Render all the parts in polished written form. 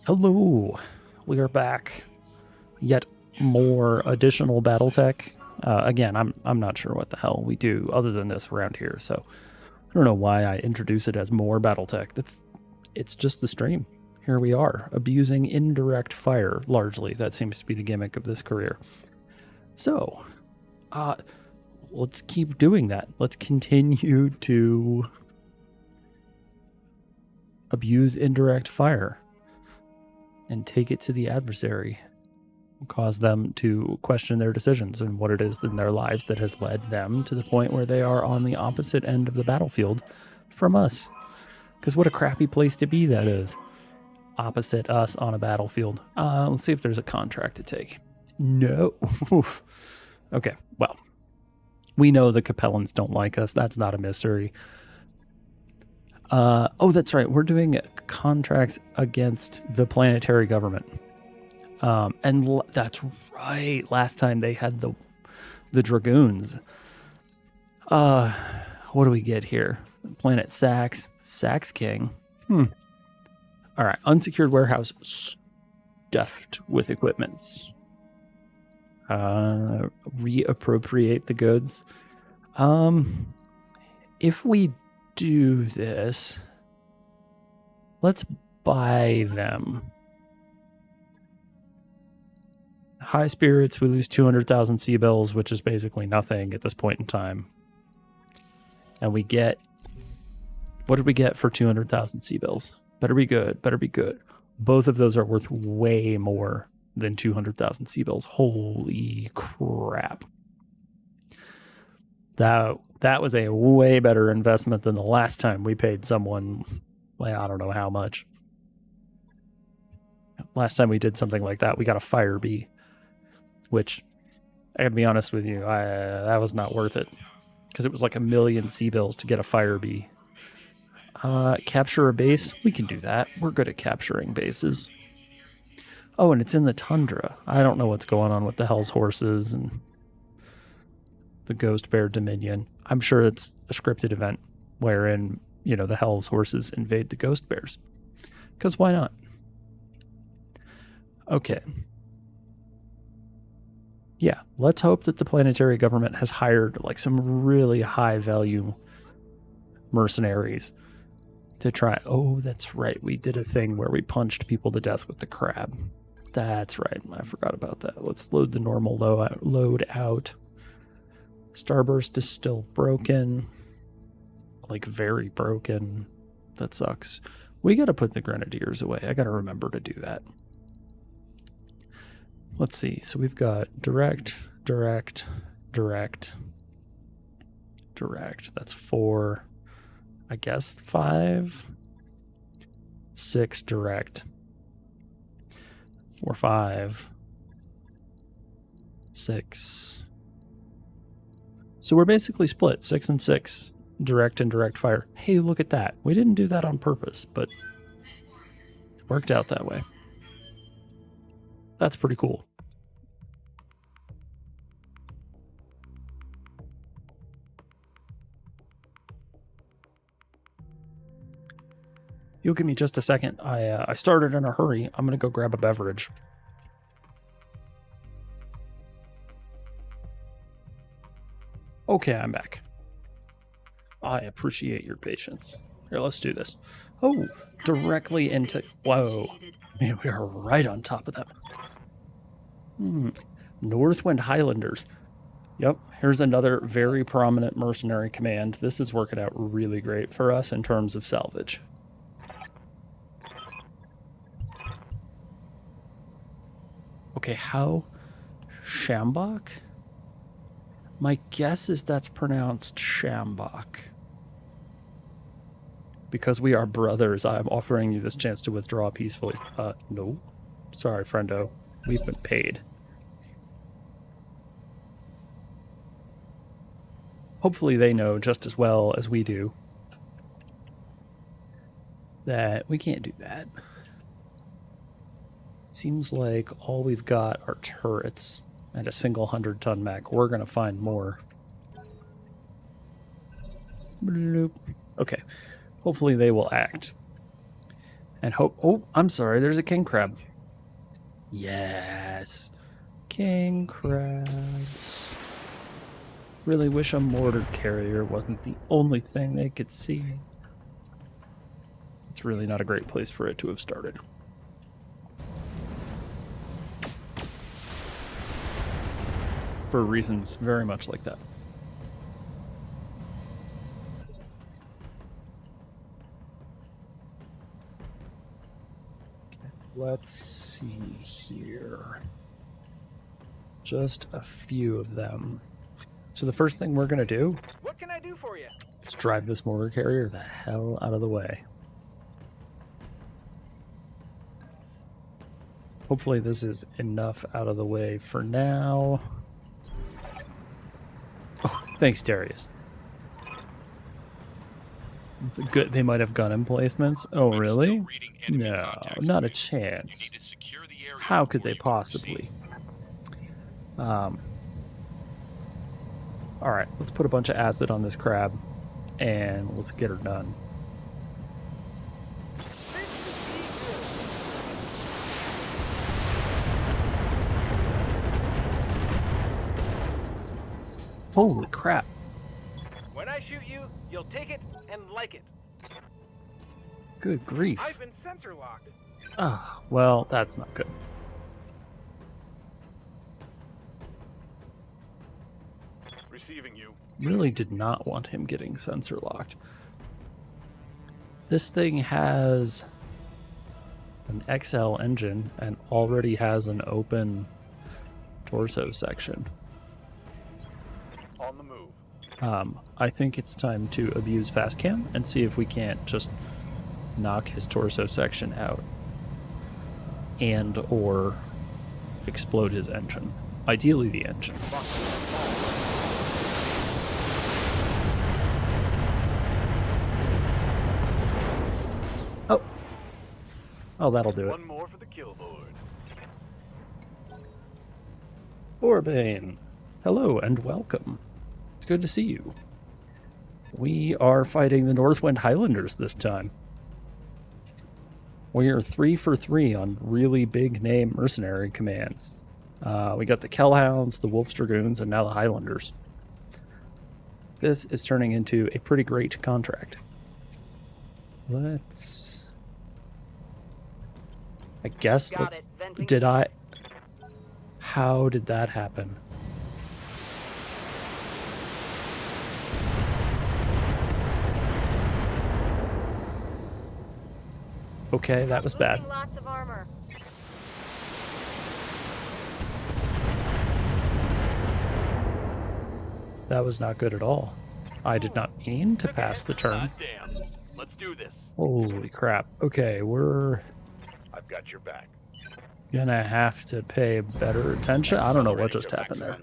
Hello, we are back. Yet more additional battle tech. Again, I'm not sure what the hell we do other than this around here, so I don't know why I introduce it as more battle tech. It's just the stream. Here we are, abusing indirect fire largely. That seems to be the gimmick of this career. So, let's keep doing that. Let's continue to abuse indirect fire and take it to the adversary, cause them to question their decisions and what it is in their lives that has led them to the point where they are on the opposite end of the battlefield from us. Because what a crappy place to be that is. Opposite us on a battlefield. Let's see if there's a contract to take. No. Okay, well, we know the Capellans don't like us. That's not a mystery. Oh, that's right. We're doing contracts against the planetary government. And that's right. Last time they had the Dragoons. What do we get here? Planet Sax. Sax King. All right. Unsecured warehouse stuffed with equipments. Reappropriate the goods. If we do this, let's buy them. High spirits, we lose 200,000 sea bills, which is basically nothing at this point in time. And we get, what did we get for 200,000 sea bills? Better be good, better be good. Both of those are worth way more than 200,000 sea bills. Holy crap. That was a way better investment than the last time we paid someone, like, I don't know how much. Last time we did something like that, we got a fire bee, which, I gotta be honest with you, that was not worth it. Because it was like 1 million sea bills to get a fire bee. Capture a base? We can do that. We're good at capturing bases. Oh, and it's in the tundra. I don't know what's going on with the Hell's Horses and the Ghost Bear Dominion. I'm sure it's a scripted event wherein, the Hell's Horses invade the Ghost Bears. Because why not? Okay. Yeah, let's hope that the planetary government has hired like some really high value mercenaries to try. Oh, that's right. We did a thing where we punched people to death with the crab. That's right. I forgot about that. Let's load the normal load out. Starburst is still broken. Like, very broken. That sucks. We got to put the Grenadiers away. I got to remember to do that. Let's see. So we've got direct. That's 4. I guess 5. 6 direct. 4, 5. 6. So we're basically split 6 and 6, direct and direct fire. Hey, look at that. We didn't do that on purpose, but it worked out that way. That's pretty cool. You'll give me just a second. I started in a hurry. I'm going to go grab a beverage. Okay, I'm back. I appreciate your patience. Here, let's do this. Oh, directly into... Whoa. Man, we are right on top of them. Northwind Highlanders. Yep, here's another very prominent mercenary command. This is working out really great for us in terms of salvage. Okay, how? Shambach? My guess is that's pronounced Shambach. Because we are brothers, I'm offering you this chance to withdraw peacefully. No. Sorry, friendo. We've been paid. Hopefully they know just as well as we do that we can't do that. Seems like all we've got are turrets and a single 100-ton mech. We're going to find more. Bloop. Okay. Hopefully they will act. And hope. Oh, I'm sorry. There's a king crab. Yes. King crabs. Really wish a mortar carrier wasn't the only thing they could see. It's really not a great place for it to have started. For reasons very much like that. Okay, let's see here. Just a few of them. So the first thing we're going to do, what can I do for you? Is drive this mortar carrier the hell out of the way. Hopefully this is enough out of the way for now. Oh, thanks, Darius. Good, they might have gun emplacements. Oh, really? No, not a chance. How could they possibly? Alright, let's put a bunch of acid on this crab, and let's get her done. Holy crap. When I shoot you, you'll take it and like it. Good grief. I've been sensor locked. Ah, well, that's not good. Receiving you. Really did not want him getting sensor locked. This thing has an XL engine and already has an open torso section. On the move. I think it's time to abuse fast cam and see if we can't just knock his torso section out and or explode his engine. Ideally the engine. Oh. Oh, that'll do it. One more for the kill board. Orbane, hello and welcome. It's good to see you. We are fighting the Northwind Highlanders this time. We are 3 for 3 on really big name mercenary commands. We got the Kellhounds, the Wolf's Dragoons, and now the Highlanders. This is turning into a pretty great contract. Let's... I guess let's... Did I... How did that happen? Okay, that was bad. Lots of armor. That was not good at all. I did not mean to pass the turn. Damn. Let's do this. Holy crap. Okay, we're I've got your back. gonna have to pay better attention. I don't know what just happened there.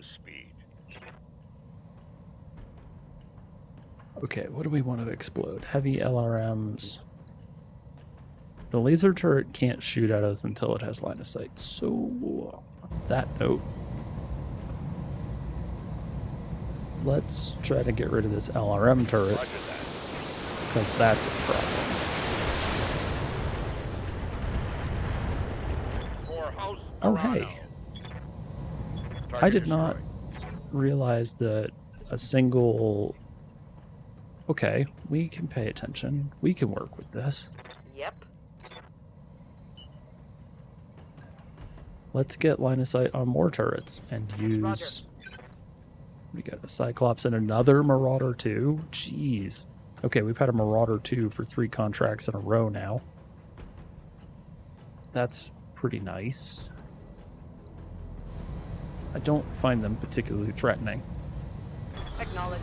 Okay, what do we want to explode? Heavy LRMs. The laser turret can't shoot at us until it has line of sight. So, that note, let's try to get rid of this LRM turret, because that's a problem. Oh, hey. I did not realize that a single... Okay, we can pay attention. We can work with this. Yep. Let's get line of sight on more turrets and use... We got a Cyclops and another Marauder 2. Jeez. Okay, we've had a Marauder 2 for 3 contracts in a row now. That's pretty nice. I don't find them particularly threatening. Acknowledged.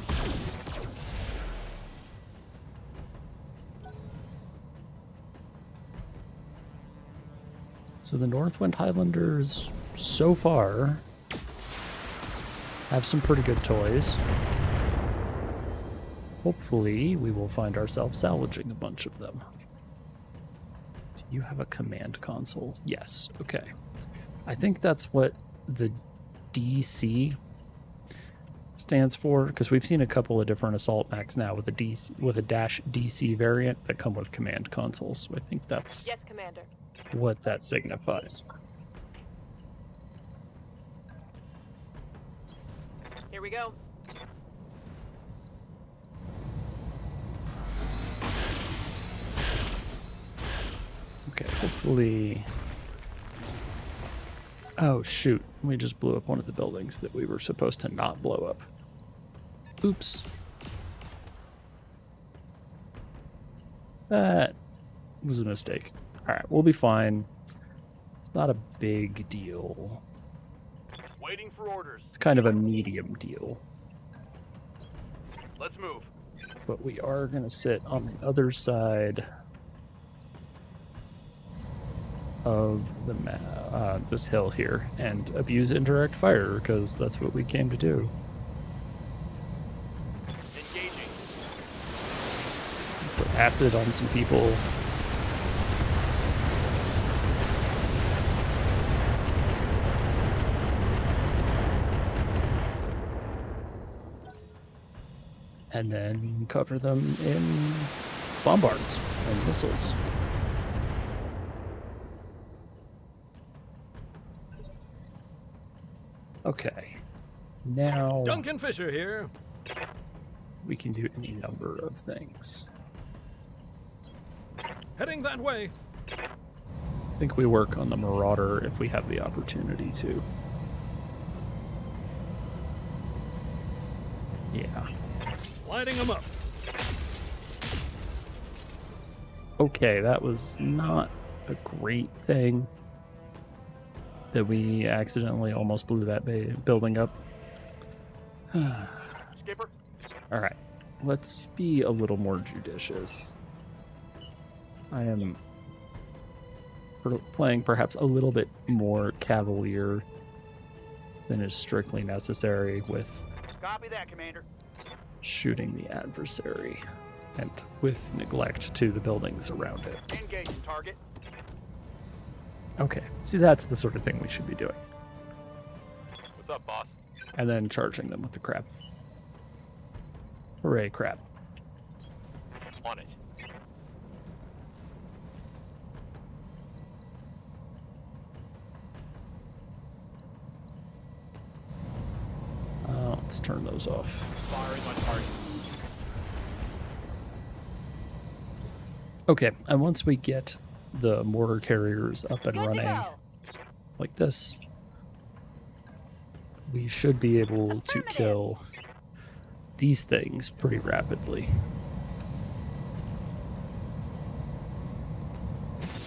So the Northwind Highlanders, so far, have some pretty good toys. Hopefully, we will find ourselves salvaging a bunch of them. Do you have a command console? Yes. Okay. I think that's what the DC stands for, because we've seen a couple of different assault mechs now with a dash DC variant that come with command consoles. So I think that's Yes, Commander. what that signifies. Here we go. Okay, hopefully... Oh, shoot. We just blew up one of the buildings that we were supposed to not blow up. Oops. That was a mistake. Alright, we'll be fine. It's not a big deal. Waiting for orders. It's kind of a medium deal. Let's move. But we are going to sit on the other side of the this hill here and abuse indirect fire, because that's what we came to do. Engaging. Put acid on some people. And then cover them in bombards and missiles. Okay. Now Duncan Fisher here. we can do any number of things. Heading that way. I think we work on the Marauder if we have the opportunity to. Yeah. Lighting them up. Okay, that was not a great thing that we accidentally almost blew that building up. Skipper. All right, let's be a little more judicious. I am playing perhaps a little bit more cavalier than is strictly necessary with Copy that, Commander. shooting the adversary and with neglect to the buildings around it. Engage target. Okay, see, that's the sort of thing we should be doing. What's up, boss? And then charging them with the crab. Hooray, crab. On it. Let's turn those off. Firing on target. Okay, and once we get the mortar carriers up and Good to running go. like this, we should be able to Affirmative. kill these things pretty rapidly.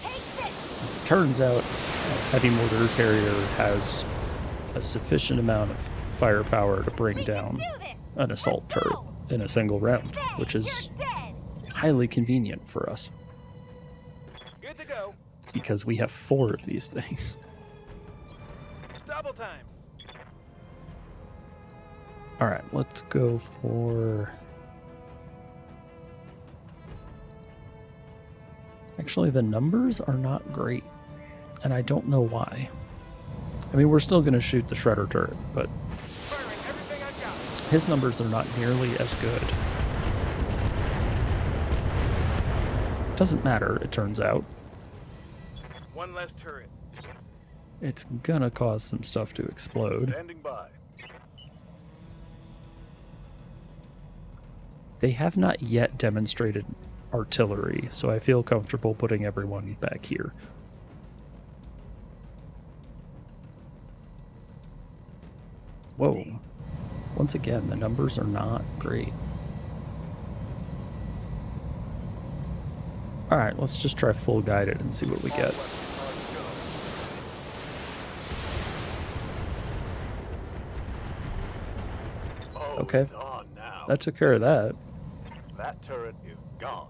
Take this. As it turns out, a heavy mortar carrier has a sufficient amount of firepower to bring We can down do this. an assault Let's go. turret in a single round, Dead. which is You're dead. highly convenient for us Good to go. because we have 4 of these things. Double time. All right, let's go for... Actually, the numbers are not great, and I don't know why. I mean, we're still going to shoot the Shredder turret, but Firing everything I got. his numbers are not nearly as good. Doesn't matter, it turns out. One less turret. It's gonna cause some stuff to explode. Standing by. They have not yet demonstrated artillery, so I feel comfortable putting everyone back here. Whoa. Once again, the numbers are not great. Alright, let's just try full guided and see what we get. Okay. It's on now. That took care of that. That turret is gone.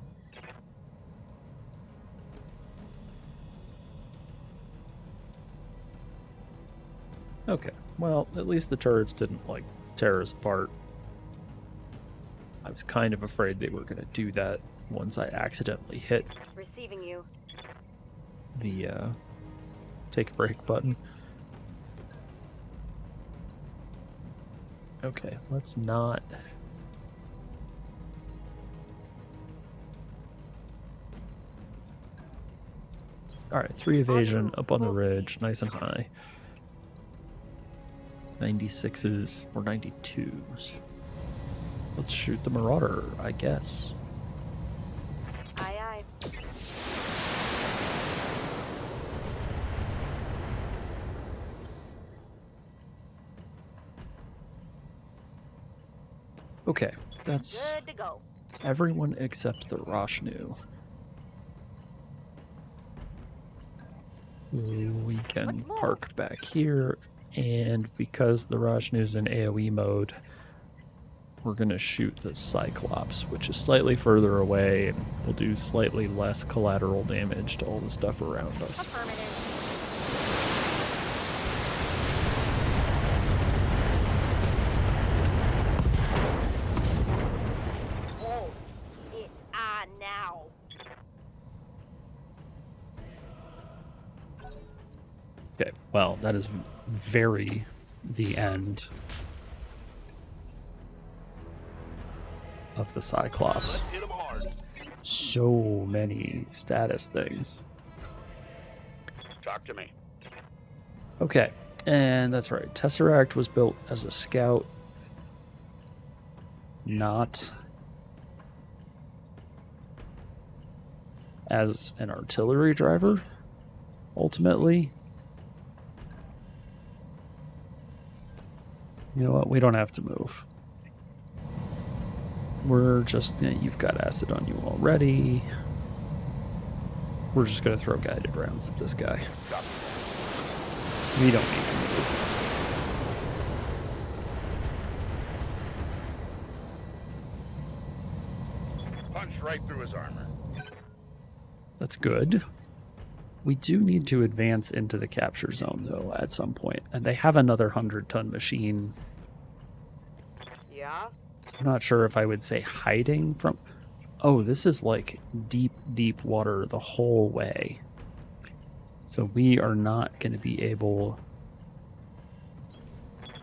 Okay, well, at least the turrets didn't, like, tear us apart. I was kind of afraid they were going to do that once I accidentally hit Receiving you. the take a break button. Okay, let's not. All right, 3 evasion up on the ridge, nice and high. 96s or 92s. Let's shoot the Marauder, I guess. Aye, aye. Okay, that's Good to go. everyone except the Roshnu. We can Let's move. park back here, and because the Roshnu's in AoE mode, we're going to shoot the Cyclops, which is slightly further away and will do slightly less collateral damage to all the stuff around us. Affirmative. Hold it on now. Okay, well, that is very the end of the Cyclops. Hit him hard. So many status things. Talk to me. Okay, and that's right. Tesseract was built as a scout, not as an artillery driver, ultimately. You know what? We don't have to move. We're just, you've got acid on you already. We're just going to throw guided rounds at this guy. We don't need to move. Punch right through his armor. That's good. We do need to advance into the capture zone, though, at some point. And they have another 100-ton machine. Yeah? I'm not sure if I would say hiding from... Oh, this is like deep, deep water the whole way. So we are not going to be able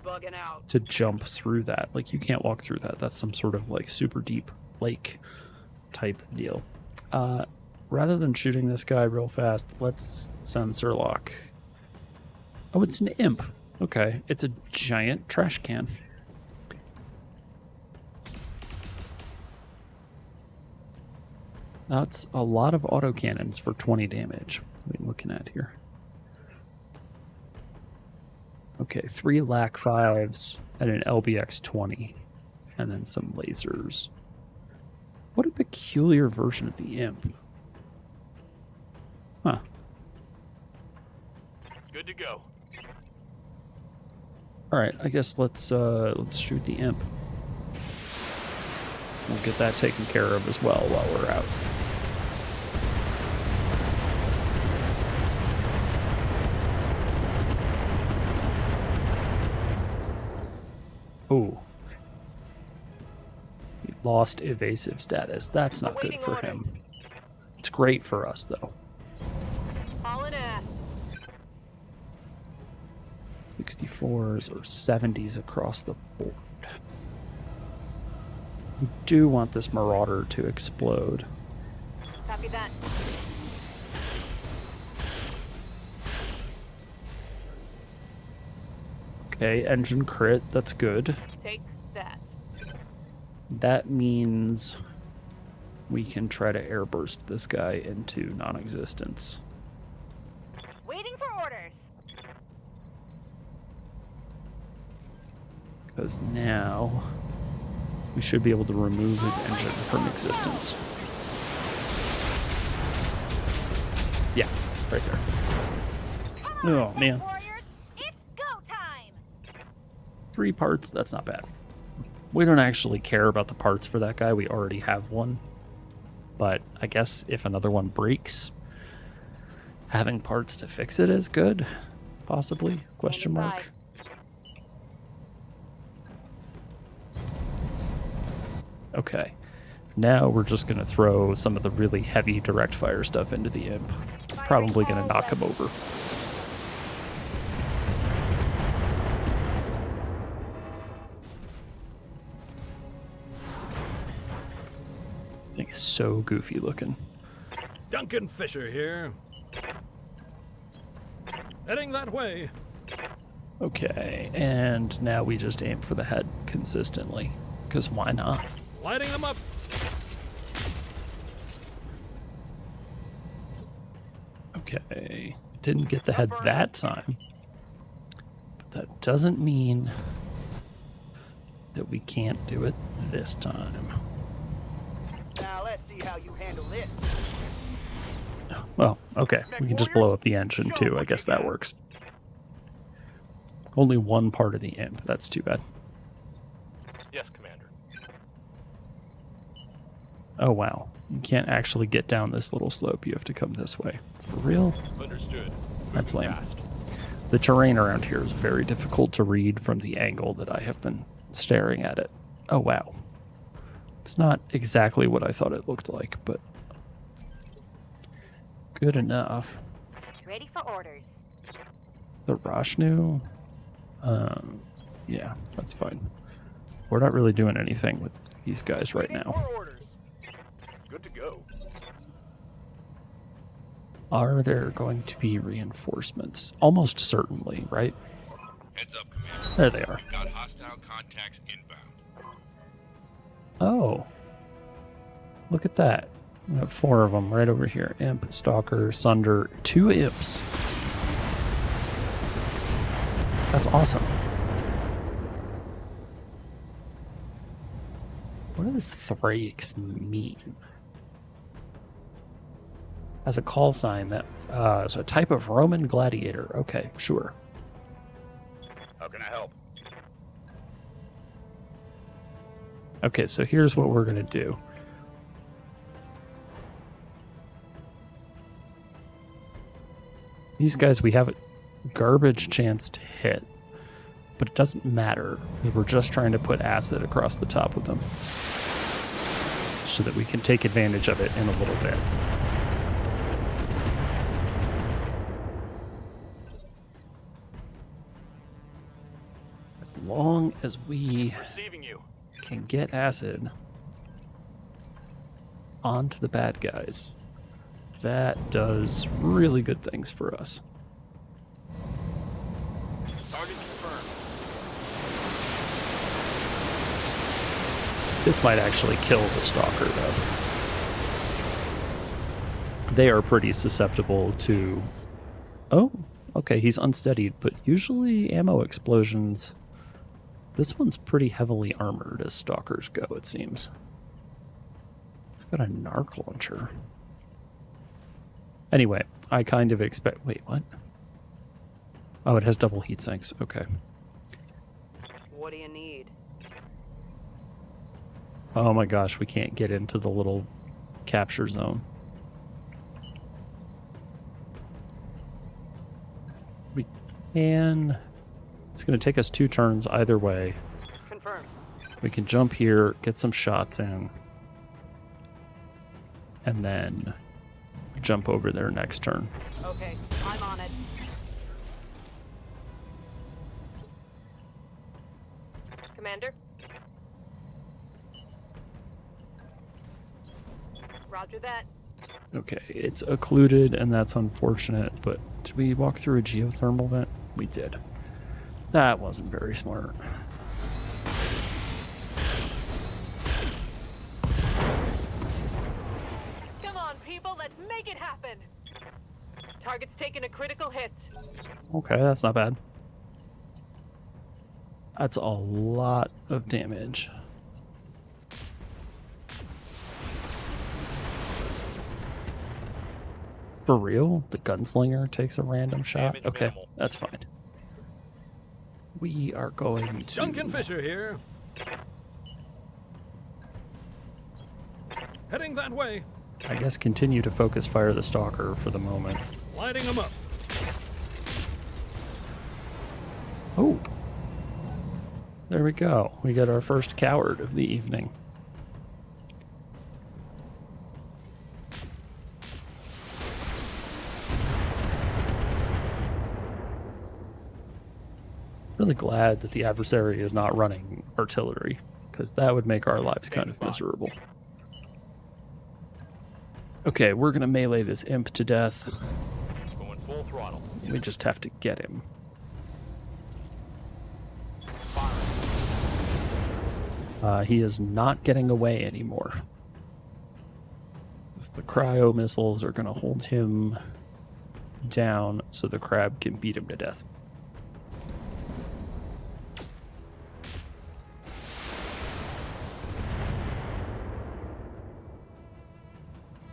Bugging out. to jump through that. Like, you can't walk through that. That's some sort of, like, super deep lake type deal. Rather than shooting this guy real fast, let's send Surlock. Oh, it's an imp. Okay, it's a giant trash can. That's a lot of autocannons for 20 damage. What are we looking at here? Okay, 3 LAC 5s and an LBX 20, and then some lasers. What a peculiar version of the imp. Huh. Good to go. All right, I guess let's shoot the imp. We'll get that taken care of as well while we're out. Ooh. He lost evasive status. That's not good for him. It's great for us, though. All in ass. 64s or 70s across the board. We do want this Marauder to explode. Copy that. Okay, engine crit. That's good. Take that. That means we can try to airburst this guy into non-existence. Waiting for orders. Because now we should be able to remove his engine from existence. Yeah, right there. Oh, man. Warriors, it's go time. 3 parts, that's not bad. We don't actually care about the parts for that guy. We already have one. But I guess if another one breaks, having parts to fix it is good. Possibly? Question mark. Okay. Now we're just going to throw some of the really heavy direct fire stuff into the imp. Probably going to knock him over. so goofy looking. Duncan Fisher here. Heading that way. Okay, and now we just aim for the head consistently, because why not? Lighting them up. Okay, didn't get the head that time, but that doesn't mean that we can't do it this time. Now let's see how you handle this. Well, okay, we can just blow up the engine too. I guess that works. Only one part of the imp. That's too bad. Yes, Commander. Oh, wow. You can't actually get down this little slope. You have to come this way. For real? Understood. That's lame. The terrain around here is very difficult to read from the angle that I have been staring at it. Oh, wow. It's not exactly what I thought it looked like, but good enough. Ready for orders. The Rashnu? Yeah, that's fine. We're not really doing anything with these guys right now. For orders. Good to go. Are there going to be reinforcements? Almost certainly, right? Heads up, Commander. There they are. Got hostile contacts inbound. Oh. Look at that. We have 4 of them right over here. Imp, Stalker, Sunder, 2 imps. That's awesome. What does Thrakes mean? As a call sign, that's a type of Roman gladiator. Okay, sure. How can I help? Okay, so here's what we're going to do. These guys, we have a garbage chance to hit, but it doesn't matter because we're just trying to put acid across the top of them so that we can take advantage of it in a little bit. As long as we Receiving you. can get acid onto the bad guys, that does really good things for us. Target confirmed. This might actually kill the Stalker, though. They are pretty susceptible to... Oh, okay, he's unsteadied, but usually ammo explosions... This one's pretty heavily armored as Stalkers go, it seems. It's got a narc launcher. Anyway, I kind of expect... Wait, what? Oh, it has double heat sinks. Okay. What do you need? Oh my gosh, we can't get into the little capture zone. We can... It's going to take us 2 turns either way. Confirmed. We can jump here, get some shots in, and then jump over there next turn. Okay, I'm on it. Commander? Roger that. Okay, it's occluded, and that's unfortunate, but did we walk through a geothermal vent? We did. That wasn't very smart. Come on, people, let's make it happen. Target's taking a critical hit. Okay, that's not bad. That's a lot of damage. For real? The gunslinger takes a random shot? Damage Okay, minimal. that's fine. We are going to... Duncan Fisher here. Heading that way. I guess continue to focus fire the Stalker for the moment. Lighting them up. Oh. There we go. We got our first coward of the evening. Really glad that the adversary is not running artillery, because that would make our lives kind of miserable. Okay, we're gonna melee this imp to death. Going full throttle. We just have to get him. He is not getting away anymore. The cryo missiles are gonna hold him down so the crab can beat him to death.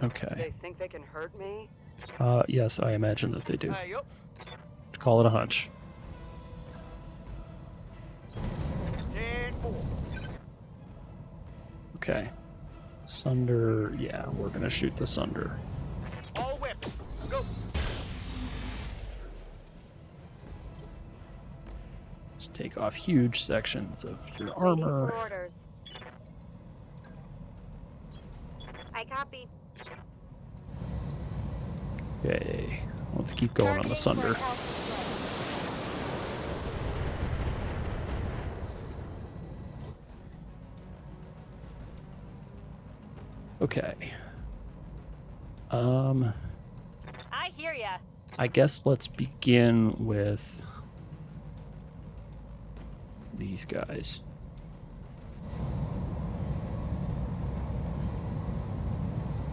Okay. They think they can hurt me? Yes, I imagine that they do. Yup. Call it a hunch. 10-4. Okay. Sunder, yeah, we're gonna shoot the Sunder. All whipped. Go. Just take off huge sections of your Waiting for armor. orders. I copy. Okay, let's keep going on the Sunder. Okay. I hear ya. I guess let's begin with these guys.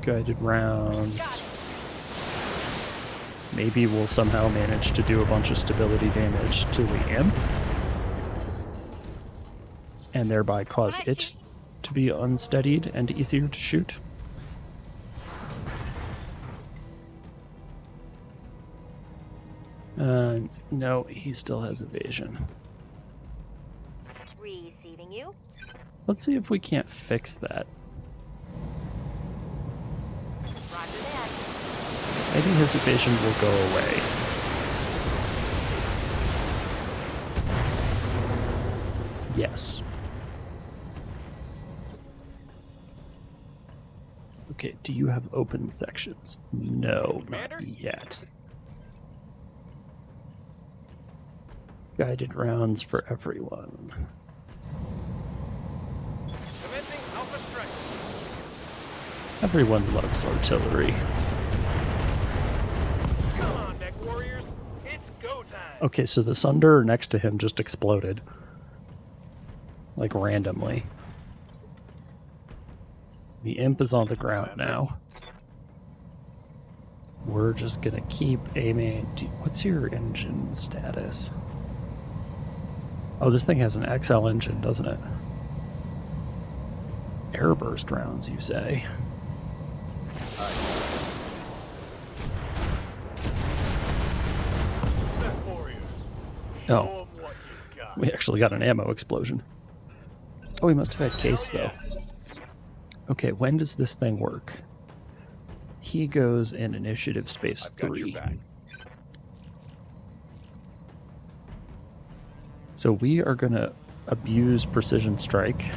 Guided rounds. Maybe we'll somehow manage to do a bunch of stability damage to the imp. And thereby cause it to be unsteadied and easier to shoot. No, he still has evasion. Receiving you. Let's see if we can't fix that. Roger that. Maybe his evasion will go away. Yes. Okay, do you have open sections? No, Commander? not yet. Guided rounds for everyone. Commencing Alpha Strike. Everyone loves artillery. Come on, Mech Warriors. It's go time. Okay, so the Sunder next to him just exploded. Like randomly. The imp is on the ground now. We're just gonna keep aiming. What's your engine status? Oh, this thing has an XL engine, doesn't it? Airburst rounds, you say? Mech Warriors. Oh, Show 'em what you got. we actually got an ammo explosion. Oh, we must have had case, though. Okay, when does this thing work? He goes in initiative space 3. So we are going to abuse precision strike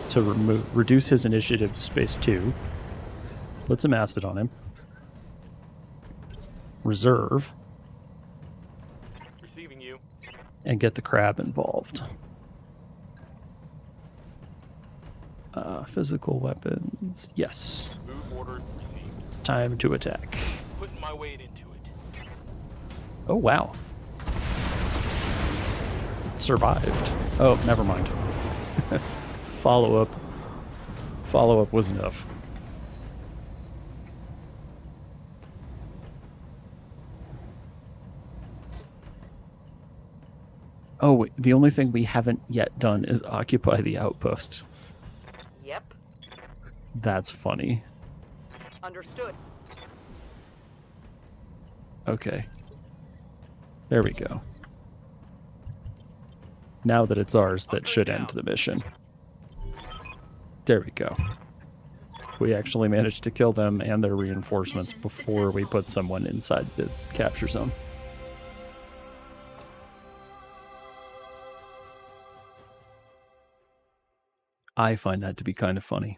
to reduce his initiative to space 2. Put some acid on him. Reserve. Receiving you. And get the crab involved. Physical weapons. Yes. Move order received. Time to attack. Putting my weight into it. Oh, wow. It survived. Oh, never mind. Follow-up. Follow-up was enough. Oh, wait, the only thing we haven't yet done is occupy the outpost. Yep. That's funny. Understood. Okay. There we go. Now that it's ours, that should end the mission. There we go. We actually managed to kill them and their reinforcements before we put someone inside the capture zone. I find that to be kind of funny.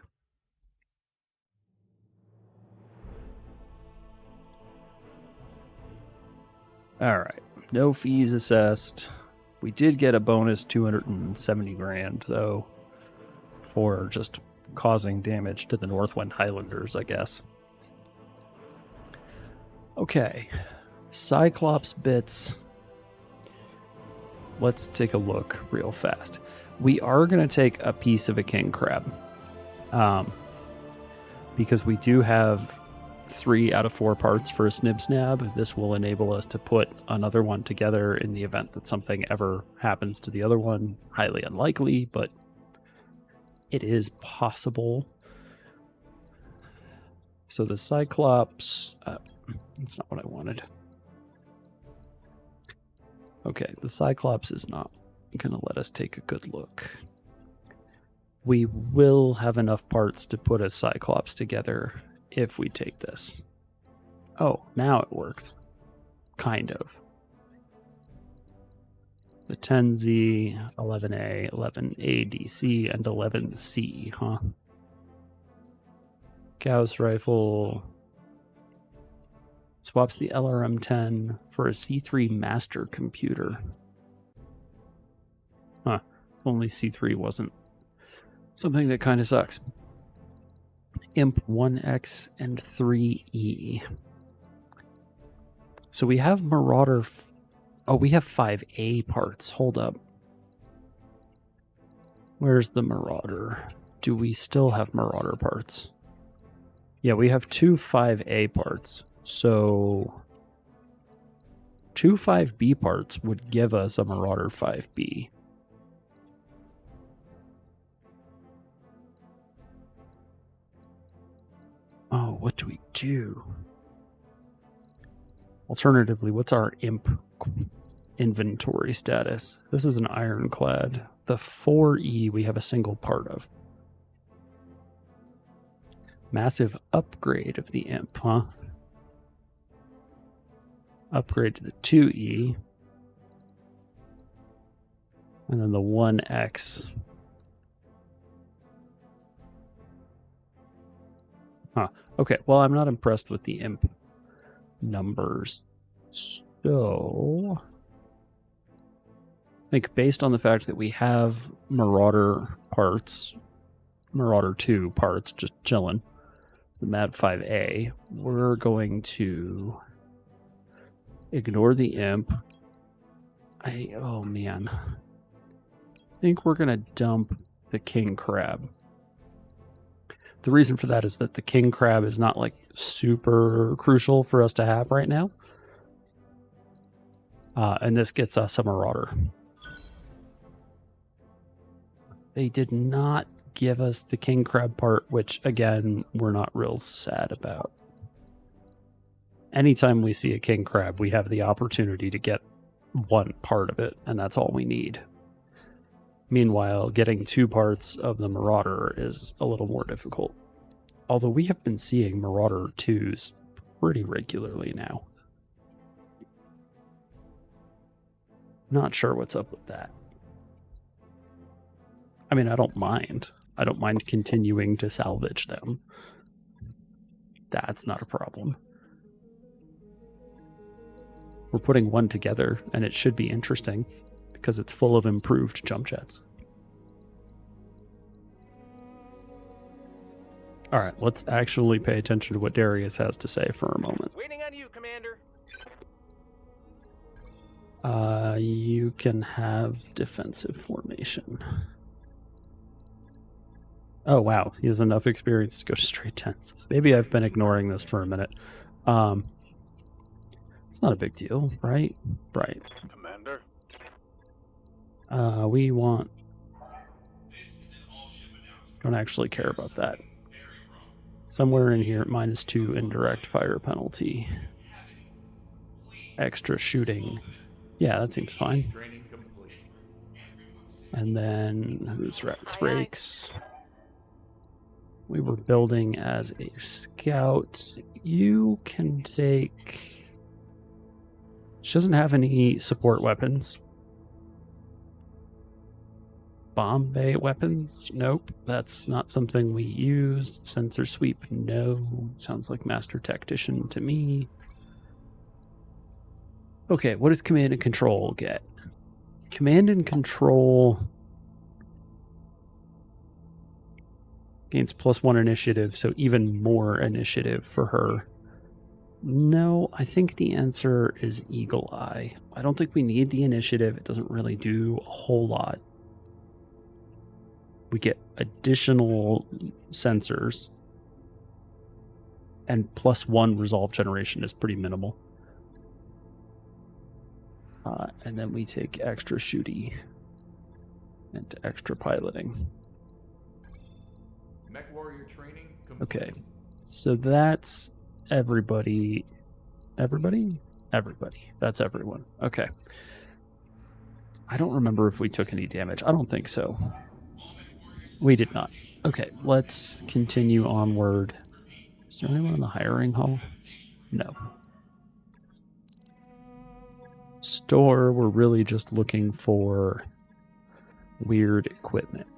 Alright, no fees assessed. We did get a bonus 270 grand, though, for just causing damage to the Northwind Highlanders, I guess. Okay. Cyclops bits. Let's take a look real fast. We are going to take a piece of a king crab. Because we do have 3 out of 4 parts for a snib snab. This will enable us to put another one together in the event that something ever happens to the other one. Highly unlikely, but it is possible. So the Cyclops, that's not what I wanted. Okay, the Cyclops is not going to let us take a good look. We will have enough parts to put a Cyclops together if we take this. Oh, now it works. Kind of. The 10Z, 11A, 11A DC, and 11C, huh? Gauss rifle swaps the LRM-10 for a C3 master computer. Huh. Only C3 wasn't. Something that kind of sucks. Imp 1X and 3E. So we have Marauder... Oh, we have 5A parts. Hold up. Where's the Marauder? Do we still have Marauder parts? Yeah, we have 2 5A parts. So 2 5B parts would give us a Marauder 5B. Oh, what do we do? Alternatively, what's our imp inventory status? This is an ironclad. The 4E we have a single part of. Massive upgrade of the imp, huh? Upgrade to the 2E. And then the 1X. Huh. Okay, well, I'm not impressed with the imp numbers. So, I think based on the fact that we have Marauder parts, Marauder 2 parts just chilling, the Mad 5A, we're going to ignore the imp. Oh man. I think we're going to dump the king crab. The reason for that is that the king crab is not like super crucial for us to have right now. And this gets us a marauder. They did not give us the king crab part, which again, we're not real sad about. Anytime we see a king crab, we have the opportunity to get one part of it, and that's all we need. Meanwhile, getting 2 parts of the Marauder is a little more difficult. Although we have been seeing Marauder 2s pretty regularly now. Not sure what's up with that. I mean, I don't mind. I don't mind continuing to salvage them. That's not a problem. We're putting one together, and it should be interesting because it's full of improved jump jets. All right, let's actually pay attention to what Darius has to say for a moment. Waiting on you, Commander. You can have defensive formation. Oh, wow. He has enough experience to go to straight 10s. Maybe I've been ignoring this for a minute. It's not a big deal, right? Right. Commander. We want... Don't actually care about that. Somewhere in here, -2 indirect fire penalty. Extra shooting. Yeah, that seems fine. And then, who's Rathrakes? We were building as a scout. You can take... She doesn't have any support weapons. Bomb bay weapons? Nope, that's not something we use. Sensor sweep? No. Sounds like master tactician to me. Okay, what does command and control get? Command and control Gains +1 initiative, so even more initiative for her. No, I think the answer is Eagle Eye. I don't think we need the initiative. It doesn't really do a whole lot. We get additional sensors. And +1 resolve generation is pretty minimal. And then we take extra shooty and extra piloting. Mech warrior training complete. Okay, so that's everybody. Everybody? Everybody. That's everyone. Okay. I don't remember if we took any damage. I don't think so. We did not. Okay, let's continue onward. Is there anyone in the hiring hall? No. Store, we're really just looking for weird equipment.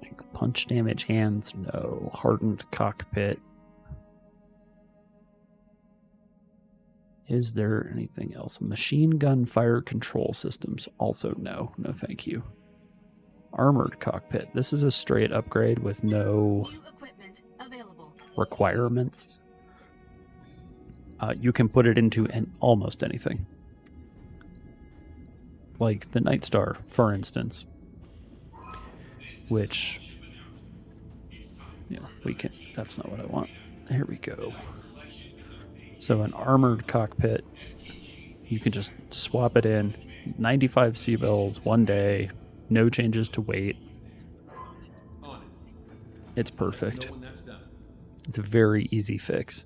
Like punch damage hands, no. Hardened cockpit. Is there anything else? Machine gun fire control systems, also no. No thank you. Armored cockpit. This is a straight upgrade with no New equipment available. requirements. You can put it into almost anything. Like the Night Star, for instance. Which, yeah, we can, that's not what I want. Here we go. So an armored cockpit, you can just swap it in. 95 C-bills, 1 day, no changes to weight. It's perfect. It's a very easy fix.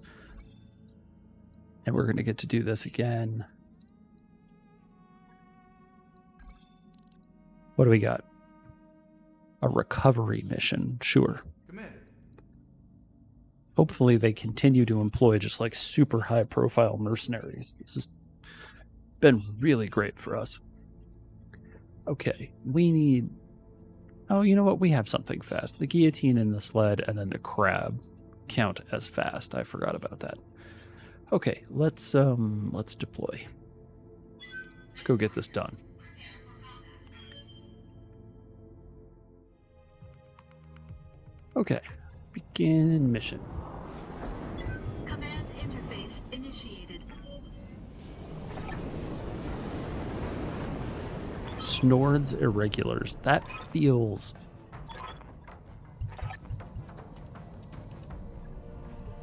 And we're going to get to do this again. What do we got? A recovery mission, sure. Commander. Hopefully they continue to employ just like super high profile mercenaries. This has been really great for us. Okay, we need... Oh, you know what? We have something fast. The guillotine and the sled and then the crab count as fast. I forgot about that. Okay, let's deploy. Let's go get this done. Okay, begin mission. Command interface initiated. Snord's Irregulars. That feels...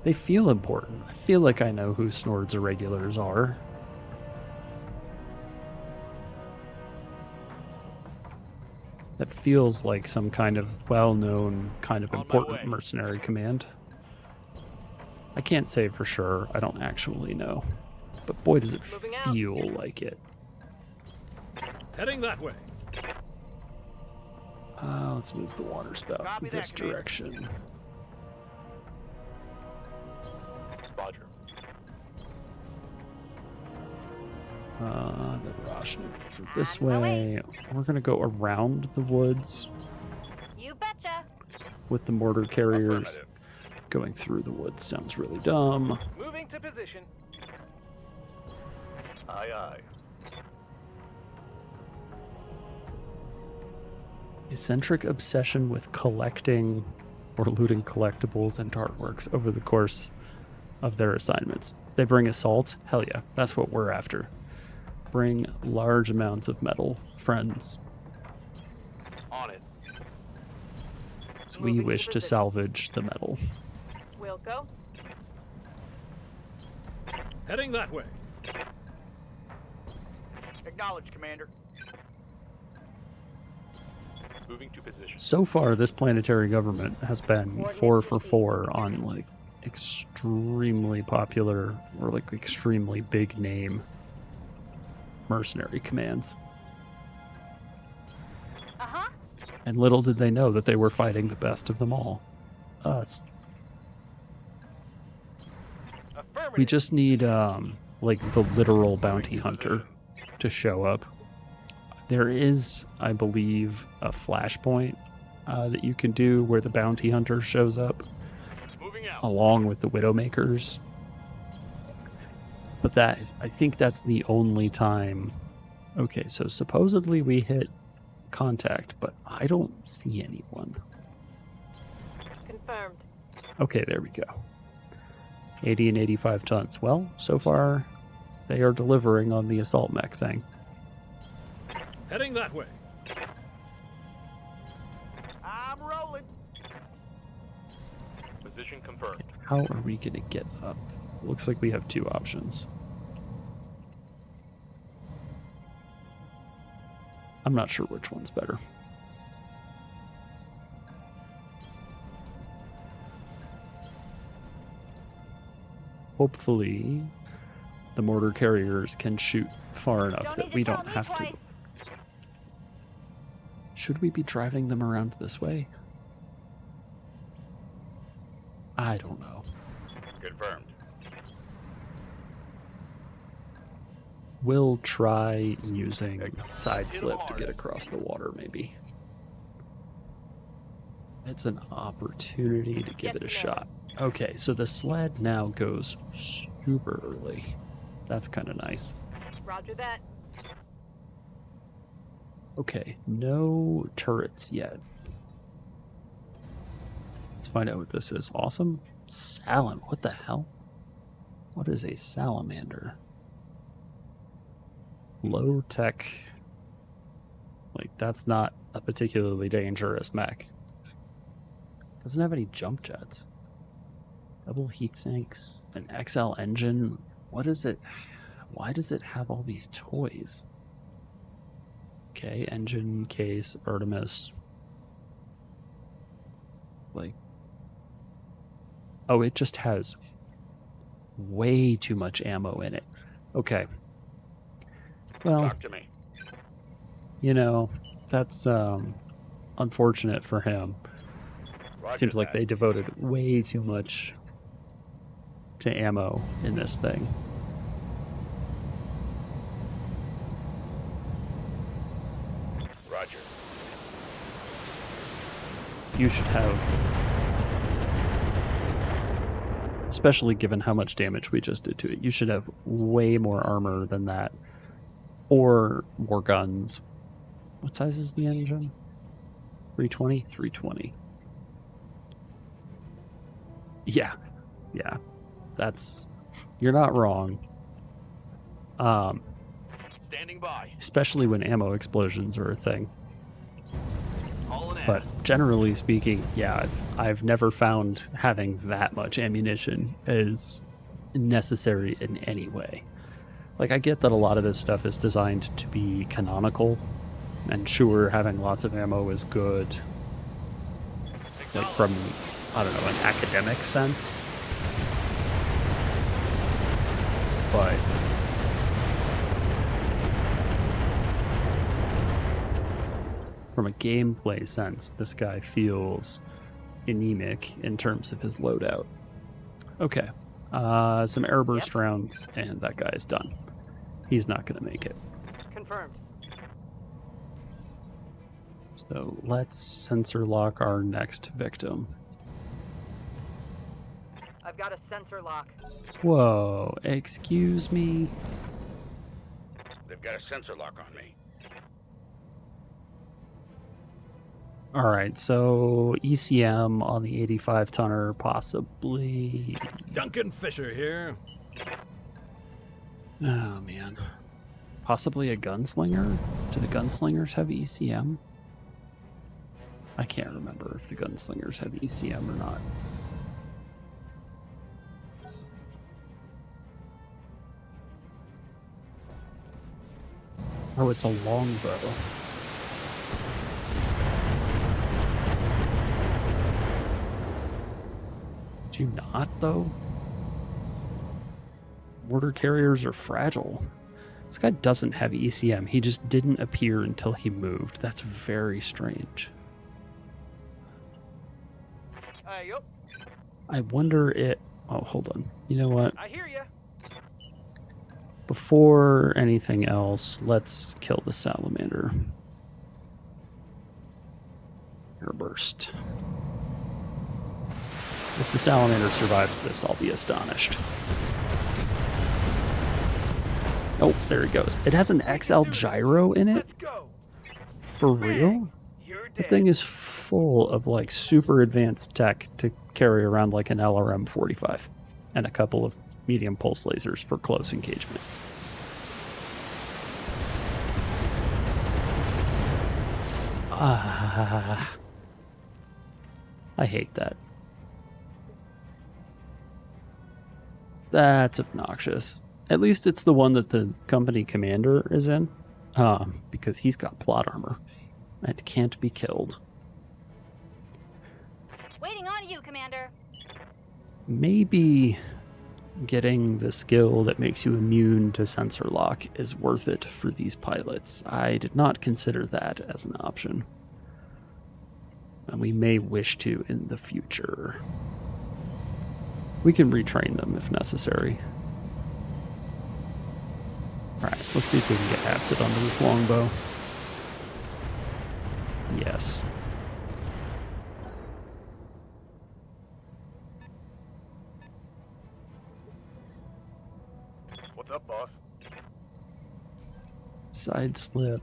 They feel important. I feel like I know who Snord's Irregulars are. That feels like some kind of well-known, kind of important mercenary command. I can't say for sure. I don't actually know. But boy, does it feel like it. Heading that way. Let's move the water spout this direction. Roger. The Rashnu for this way. We're gonna go around the woods You betcha. with the mortar carriers. Going through the woods sounds really dumb. Moving to position. Aye, aye. Eccentric obsession with collecting or looting collectibles and artworks over the course of their assignments. They bring assaults? Hell yeah, that's what we're after. Bring large amounts of metal, friends. On it. So we wish to salvage the metal. Wilco. Heading that way. Acknowledge, Commander. Moving to position. So far, this planetary government has been 4 for 4 on like extremely popular or like extremely big name mercenary commands. Uh-huh. And little did they know that they were fighting the best of them all. Us. We just need like the literal bounty hunter to show up. There is, I believe, a flashpoint that you can do where the bounty hunter shows up Moving out. along with the Widowmakers. But that, I think that's the only time. Okay, so supposedly we hit contact, but I don't see anyone. confirmed. Okay, there we go. 80 and 85 tons. Well, so far, they are delivering on the assault mech thing. Heading that way. I'm rolling. Position confirmed. How are we going to get up? Looks like we have two options. I'm not sure which one's better. Hopefully, the mortar carriers can shoot far enough that we don't have to. Should we be driving them around this way? I don't know. Confirmed. We'll try using side slip to get across the water, maybe. It's an opportunity to give it a shot. Okay, so the sled now goes super early. That's kind of nice. Roger that. Okay, no turrets yet. Let's find out what this is. Awesome. What the hell? What is a salamander? Low tech. Like, that's not a particularly dangerous mech. Doesn't have any jump jets. Double heat sinks, an XL engine. What is it? Why does it have all these toys? Okay, engine, case, Artemis. Like, oh, it just has way too much ammo in it. Okay. Well, Talk to me. you know, that's unfortunate for him. Roger Seems like that. they devoted way too much to ammo in this thing. Roger. You should have, especially given how much damage we just did to it, you should have way more armor than that. Or more guns. What size is the engine? 320? 320. Yeah. Yeah. That's... You're not wrong. Standing by. Especially when ammo explosions are a thing. Hauling in. But generally speaking, yeah, I've never found having that much ammunition is necessary in any way. Like, I get that a lot of this stuff is designed to be canonical, and sure, having lots of ammo is good, like from, I don't know, an academic sense. But from a gameplay sense, this guy feels anemic in terms of his loadout. Okay, some airburst rounds, and that guy is done. He's not going to make it. Confirmed. So let's sensor lock our next victim. I've got a sensor lock. Whoa, excuse me? They've got a sensor lock on me. Alright, so ECM on the 85 tonner, possibly. Duncan Fisher here. Oh man. Possibly a gunslinger? Do the gunslingers have ECM? I can't remember if the gunslingers have ECM or not. Oh, it's a longbow. Do you not, though? Mortar carriers are fragile. This guy doesn't have ECM. He just didn't appear until he moved. That's very strange. Yup. I wonder it... Oh, hold on. You know what? I hear you. Before anything else, let's kill the salamander. Airburst. If the salamander survives this, I'll be astonished. Oh, there he goes. It has an XL gyro in it? Let's go. For real? You're The thing is full of like super advanced tech to carry around like an LRM-45 and a couple of medium pulse lasers for close engagements. I hate that. That's obnoxious. At least it's the one that the company commander is in, because he's got plot armor and can't be killed. Waiting on you, Commander. Maybe getting the skill that makes you immune to sensor lock is worth it for these pilots. I did not consider that as an option. And we may wish to in the future. We can retrain them if necessary. Alright, let's see if we can get acid onto this longbow. Yes. What's up, boss? Side slip.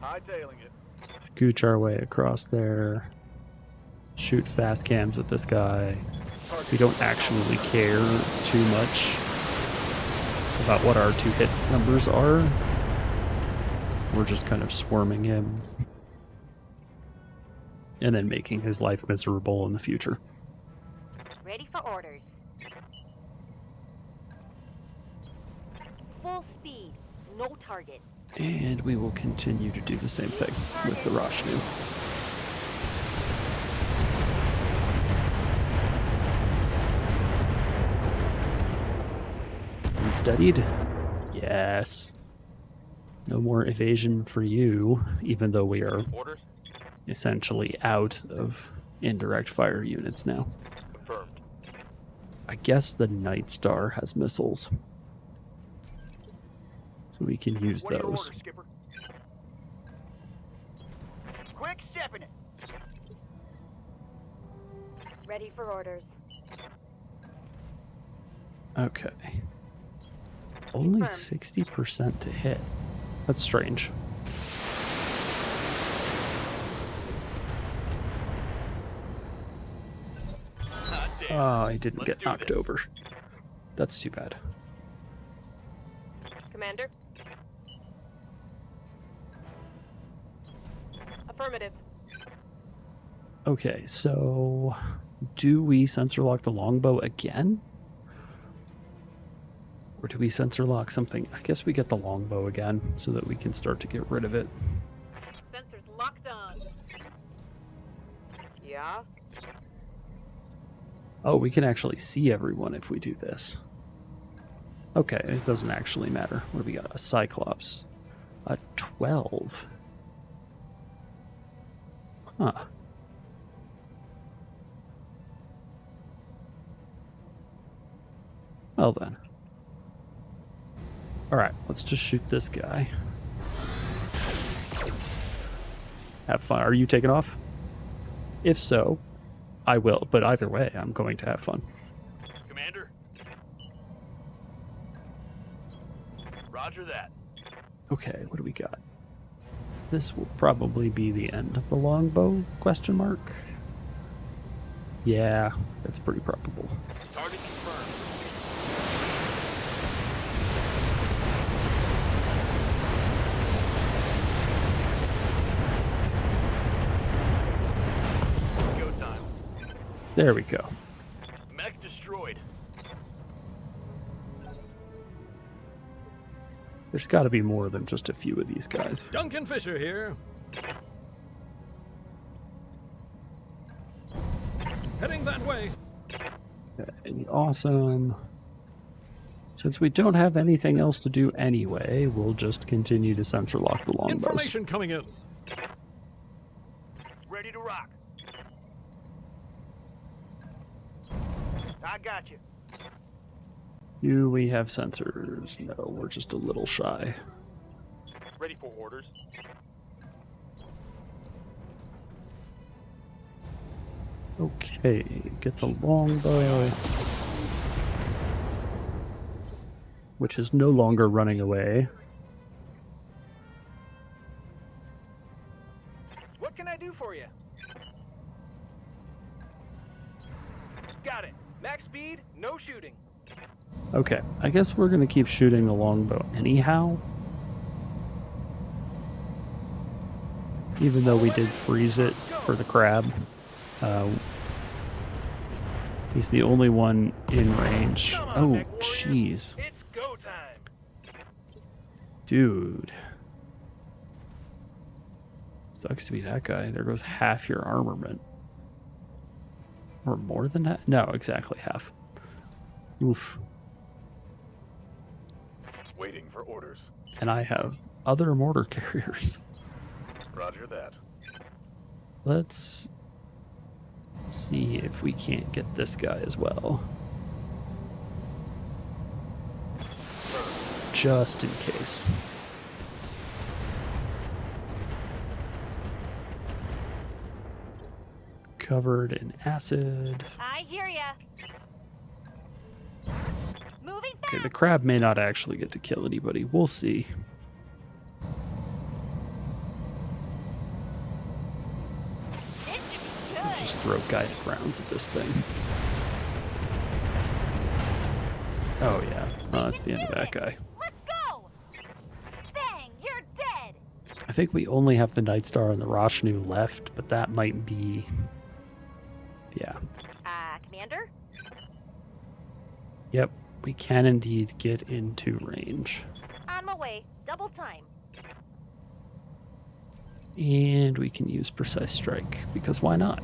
Hightailing it. Scooch our way across there. Shoot fast cams at this guy. We don't actually care too much about what our 2-hit numbers are. We're just kind of swarming him. And then making his life miserable in the future. Ready for orders. Full speed. No target. And we will continue to do the same thing with the Roshnu. Unsteadied? Yes. No more evasion for you, even though we are Orders? essentially out of indirect fire units now. Confirmed. I guess the Night Star has missiles. So we can use What are your those. orders, Skipper? Quick stepping it. Ready for orders. Okay. Only Confirmed. 60% to hit. That's strange. Oh, he didn't get knocked over. That's too bad. Commander? Affirmative. Okay, so do we sensor lock the longbow again? Or do we sensor lock something? I guess we get the longbow again so that we can start to get rid of it. Sensors locked on. Yeah? Oh, we can actually see everyone if we do this. Okay, it doesn't actually matter. What do we got? A Cyclops. A 12. Huh. Well then. Alright, let's just shoot this guy. Have fun. Are you taking off? If so, I will, but either way, I'm going to have fun. Commander? Roger that. Okay, what do we got? This will probably be the end of the longbow, question mark? Yeah, that's pretty probable. Target confirmed. Go time. There we go. Mech destroyed. There's got to be more than just a few of these guys. Duncan Fisher here. Heading that way. Okay, awesome. Since we don't have anything else to do anyway, we'll just continue to sensor lock the longbows. Information coming in. Ready to rock. I got you. Do we have sensors? No, we're just a little shy. Ready for orders. Okay, get the longbow. Which is no longer running away. speed, no shooting. Okay, I guess we're gonna keep shooting the longbow anyhow. Even though we did freeze it for the crab. He's the only one in range. Come on, Oh, Mech Warrior. jeez. It's go time. Dude. Sucks to be that guy. There goes half your armament. Or more than that? No, exactly half. Oof. Waiting for orders. And I have other mortar carriers. Roger that. Let's see if we can't get this guy as well. Just in case. Covered in acid. I hear ya. Moving fast. Okay, the crab may not actually get to kill anybody. We'll see. This should be good. Just throw guided rounds at this thing. Oh yeah, oh, that's the end of that guy. Let's go. Bang, you're dead. I think we only have the Night Star and the Roshnu left, but that might be... Yeah. Commander? Yep, we can indeed get into range. On my way. Double time. And we can use Precise Strike, because why not?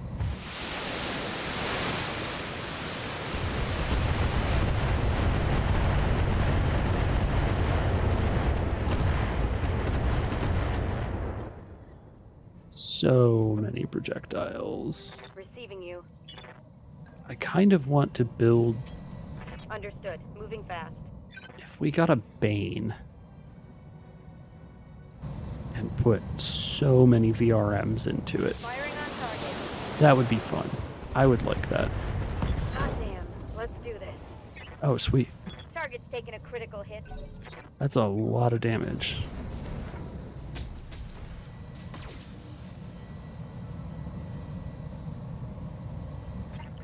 So many projectiles. Receiving you. I kind of want to build... Understood. Moving fast. If we got a Bane and put so many VRMs into it, Firing on target. that would be fun. I would like that. Goddamn. Let's do this. Oh, sweet. Target's taking a critical hit. That's a lot of damage.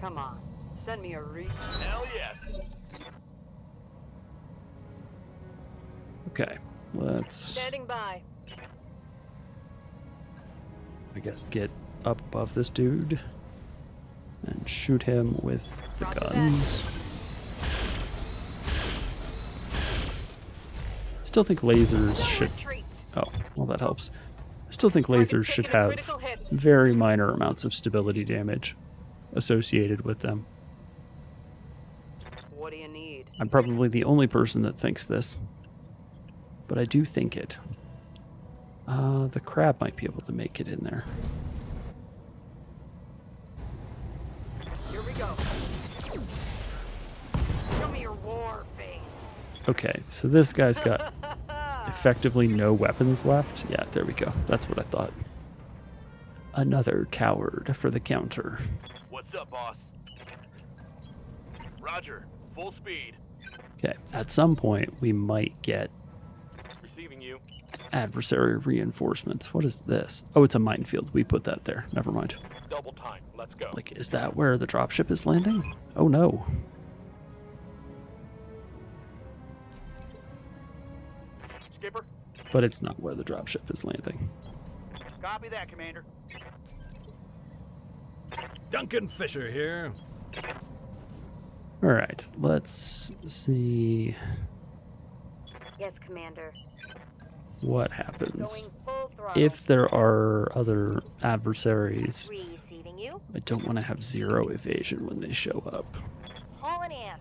Come on. Send me a re. Hell yes. Okay, let's, Standing by. I guess, get up above this dude and shoot him with the Roger that. guns. Still think lasers should... Retreat. Oh, well that helps. I still think lasers should taking a have critical hit. very minor amounts of stability damage associated with them. What do you need? I'm probably the only person that thinks this, but I do think it. The crab might be able to make it in there. Here we go. Show me your war face. Okay, so this guy's got effectively no weapons left. Yeah, there we go. That's what I thought. Another coward for the counter. What's up, boss? Roger. Full speed. Okay, at some point we might get Receiving you. adversary reinforcements. What is this? Oh, it's a minefield. We put that there. Never mind. Double time. Let's go. Like, is that where the dropship is landing? Oh no. Skipper. But it's not where the dropship is landing. Copy that, Commander. Duncan Fisher here. Alright, let's see Yes, Commander. what happens. Going full throttle. If there are other adversaries, Receiving you. I don't want to have 0 evasion when they show up. Hauling in.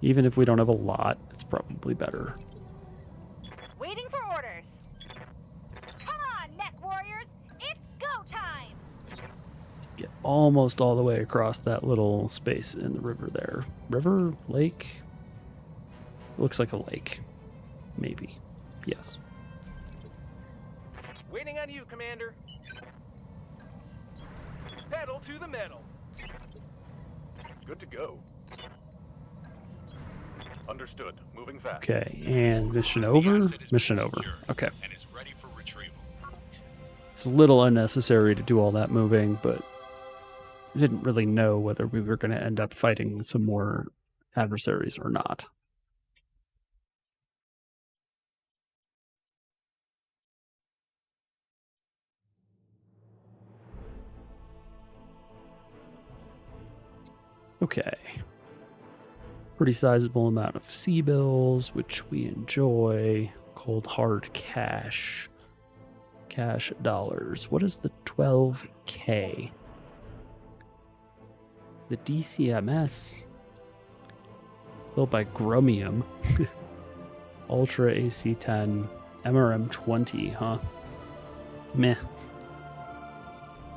Even if we don't have a lot, it's probably better. Waiting for orders. Come on, Mech Warriors. It's go time. Get almost all the way across that little space in the river there. River? Lake? It looks like a lake. Maybe. Yes. Waiting on you, Commander. Pedal to the metal. Good to go. Understood. Moving fast. Okay, and mission over? Mission over. Okay. And is ready for retrieval. It's a little unnecessary to do all that moving, but didn't really know whether we were going to end up fighting some more adversaries or not. Okay. Pretty sizable amount of C-bills, which we enjoy. Cold hard cash. Cash dollars. What is the 12K? The DCMS. Built by Grumium. Ultra AC-10. MRM-20, huh? Meh.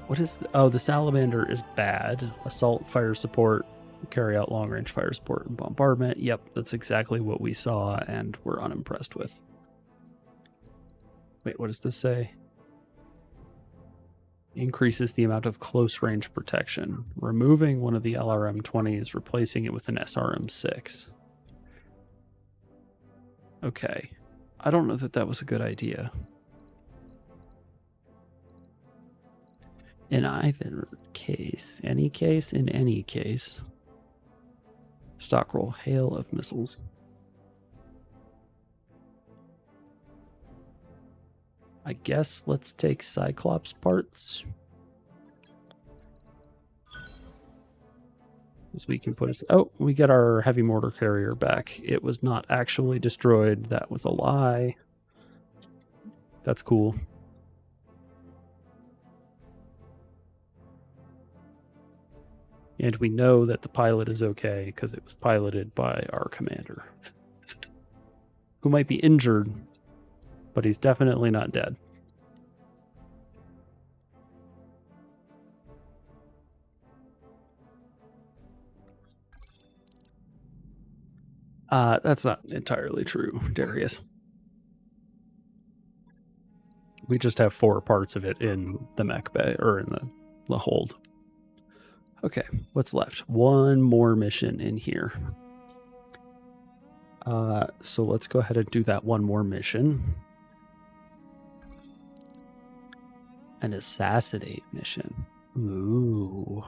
What is the Salamander is bad. Assault, fire support, carry out long-range fire support and bombardment. Yep, that's exactly what we saw and we're unimpressed with. Wait, what does this say? Increases the amount of close-range protection. Removing one of the LRM-20s, replacing it with an SRM-6. Okay. I don't know that that was a good idea. In either case, in any case, stock roll, hail of missiles. I guess let's take Cyclops parts. As we can put it. Oh, we get our heavy mortar carrier back. It was not actually destroyed. That was a lie. That's cool. And we know that the pilot is okay because it was piloted by our commander, who might be injured, but he's definitely not dead. That's not entirely true, Darius. We just have 4 parts of it in the mech bay, or in the hold. Okay, what's left? One more mission in here. So let's go ahead and do that one more mission. An assassinate mission. Ooh.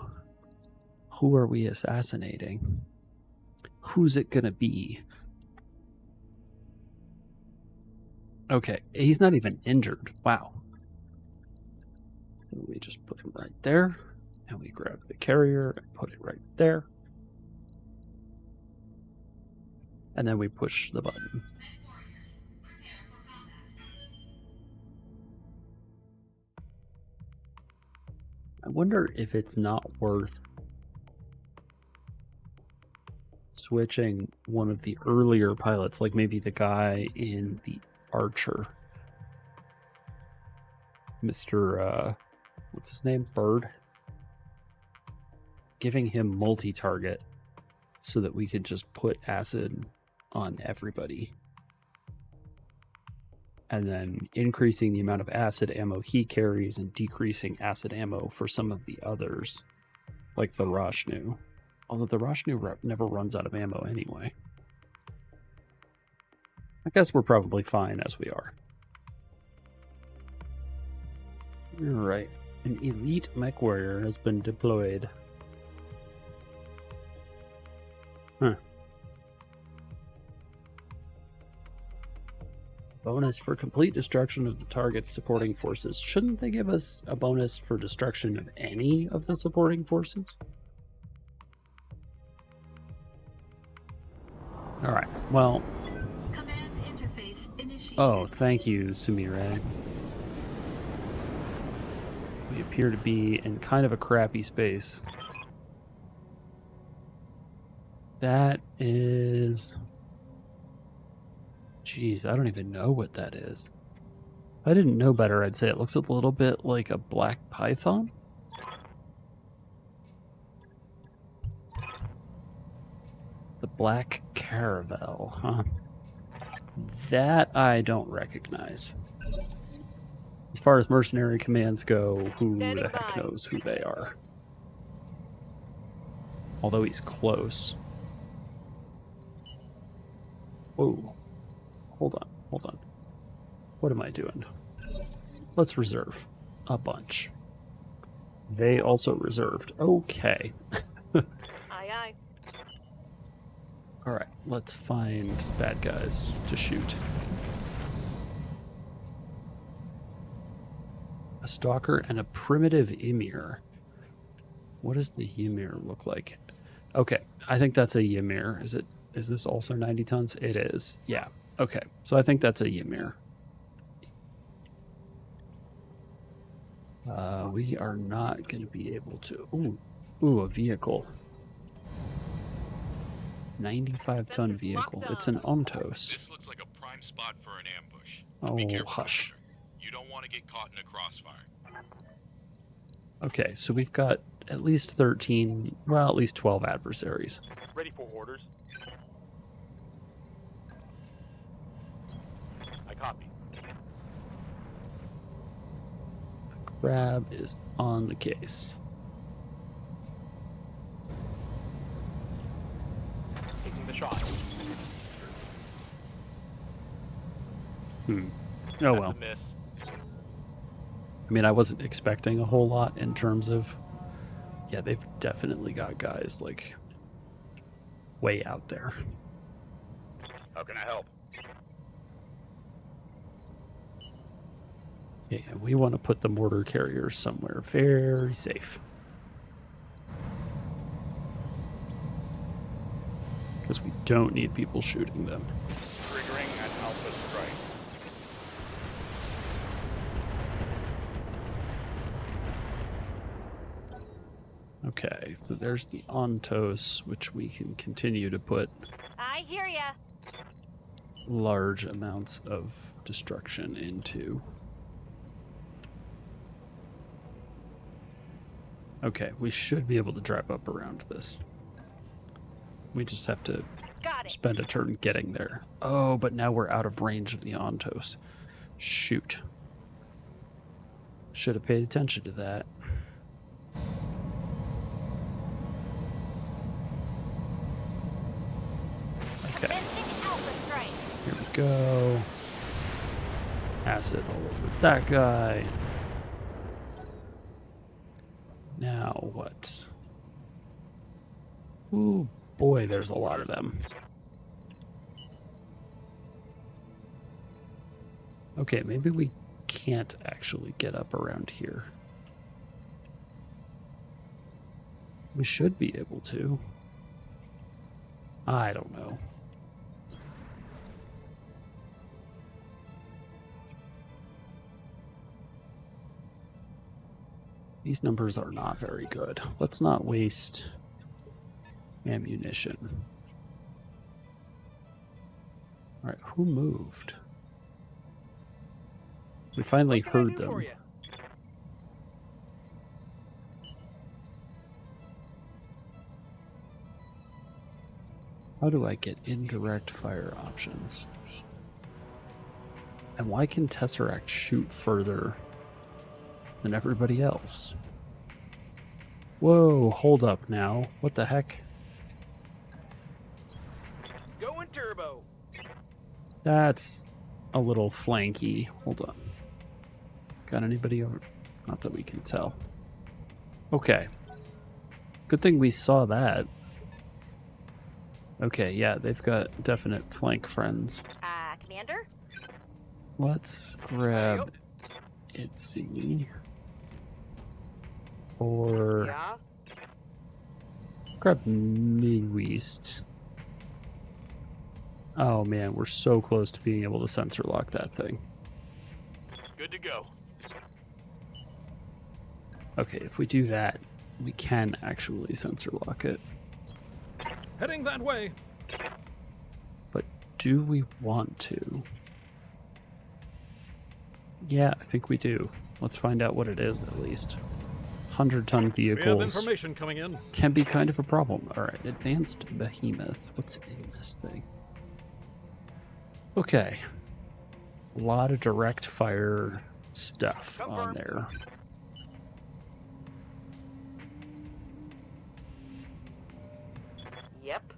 Who are we assassinating? Who's it gonna be? Okay, he's not even injured. Wow. We just put him right there. And we grab the carrier and put it right there. And then we push the button. I wonder if it's not worth switching one of the earlier pilots, like maybe the guy in the Archer. Mr. What's his name? Bird? Giving him multi-target so that we could just put acid on everybody. And then increasing the amount of acid ammo he carries and decreasing acid ammo for some of the others, like the Roshnu. Although the Roshnu never runs out of ammo anyway. I guess we're probably fine as we are. Alright, an elite mech warrior has been deployed. Huh. Bonus for complete destruction of the target's supporting forces. Shouldn't they give us a bonus for destruction of any of the supporting forces? Alright, well... Command interface initiated. Oh, thank you, Sumire. We appear to be in kind of a crappy space. That is... Jeez, I don't even know what that is. If I didn't know better, I'd say it looks a little bit like a black python. The black caravel, huh? That I don't recognize. As far as mercenary commands go, who the heck knows who they are? Although he's close. Whoa. Hold on. What am I doing? Let's reserve a bunch. They also reserved. Okay. Aye, aye. Alright, let's find bad guys to shoot. A stalker and a primitive Ymir. What does the Ymir look like? Okay, I think that's a Ymir. Is this also 90 tons? It is. Yeah. Okay, so I think that's a Ymir. We are not going to be able to... Ooh, a vehicle. 95-ton vehicle. It's an Omtos. This looks like a prime spot for an ambush. Oh, Be careful, hush. Commander. You don't want to get caught in a crossfire. Okay, so we've got at least 13, well, at least 12 adversaries. Ready for orders. I copy. Grab is on the case. Taking the shot. Oh That's a well. miss. I mean, I wasn't expecting a whole lot in terms of... Yeah, they've definitely got guys, like, way out there. How can I help? Yeah, we want to put the mortar carriers somewhere very safe. Because we don't need people shooting them. Triggering an alpha strike. Okay, so there's the Ontos, which we can continue to put I hear ya. large amounts of destruction into. Okay, we should be able to drive up around this. We just have to Got it. spend a turn getting there. Oh, but now we're out of range of the Ontos. Shoot. Should have paid attention to that. Okay, Commencing Alpha strike. here we go. Acid all over that guy. Now what? Ooh, boy, there's a lot of them. Okay, maybe we can't actually get up around here. We should be able to. I don't know. These numbers are not very good. Let's not waste ammunition. All right, who moved? We finally What can I heard do for them. you? How do I get indirect fire options? And why can Tesseract shoot further than everybody else? Whoa, hold up now. What the heck? Going turbo. That's a little flanky. Hold on. Got anybody over? Not that we can tell. Okay. Good thing we saw that. Okay, yeah, they've got definite flank friends. Commander? Let's grab Itzy. Or Yeah? grab Midwest. Oh man, we're so close to being able to sensor lock that thing. Good to go. Okay, if we do that, we can actually sensor lock it. Heading that way. But do we want to? Yeah, I think we do. Let's find out what it is at least. 100-ton We have vehicles information coming in. can be kind of a problem. Alright, advanced behemoth. What's in this thing? Okay. A lot of direct fire stuff on there. Yep.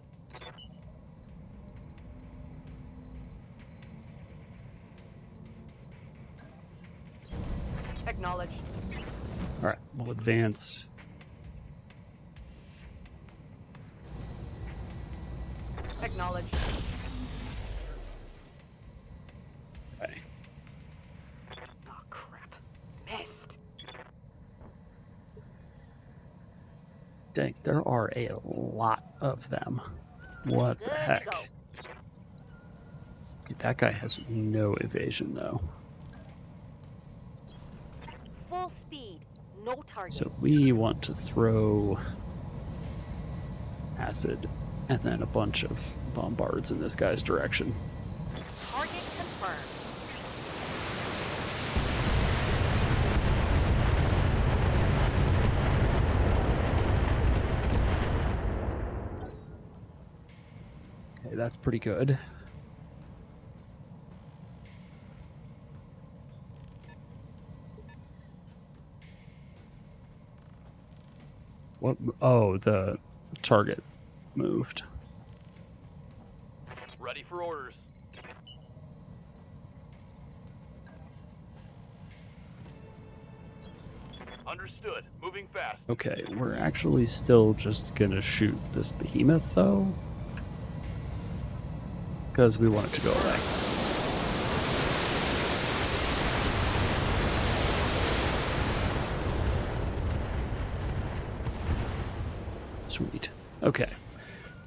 Acknowledged. All right, we'll advance. Acknowledge. Okay. Oh, crap. Missed. Dang, there are a lot of them. What the heck? Okay, that guy has no evasion, though. Full speed. No target. So we want to throw acid and then a bunch of bombards in this guy's direction. Target confirmed. Okay, that's pretty good. What? Oh, the target moved. Ready for orders. Understood. Moving fast. Okay, we're actually still just gonna shoot this behemoth, though. Because we want it to go away. Sweet. Okay.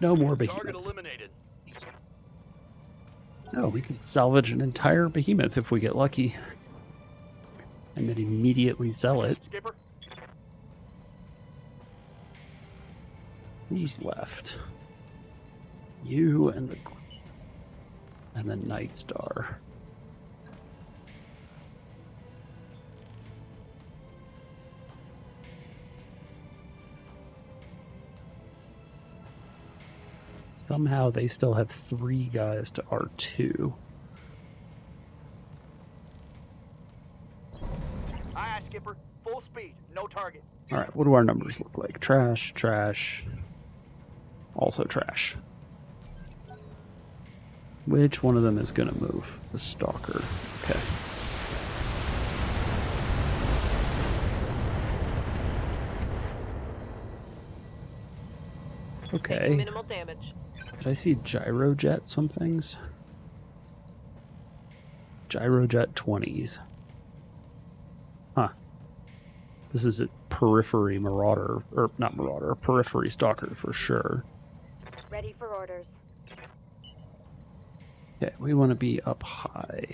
No more Target behemoth. eliminated. Oh, we could salvage an entire behemoth if we get lucky. And then immediately sell it. Skipper. Who's left? You and the Night Star. Somehow they still have 3 guys to R2. Aye, Skipper. Full speed. No target. All right, what do our numbers look like? Trash, trash, also trash. Which one of them is going to move? The Stalker. Okay. Okay. Minimal damage. Did I see gyrojet some things? Gyrojet 20s. Huh. This is a periphery marauder, or not marauder, periphery stalker for sure. Ready for orders. Okay, we want to be up high.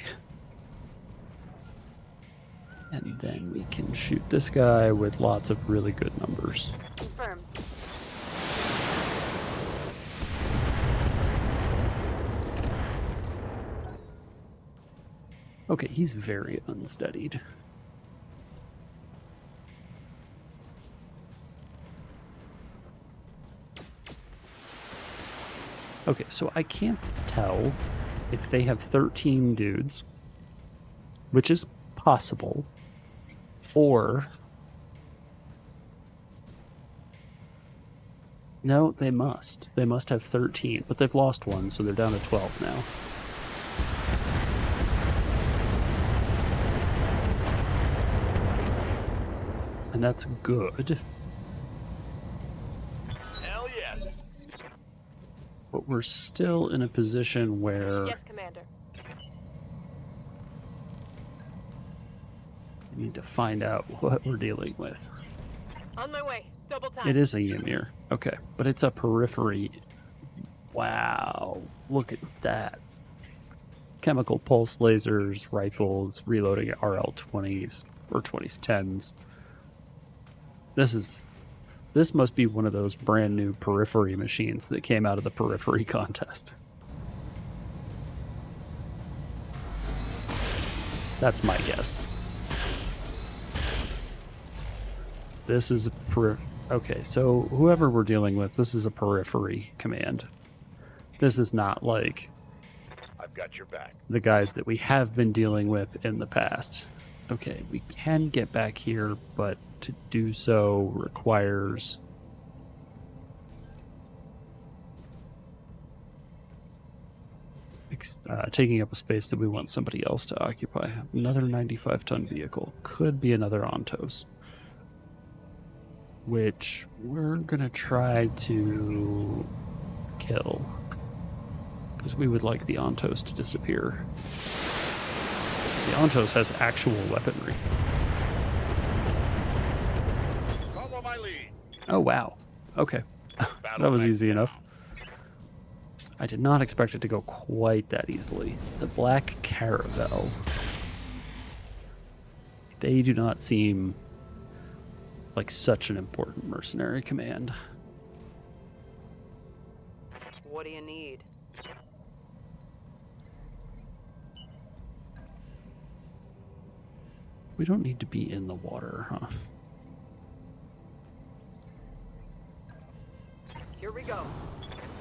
And then we can shoot this guy with lots of really good numbers. Confirmed. Okay, he's very unsteadied. Okay, so I can't tell if they have 13 dudes, which is possible, or... No, they must. They must have 13, but they've lost one, so they're down to 12 now. And that's good. Hell yes. But we're still in a position where Yes, Commander. we need to find out what we're dealing with. On my way. Double time. It is a Ymir. Okay, but it's a periphery. Wow, look at that. Chemical pulse lasers, rifles, reloading RL-20s or 2010s. This must be one of those brand new periphery machines that came out of the periphery contest. That's my guess. This is a okay, so whoever we're dealing with, this is a periphery command. This is not like I've got your back. the guys that we have been dealing with in the past. Okay, we can get back here, but to do so requires taking up a space that we want somebody else to occupy. Another 95-ton vehicle. Could be another Ontos. which we're gonna try to kill, because we would like the Ontos to disappear. The Ontos has actual weaponry. Follow my lead. Oh wow. Okay. That was easy enough. I did not expect it to go quite that easily. The Black Caravel. They do not seem like such an important mercenary command. What do you need? We don't need to be in the water, huh? Here we go.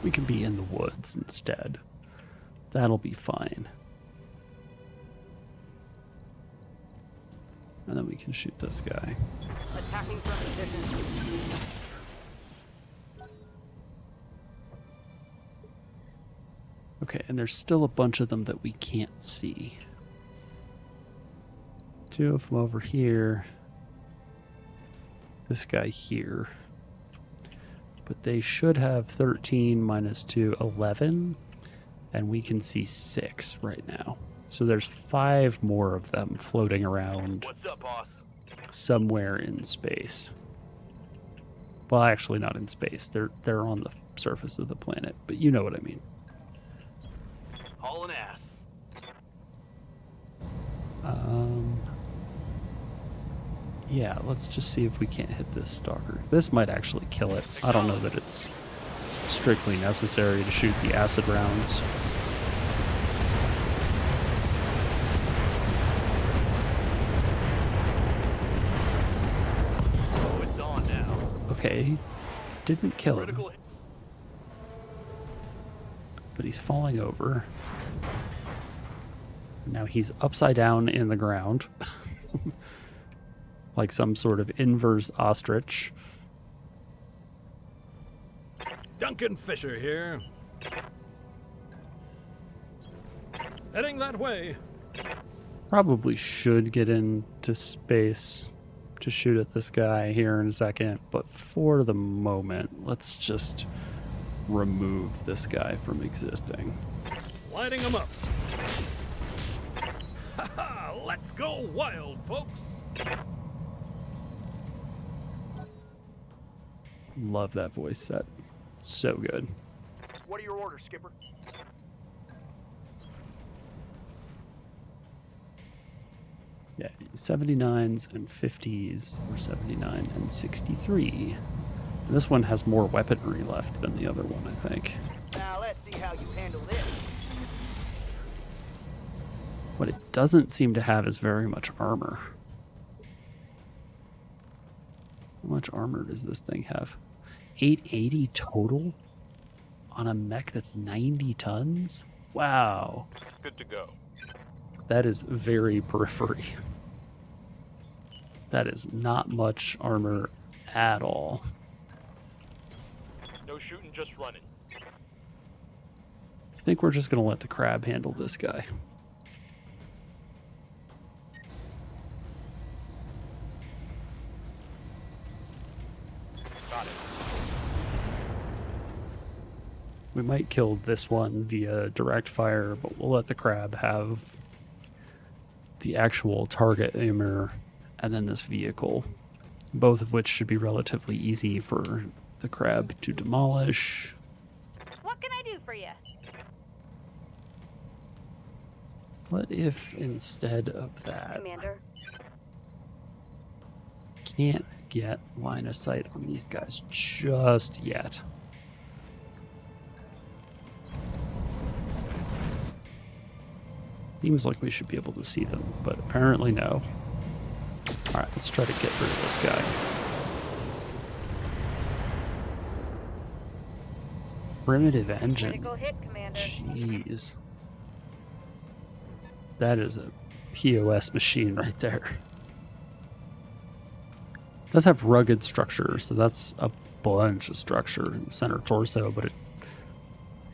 We can be in the woods instead. That'll be fine. And then we can shoot this guy. Attacking from position. Okay, and there's still a bunch of them that we can't see. 2 of them over here. This guy here. But they should have 13 minus 2, 11. And we can see 6 right now. So there's 5 more of them floating around. What's up, boss? Somewhere in space. Well, actually not in space. They're on the surface of the planet, but you know what I mean. Hauling ass. Yeah, let's just see if we can't hit this stalker. This might actually kill it. I don't know that it's strictly necessary to shoot the acid rounds. Oh, it's on now. Okay, didn't kill him, Critical. but he's falling over. Now he's upside down in the ground. Like some sort of inverse ostrich. Duncan Fisher here. Heading that way. Probably should get into space to shoot at this guy here in a second, but for the moment, let's just remove this guy from existing. Lighting them up. Ha-ha! Let's go wild, folks. Love that voice set. So good. What are your orders, Skipper? Yeah, 79s and 50s, or 79 and 63. And this one has more weaponry left than the other one, I think. Now let's see how you handle this. What it doesn't seem to have is very much armor. How much armor does this thing have? 880 total? On a mech that's 90 tons? Wow. Good to go. That is very periphery. That is not much armor at all. No shooting, just running. I think we're just going to let the crab handle this guy. Got it. We might kill this one via direct fire, but we'll let the crab have the actual target aimer and then this vehicle, both of which should be relatively easy for the crab to demolish. What can I do for you? What if instead of that, Commander. can't get line of sight on these guys just yet? Seems like we should be able to see them, but apparently no. Alright, let's try to get rid of this guy. Primitive engine. Critical hit, Commander. Jeez. That is a POS machine right there. It does have rugged structure, so that's a bunch of structure in the center torso, but it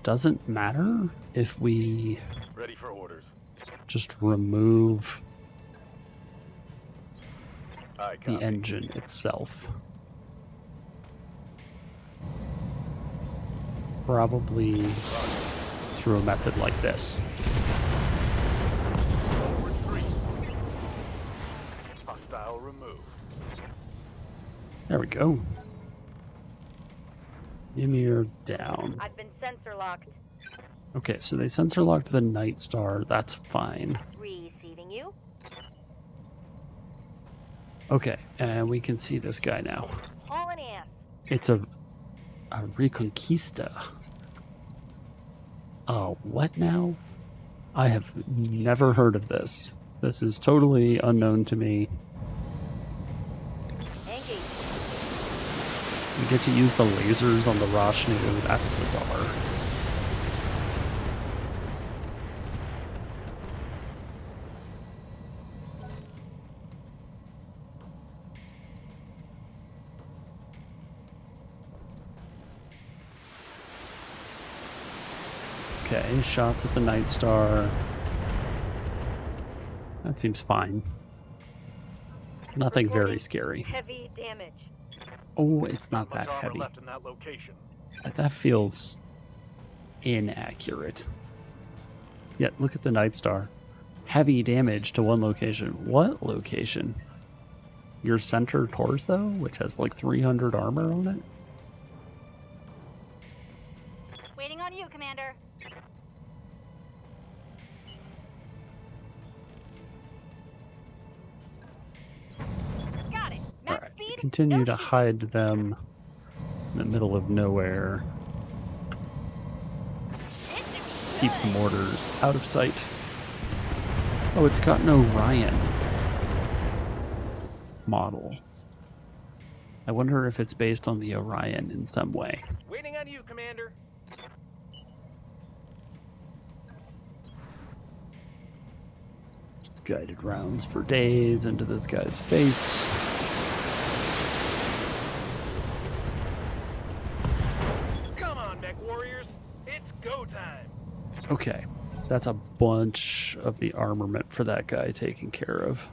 doesn't matter if we Ready for orders. just remove Aye, the copy. engine itself. Probably through a method like this. Forward 3. Hostile removed. There we go. Ymir down. I've been sensor locked. Okay, so they sensor locked the Night Star. That's fine. Receiving you. Okay, and we can see this guy now. Hauling ass. It's a Reconquista. Oh, what now? I have never heard of this. This is totally unknown to me. Engage. You get to use the lasers on the Roshnu. That's bizarre. Okay, shots at the Night Star. That seems fine. Nothing very scary. Heavy damage. Oh, it's not Much that armor heavy. left in that location. That feels inaccurate. Yet, look at the Night Star. Heavy damage to one location. What location? Your center torso, which has like 300 armor on it? Waiting on you, Commander. Got it. Max Alright, speed. continue no to shoot. hide them in the middle of nowhere. This is Keep good. mortars out of sight. Oh, it's got an Orion model. I wonder if it's based on the Orion in some way. Waiting on you, Commander. Guided rounds for days into this guy's face. Come on, mech warriors. It's go time. Okay, that's a bunch of the armament for that guy taken care of.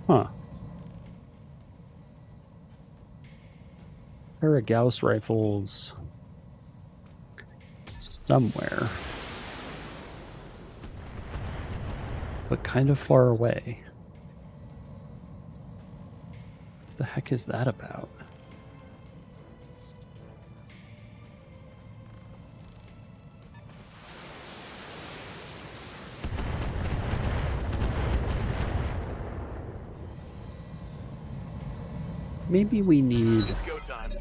Huh. Pair of Gauss rifles somewhere, but kind of far away. What the heck is that about? Maybe we need Go time.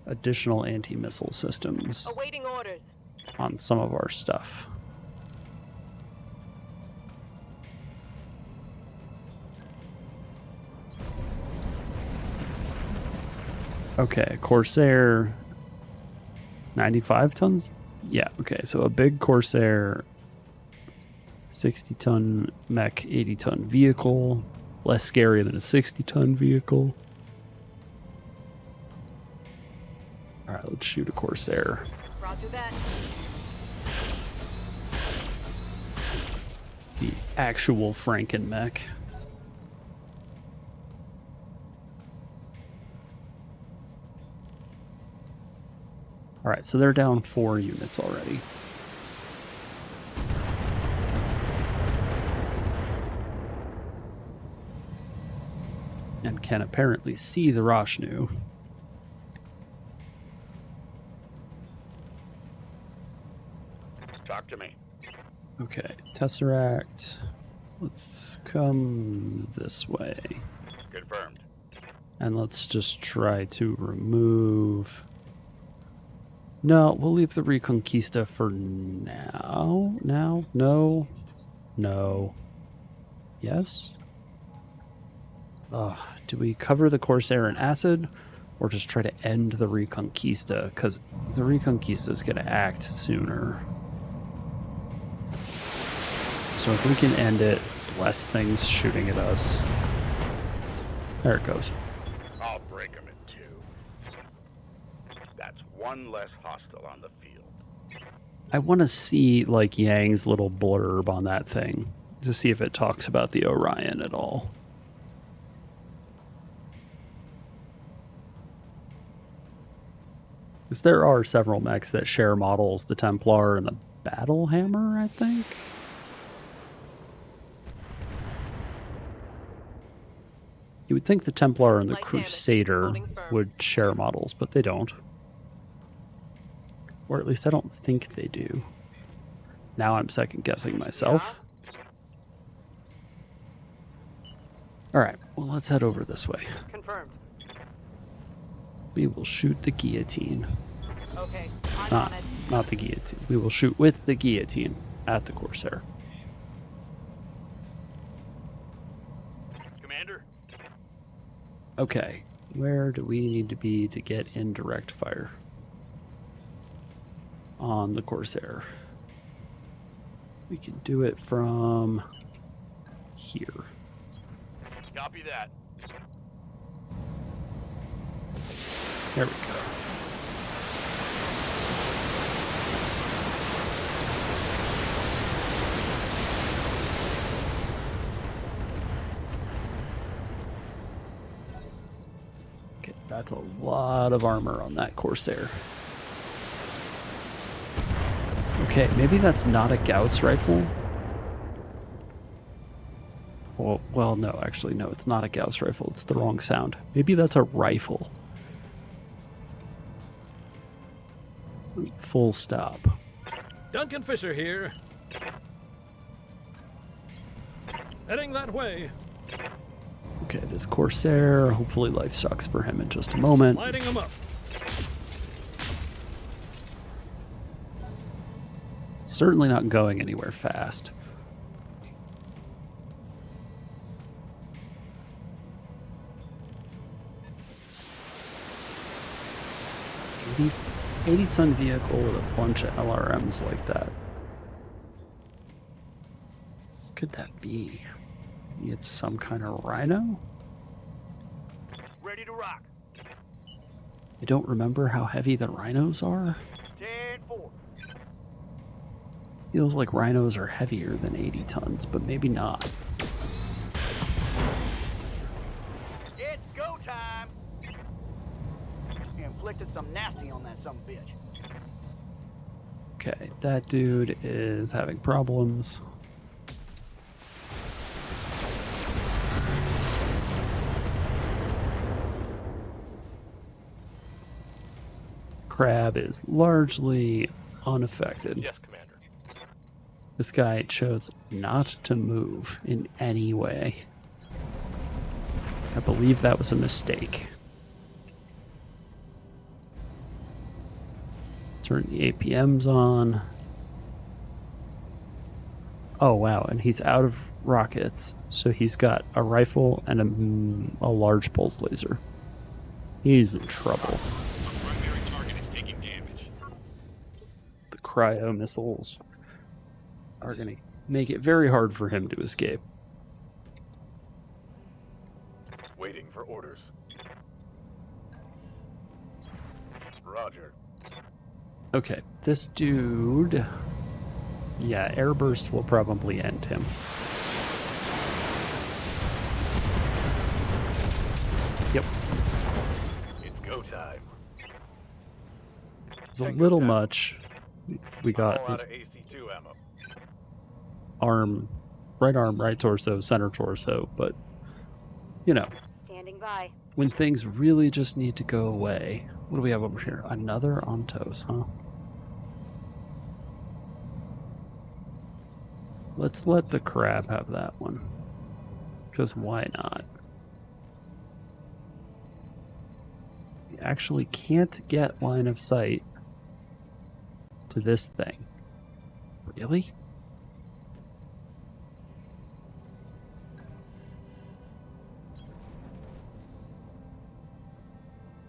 additional anti-missile systems Awaiting orders. on some of our stuff. Okay, Corsair, 95 tons? Yeah, okay, so a big Corsair, 60-ton mech, 80-ton vehicle, less scary than a 60-ton vehicle. All right, let's shoot a Corsair. Roger that. The actual Franken mech. All right, so they're down 4 units already. And can apparently see the Roshnu. Talk to me. Okay, Tesseract. Let's come this way. Confirmed. And let's just try to remove... No, we'll leave the Reconquista for now. Now? No. No. Yes? Do we cover the Corsair in acid? Or just try to end the Reconquista? Because the Reconquista is going to act sooner. So if we can end it, it's less things shooting at us. There it goes. I'll break them in two. That's one less hostile on the field. I want to see like Yang's little blurb on that thing to see if it talks about the Orion at all. Because there are several mechs that share models, the Templar and the Battle Hammer, I think. You would think the Templar and the Light damage. Crusader Holding firm. would share models, but they don't. Or at least I don't think they do. Now I'm second guessing myself. Alright, well let's head over this way. Confirmed. We will shoot the guillotine. Okay, I'm on it. Not the guillotine. We will shoot with the guillotine at the Corsair. Commander? Okay, where do we need to be to get indirect fire? On the Corsair. We can do it from here. Copy that. There we go. Okay, that's a lot of armor on that Corsair. Okay, maybe that's not a Gauss rifle. Well, no, actually, no, it's not a Gauss rifle. It's the wrong sound. Maybe that's a rifle. Full stop. Duncan Fisher here. Heading that way. Okay, this Corsair, hopefully life sucks for him in just a moment. Lighting them up. Certainly not going anywhere fast. 80-ton vehicle with a bunch of LRMs like that. What could that be? Maybe it's some kind of Rhino? Ready to rock. I don't remember how heavy the Rhinos are. 10-4. Feels like Rhinos are heavier than 80 tons, but maybe not. It's go time. Inflicted some nasty on that bitch. Okay, that dude is having problems. Crab is largely unaffected. Yes, Commander. This guy chose not to move in any way. I believe that was a mistake. Turn the APMs on. Oh wow, and he's out of rockets, so he's got a rifle and a large pulse laser. He's in trouble. Our primary target is taking damage. The cryo missiles are going to make it very hard for him to escape. Waiting for orders. Roger. Okay, this dude... Yeah, airburst will probably end him. Yep. It's go time. It's a little much. We got All his out of AC2 ammo. arm, right torso, center torso, but, you know, Standing by. when things really just need to go away. What do we have over here? Another Ontos, huh? Let's let the crab have that one. Because why not? We actually can't get line of sight to this thing. Really?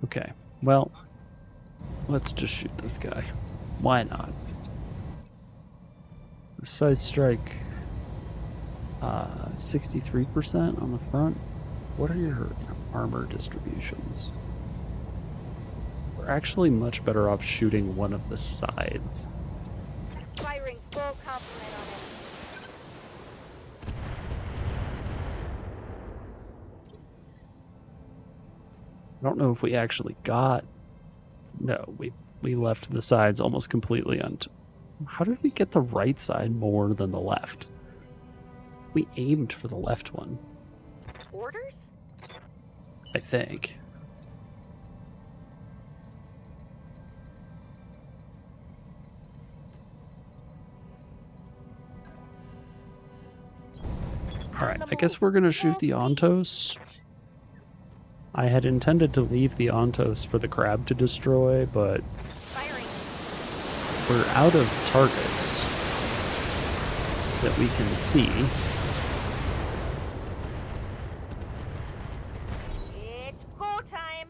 Okay, well, let's just shoot this guy. Why not? Precise strike, 63% on the front. What are your armor distributions? We're actually much better off shooting one of the sides. Firing full complement on him. I don't know if we actually got... No, we we left the sides almost completely How did we get the right side more than the left? We aimed for the left one, Orders? I think. Alright, I guess we're gonna shoot the Ontos. I had intended to leave the Ontos for the crab to destroy, but Firing. we're out of targets that we can see. It's go time.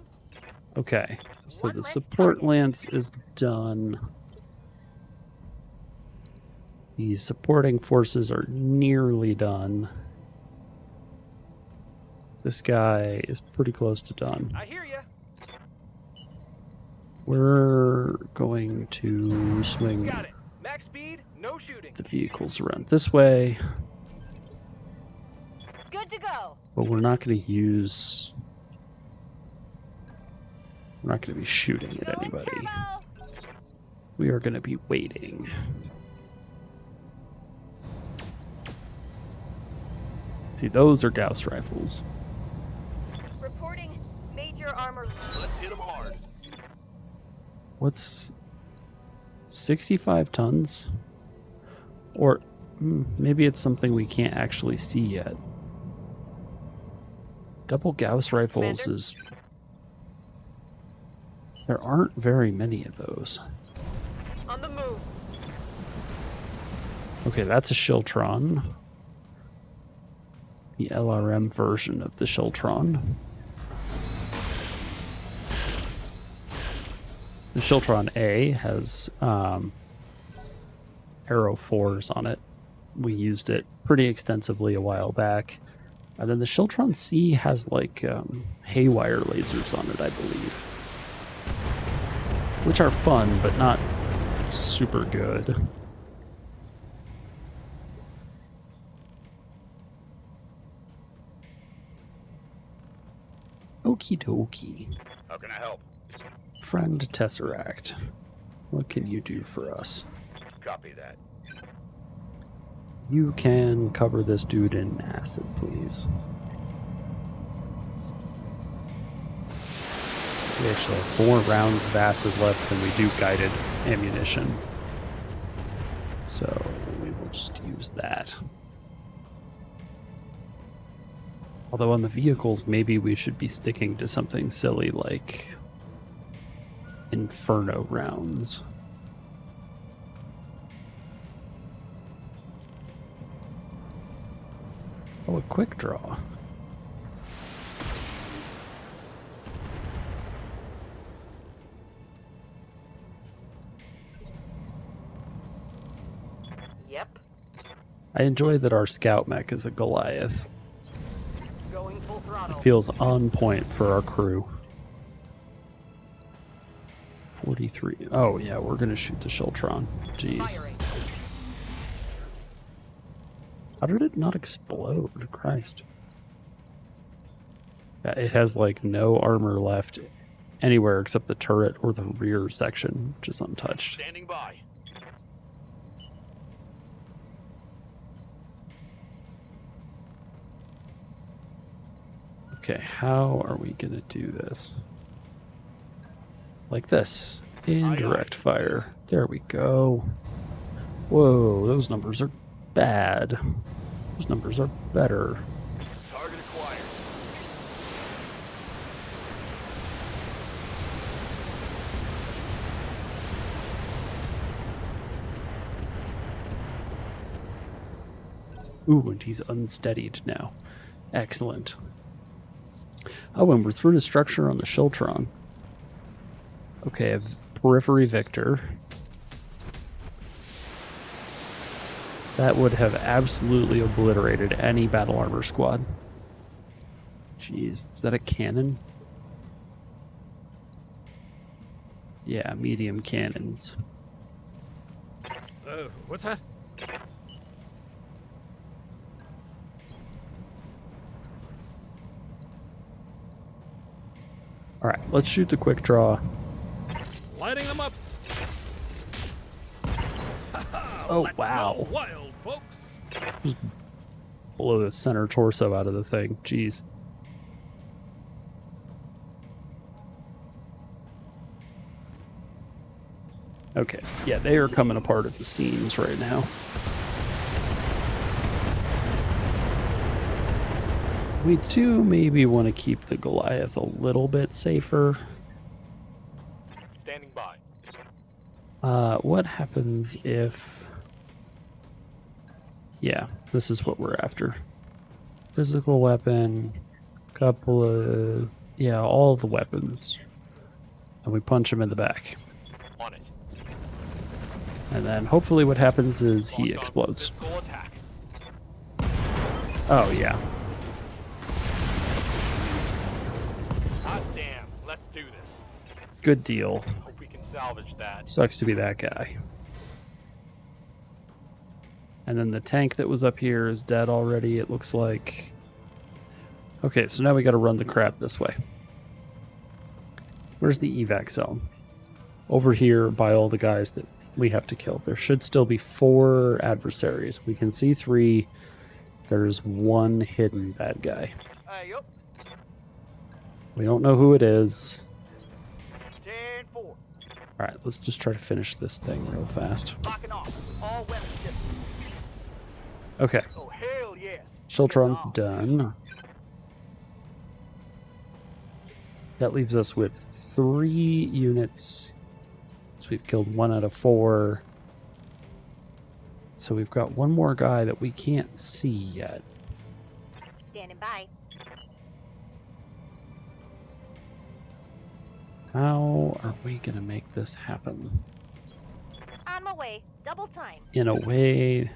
Okay, so One the less support target. lance is done. The supporting forces are nearly done. This guy is pretty close to done. I hear ya. We're going to swing Got it. Max speed, no shooting. the vehicles around this way, Good to go. but we're not going to use... We're not going to be shooting at Going anybody. turbo. We are going to be waiting. See, those are Gauss rifles. Reporting major armor. Let's hit them hard. What's 65 tons? Or maybe it's something we can't actually see yet. Double Gauss rifles Commander? is... There aren't very many of those. On the move. Okay, that's a Shiltron. The LRM version of the Shiltron. The Shiltron A has Arrow 4s on it. We used it pretty extensively a while back. And then the Shiltron C has like haywire lasers on it, I believe. Which are fun, but not super good. Okie dokie. How can I help? Friend Tesseract, what can you do for us? Copy that. You can cover this dude in acid, please. We actually have more rounds of acid left than we do guided ammunition. So we will just use that. Although on the vehicles, maybe we should be sticking to something silly like Inferno rounds. Oh, a quick draw. Yep. I enjoy that our scout mech is a Goliath. Going full throttle. Feels on point for our crew. 43. Oh, yeah, we're going to shoot the Shiltron. Jeez. Firing. How did it not explode? Christ. Yeah, it has, like, no armor left anywhere except the turret or the rear section, which is untouched. Standing by. Okay, how are we going to do this? Like this. Indirect fire. There we go. Whoa, those numbers are bad. Those numbers are better. Target acquired. Ooh, and he's unsteadied now. Excellent. Oh, and we're through the structure on the Shiltron. Okay, a periphery Victor. That would have absolutely obliterated any battle armor squad. Jeez, is that a cannon? Yeah, medium cannons. What's that? All right, let's shoot the quick draw. Lighting them up. Oh, Let's wow. go wild, folks. Just blow the center torso out of the thing. Jeez. Okay, yeah, they are coming apart at the seams right now. We do maybe want to keep the Goliath a little bit safer. Standing by. What happens if... Yeah, this is what we're after. Physical weapon, couple of... Yeah, all the weapons. And we punch him in the back. On it. And then hopefully what happens is he explodes. Physical attack. Oh, yeah. Hot damn. Let's do this. Good deal. Hope we can salvage that. Sucks to be that guy. And then the tank that was up here is dead already, it looks like. Okay, so now we gotta run the crap this way. Where's the evac zone? Over here by all the guys that we have to kill. There should still be 4 adversaries. We can see 3. There's 1 hidden bad guy. Yup. We don't know who it is. 10-4. Alright, let's just try to finish this thing real fast. Locking off. All weapons shipped. Okay, Oh, hell yeah. Shiltron's done. That leaves us with 3 units. So we've killed 1 out of 4. So we've got 1 more guy that we can't see yet. Standing by. How are we going to make this happen On my way. Double time. in a way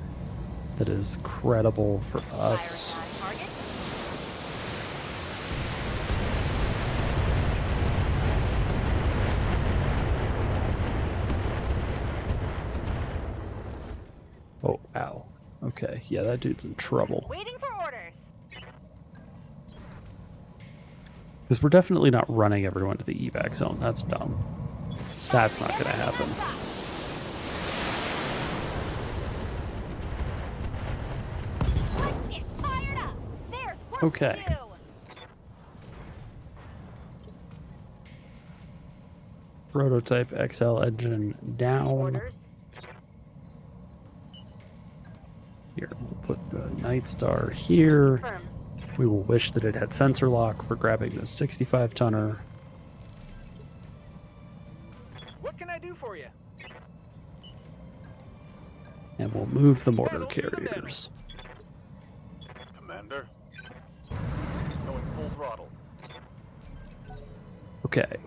that is credible for us? Firing on target. Oh, ow. Okay, yeah, that dude's in trouble. Waiting for orders. Because we're definitely not running everyone to the evac zone. That's dumb. That's not going to happen. Let's get fired up. There's work Okay. to do. Prototype XL engine down. Orders. Here, we'll put the Night Star here. Confirmed. We will wish that it had sensor lock for grabbing the 65 tonner. What can I do for you? And we'll move the mortar carriers. Commander. Going full throttle. Okay.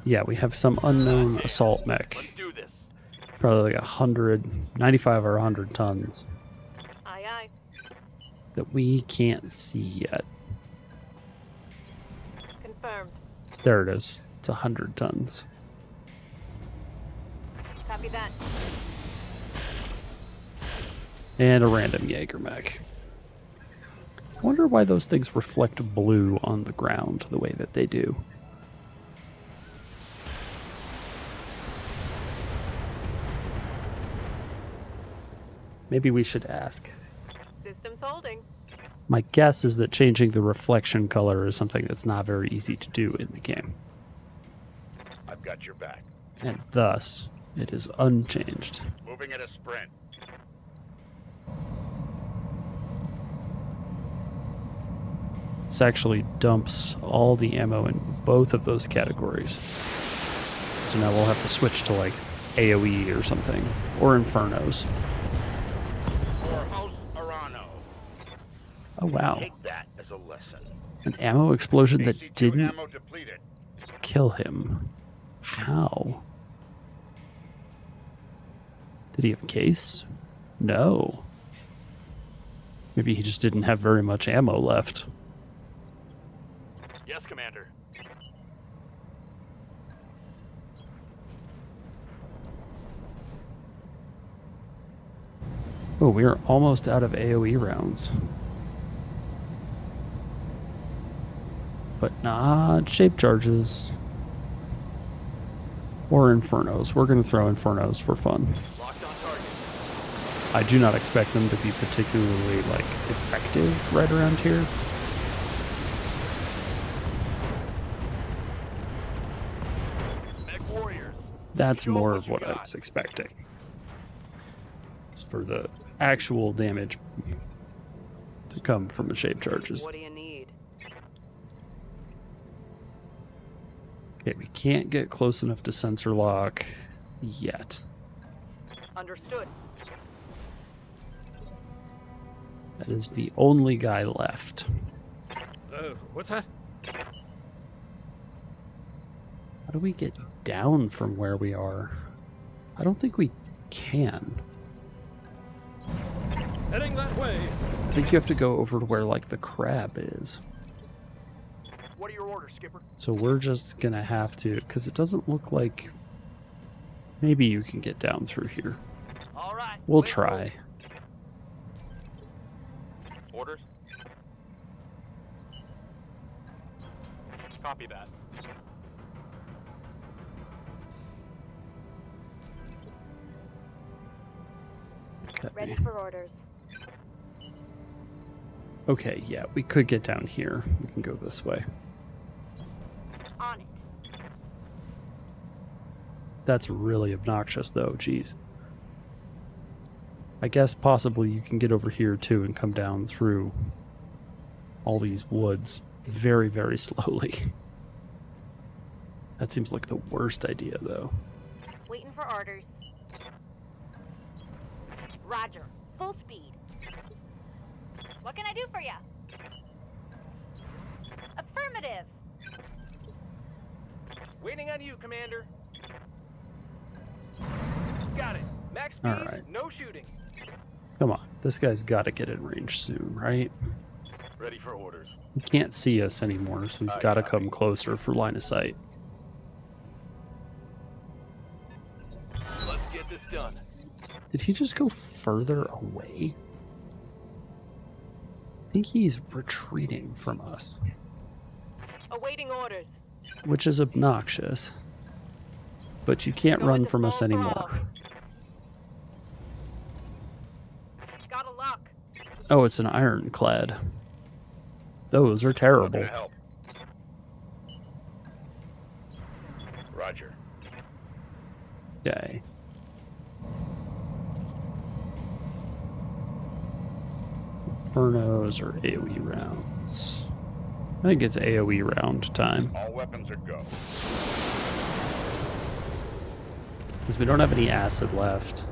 Yeah, we have some unknown assault mech. Let's do this. Probably like 95 or 100 tons Aye, aye. that we can't see yet. Confirmed. There it is. It's 100 tons. Copy that. And a random Jaeger mech. I wonder why those things reflect blue on the ground the way that they do. Maybe we should ask. Systems holding. My guess is that changing the reflection color is something that's not very easy to do in the game. I've got your back. And thus, it is unchanged. Moving at a sprint. This actually dumps all the ammo in both of those categories. So now we'll have to switch to like AoE or something, or Infernos. Or House Arano. Oh wow, Take that as a lesson. an ammo explosion that AC2 didn't ammo depleted. kill him. How? Did he have a case? No. Maybe he just didn't have very much ammo left. Yes, Commander. Oh, we are almost out of AoE rounds. But not shape charges. Or Infernos. We're going to throw Infernos for fun. Locked on target. I do not expect them to be particularly, like, effective right around here. Mech warriors. That's Show 'em more what of you what I got. was expecting. It's for the actual damage to come from the shape charges. What do you need? Okay, we can't get close enough to sensor lock yet. Understood. That is the only guy left. What's that? How do we get down from where we are? I don't think we can. Heading that way. I think you have to go over to where, like, the crab is. What are your orders, Skipper? So we're just gonna have to, because it doesn't look like... Maybe you can get down through here. All right. We'll let's try. roll. Orders? Copy that. Ready Okay. for orders. Okay, yeah, we could get down here. We can go this way. On it. That's really obnoxious, though. Jeez. I guess possibly you can get over here, too, and come down through all these woods very, very slowly. That seems like the worst idea, though. Waiting for orders. Roger. Full speed. What can I do for you? Affirmative. Waiting on you, Commander. Got it. Max speed, All right. no shooting. Come on. This guy's got to get in range soon, right? Ready for orders. He can't see us anymore, so he's got to come closer for line of sight. Let's get this done. Did he just go further away? I think he's retreating from us, Awaiting orders. which is obnoxious. But you can't run from us anymore. Got a lock. Oh, it's an ironclad. Those are How terrible. can I help? Roger. Okay. Infernos or AoE rounds? I think it's AoE round time. All weapons are go. Because we don't have any acid left.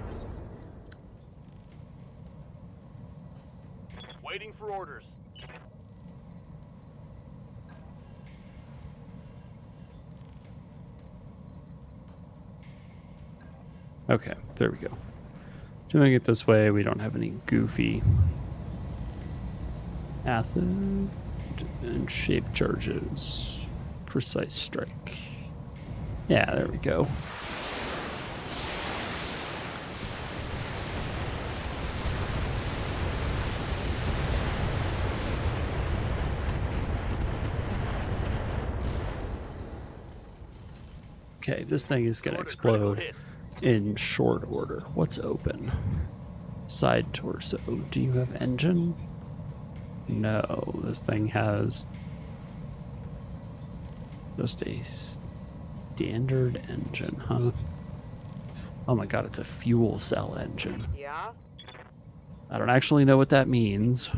Waiting for orders. Okay, there we go. Doing it this way, we don't have any goofy acid and shape charges. Precise strike. Yeah, there we go. Okay, this thing is going to Order critical explode hit. in short order. What's open? Side torso. Do you have engine? No, this thing has just a standard engine, huh? Oh my god, it's a fuel cell engine. Yeah? I don't actually know what that means,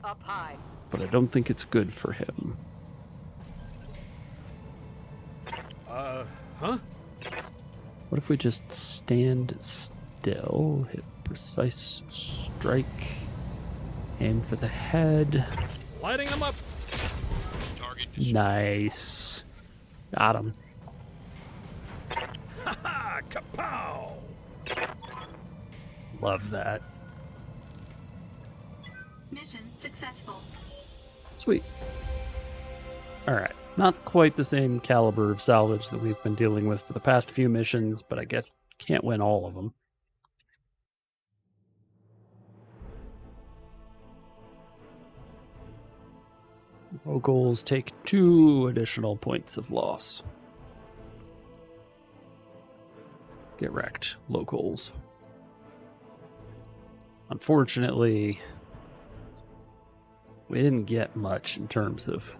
Up high. but I don't think it's good for him. Huh? What if we just stand still, hit precise strike, aim for the head? Lighting them up. Nice. Got him. Ha! Kapow! Love that. Mission successful. Sweet. Alright. Not quite the same caliber of salvage that we've been dealing with for the past few missions, but I guess can't win all of them. Locals take 2 additional points of loss. Get wrecked, locals. Unfortunately, we didn't get much in terms of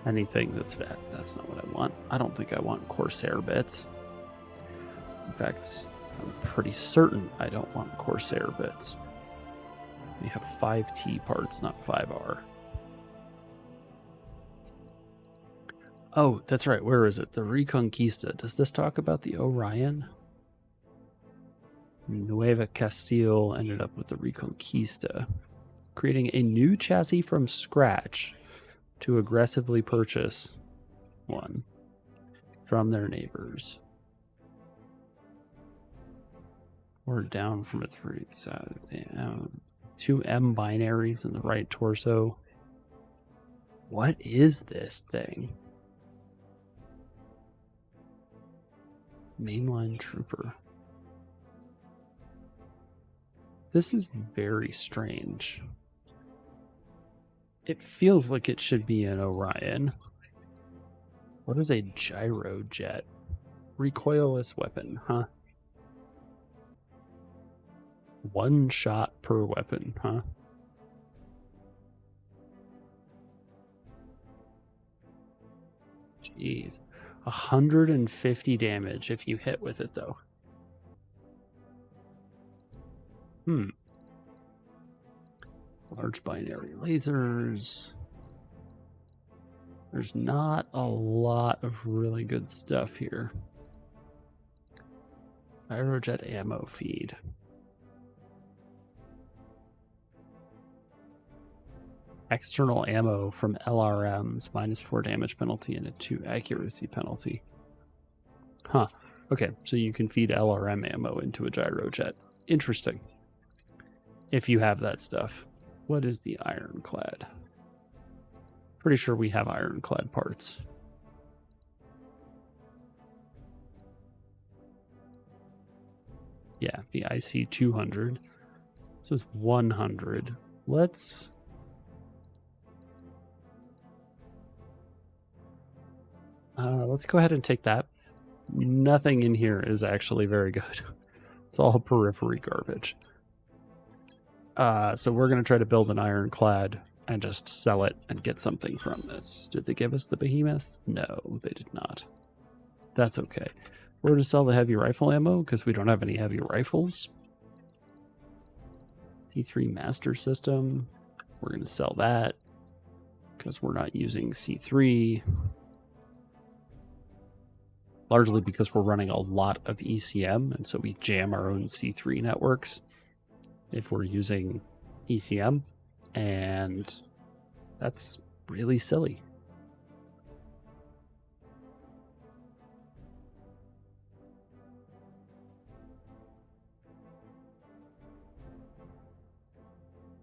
anything that's bad. That's not what I want. I don't think I want Corsair bits. In fact, I'm pretty certain I don't want Corsair bits. We have 5T parts, not 5R. Oh, that's right. Where is it? The Reconquista. Does this talk about the Orion? Nueva Castile ended up with the Reconquista, creating a new chassis from scratch to aggressively purchase one from their neighbors. Or down from a 3 side. Two M binaries in the right torso. What is this thing? Mainline trooper. This is very strange. It feels like it should be an Orion. What is a gyrojet? Recoilless weapon, huh? One shot per weapon, huh? Jeez. 150 damage if you hit with it, though. Large binary lasers. There's not a lot of really good stuff here. Aerojet ammo feed. External ammo from LRMs, -4 damage penalty and a 2 accuracy penalty. Huh. Okay, so you can feed LRM ammo into a gyrojet. Interesting. If you have that stuff. What is the ironclad? Pretty sure we have ironclad parts. Yeah, the IC-200. This is 100. Let's go ahead and take that. Nothing in here is actually very good. It's all periphery garbage. So we're going to try to build an ironclad and just sell it and get something from this. Did they give us the behemoth? No, they did not. That's okay. We're going to sell the heavy rifle ammo because we don't have any heavy rifles. C3 Master System. We're going to sell that because we're not using C3. Largely because we're running a lot of ECM, and so we jam our own C3 networks if we're using ECM, and that's really silly.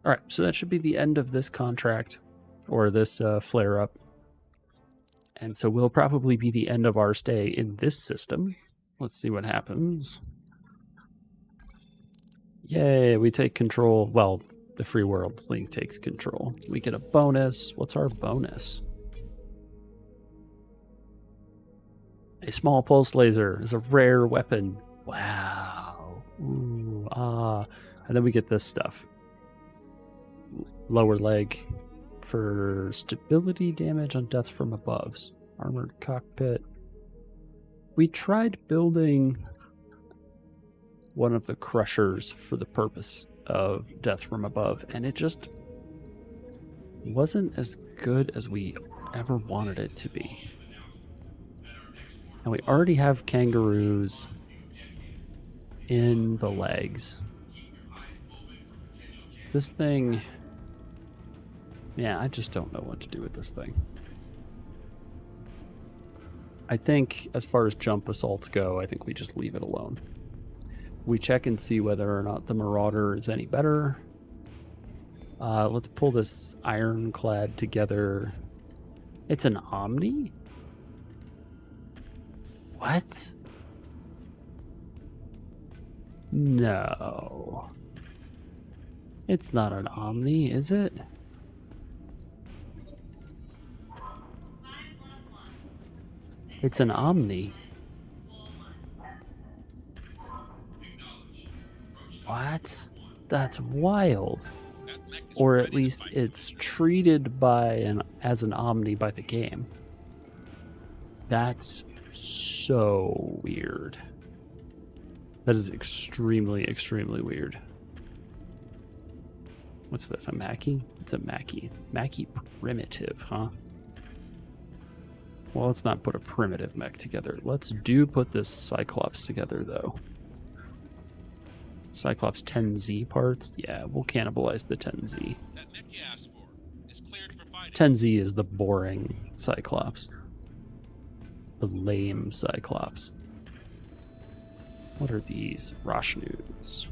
All right, so that should be the end of this contract, or this flare-up. And so will probably be the end of our stay in this system. Let's see what happens. Yay, we take control. Well, the Free Worlds League takes control. We get a bonus. What's our bonus? A small pulse laser is a rare weapon. Wow. Ooh, and then we get this stuff. Lower leg for stability damage on death from above. Armored cockpit. We tried building one of the crushers for the purpose of death from above, and it just wasn't as good as we ever wanted it to be. And we already have kangaroos in the legs. This thing, yeah, I just don't know what to do with this thing. I think as far as jump assaults go, I think we just leave it alone. We check and see whether or not the Marauder is any better. Let's pull this ironclad together. It's an Omni? What? No. It's not an Omni, is it? It's an Omni. What? That's wild. Or at least it's treated as an Omni by the game. That's so weird. That is extremely, extremely weird. What's this, a Mackie? It's a Mackie. Mackie primitive, huh? Well, let's not put a primitive mech together. Let's put this Cyclops together, though. Cyclops 10Z parts? Yeah, we'll cannibalize the 10Z. 10Z is the boring Cyclops. The lame Cyclops. What are these? Roshnus.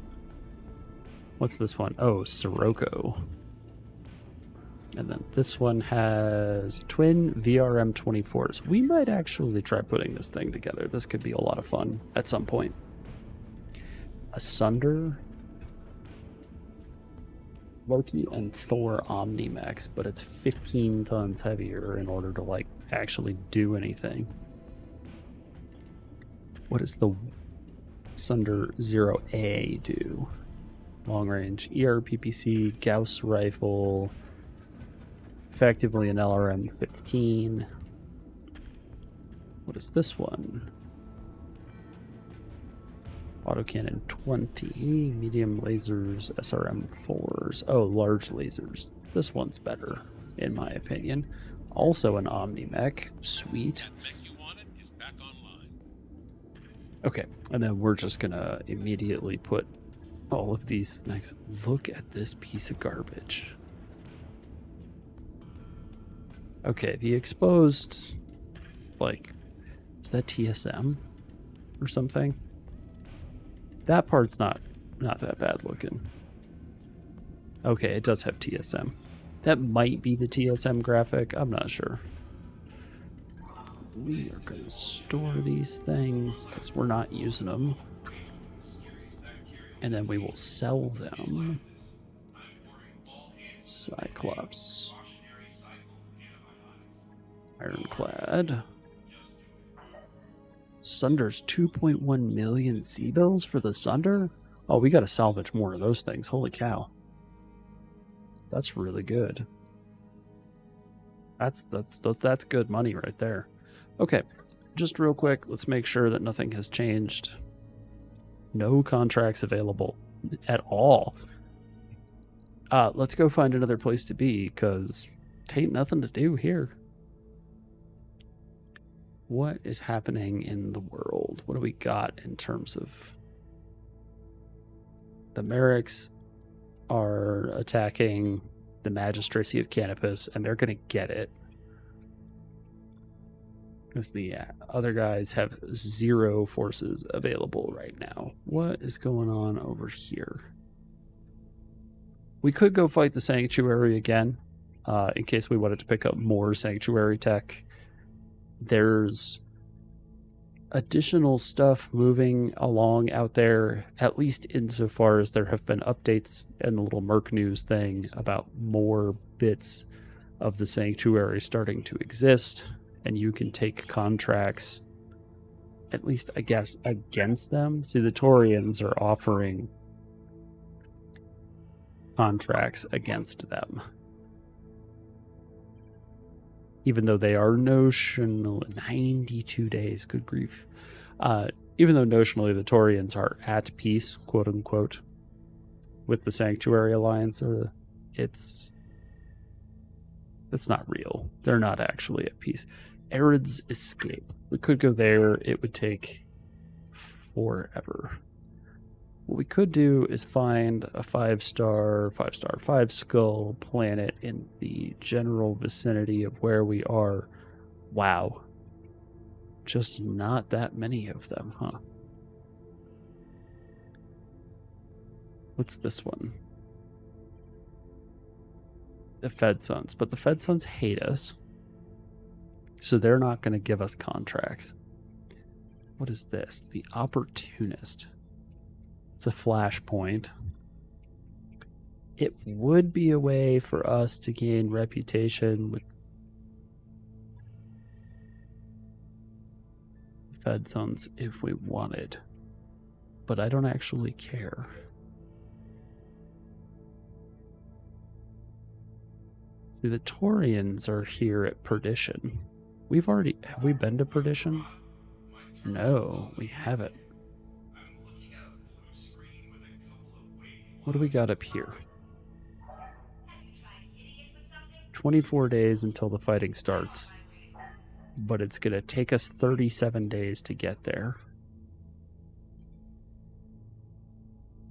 What's this one? Oh, Sirocco. And then this one has twin VRM 24s. We might actually try putting this thing together. This could be a lot of fun at some point. Asunder. Loki and Thor Omnimax, but it's 15 tons heavier in order to, like, actually do anything. What does the Sunder 0A do? Long range ERPPC, Gauss rifle, effectively an LRM 15. What is this one? Autocannon 20, medium lasers, SRM 4s. Oh, large lasers. This one's better, in my opinion. Also an Omni-Mech. Sweet. Okay, and then we're just gonna immediately put all of these things. Look at this piece of garbage. Okay, the exposed, like, is that TSM or something? That part's not that bad looking. Okay, it does have TSM. That might be the TSM graphic. I'm not sure. We are going to store these things because we're not using them. And then we will sell them. Cyclops. Ironclad. Sunder's 2.1 million C-bills for the Sunder? Oh, we got to salvage more of those things. Holy cow. That's really good. That's good money right there. Okay, just real quick, let's make sure that nothing has changed. No contracts available at all. Let's go find another place to be, because ain't nothing to do here. What is happening in the world? What do we got in terms of... The Merrics are attacking the Magistracy of Canopus, and they're going to get it. Because the other guys have 0 forces available right now. What is going on over here? We could go fight the Sanctuary again, in case we wanted to pick up more Sanctuary tech. There's additional stuff moving along out there, at least insofar as there have been updates and the little Merc News thing about more bits of the Sanctuary starting to exist, and you can take contracts, at least, I guess, against them. See, the Taurians are offering contracts against them. Even though they are notional, 92 days, good grief. Even though notionally the Taurians are at peace, quote unquote, with the Sanctuary Alliance, it's not real. They're not actually at peace. Arid's Escape. We could go there. It would take forever. What we could do is find a 5-star, 5-skull planet in the general vicinity of where we are. Wow. Just not that many of them, huh? What's this one? The Fed Sons. But the Fed Sons hate us, so they're not going to give us contracts. What is this? The Opportunist. It's a flashpoint. It would be a way for us to gain reputation with Fed Sons if we wanted. But I don't actually care. See, the Taurians are here at Perdition. Have we been to Perdition? No, we haven't. What do we got up here? 24 days until the fighting starts. But it's going to take us 37 days to get there.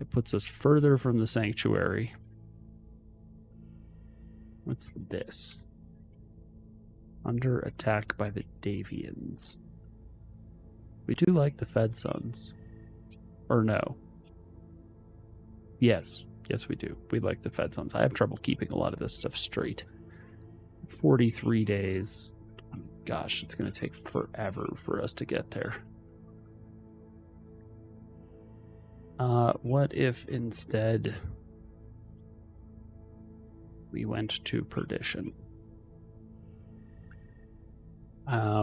It puts us further from the sanctuary. What's this? Under attack by the Davians. We do like the Fed Sons. Or no. Yes. Yes, we do. We like the Fed Sons. I have trouble keeping a lot of this stuff straight. 43 days. Gosh, it's going to take forever for us to get there. What if instead we went to Perdition?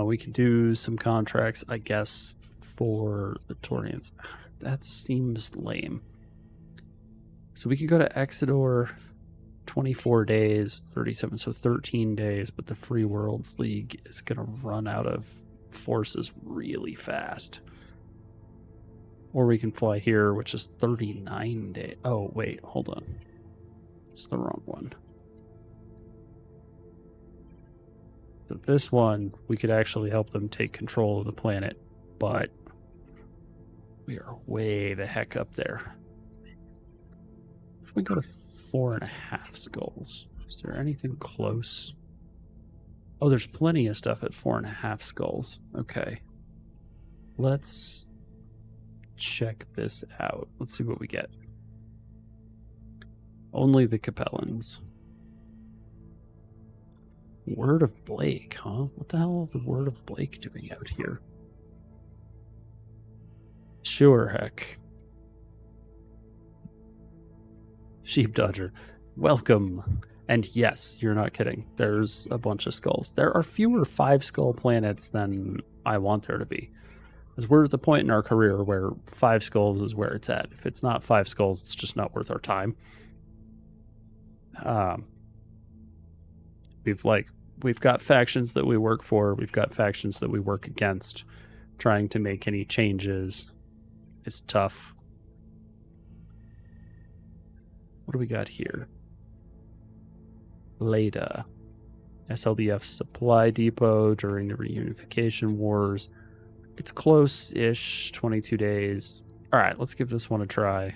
We can do some contracts, I guess, for the Taurians. That seems lame. So we could go to Exodor, 24 days, 37, so 13 days, but the Free Worlds League is going to run out of forces really fast. Or we can fly here, which is 39 days. Oh, wait, hold on. It's the wrong one. So this one, we could actually help them take control of the planet, but we are way the heck up there. If we go to 4.5 skulls, is there anything close? Oh, there's plenty of stuff at 4.5 skulls. Okay. Let's check this out. Let's see what we get. Only the Capellans. Word of Blake, huh? What the hell is the Word of Blake doing out here? Sure, heck. Sheep Dodger, welcome. And yes, you're not kidding. There's a bunch of skulls. There are fewer 5-skull planets than I want there to be. Because we're at the point in our career where 5 skulls is where it's at. If it's not 5 skulls, it's just not worth our time. We've got factions that we work for. We've got factions that we work against. Trying to make any changes is tough. What do we got here? Leda. SLDF supply depot during the reunification wars. It's close-ish, 22 days. All right, let's give this one a try.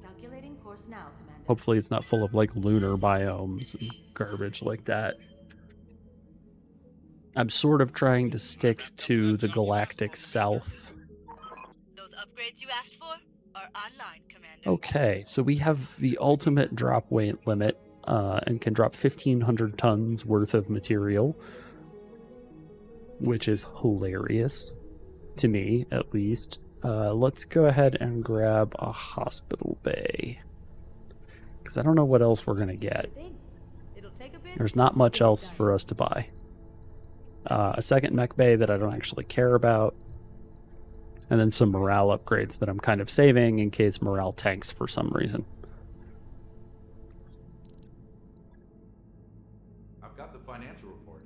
Calculating course now, Commander. Hopefully it's not full of, like, lunar biomes and garbage like that. I'm sort of trying to stick to the galactic south. Those upgrades you asked for are online, Commander. Okay, so we have the ultimate drop weight limit and can drop 1,500 tons worth of material, which is hilarious, to me at least. Let's go ahead and grab a hospital bay, because I don't know what else we're going to get. There's not much else for us to buy. A second mech bay that I don't actually care about, and then some morale upgrades that I'm kind of saving in case morale tanks for some reason. I've got the financial report.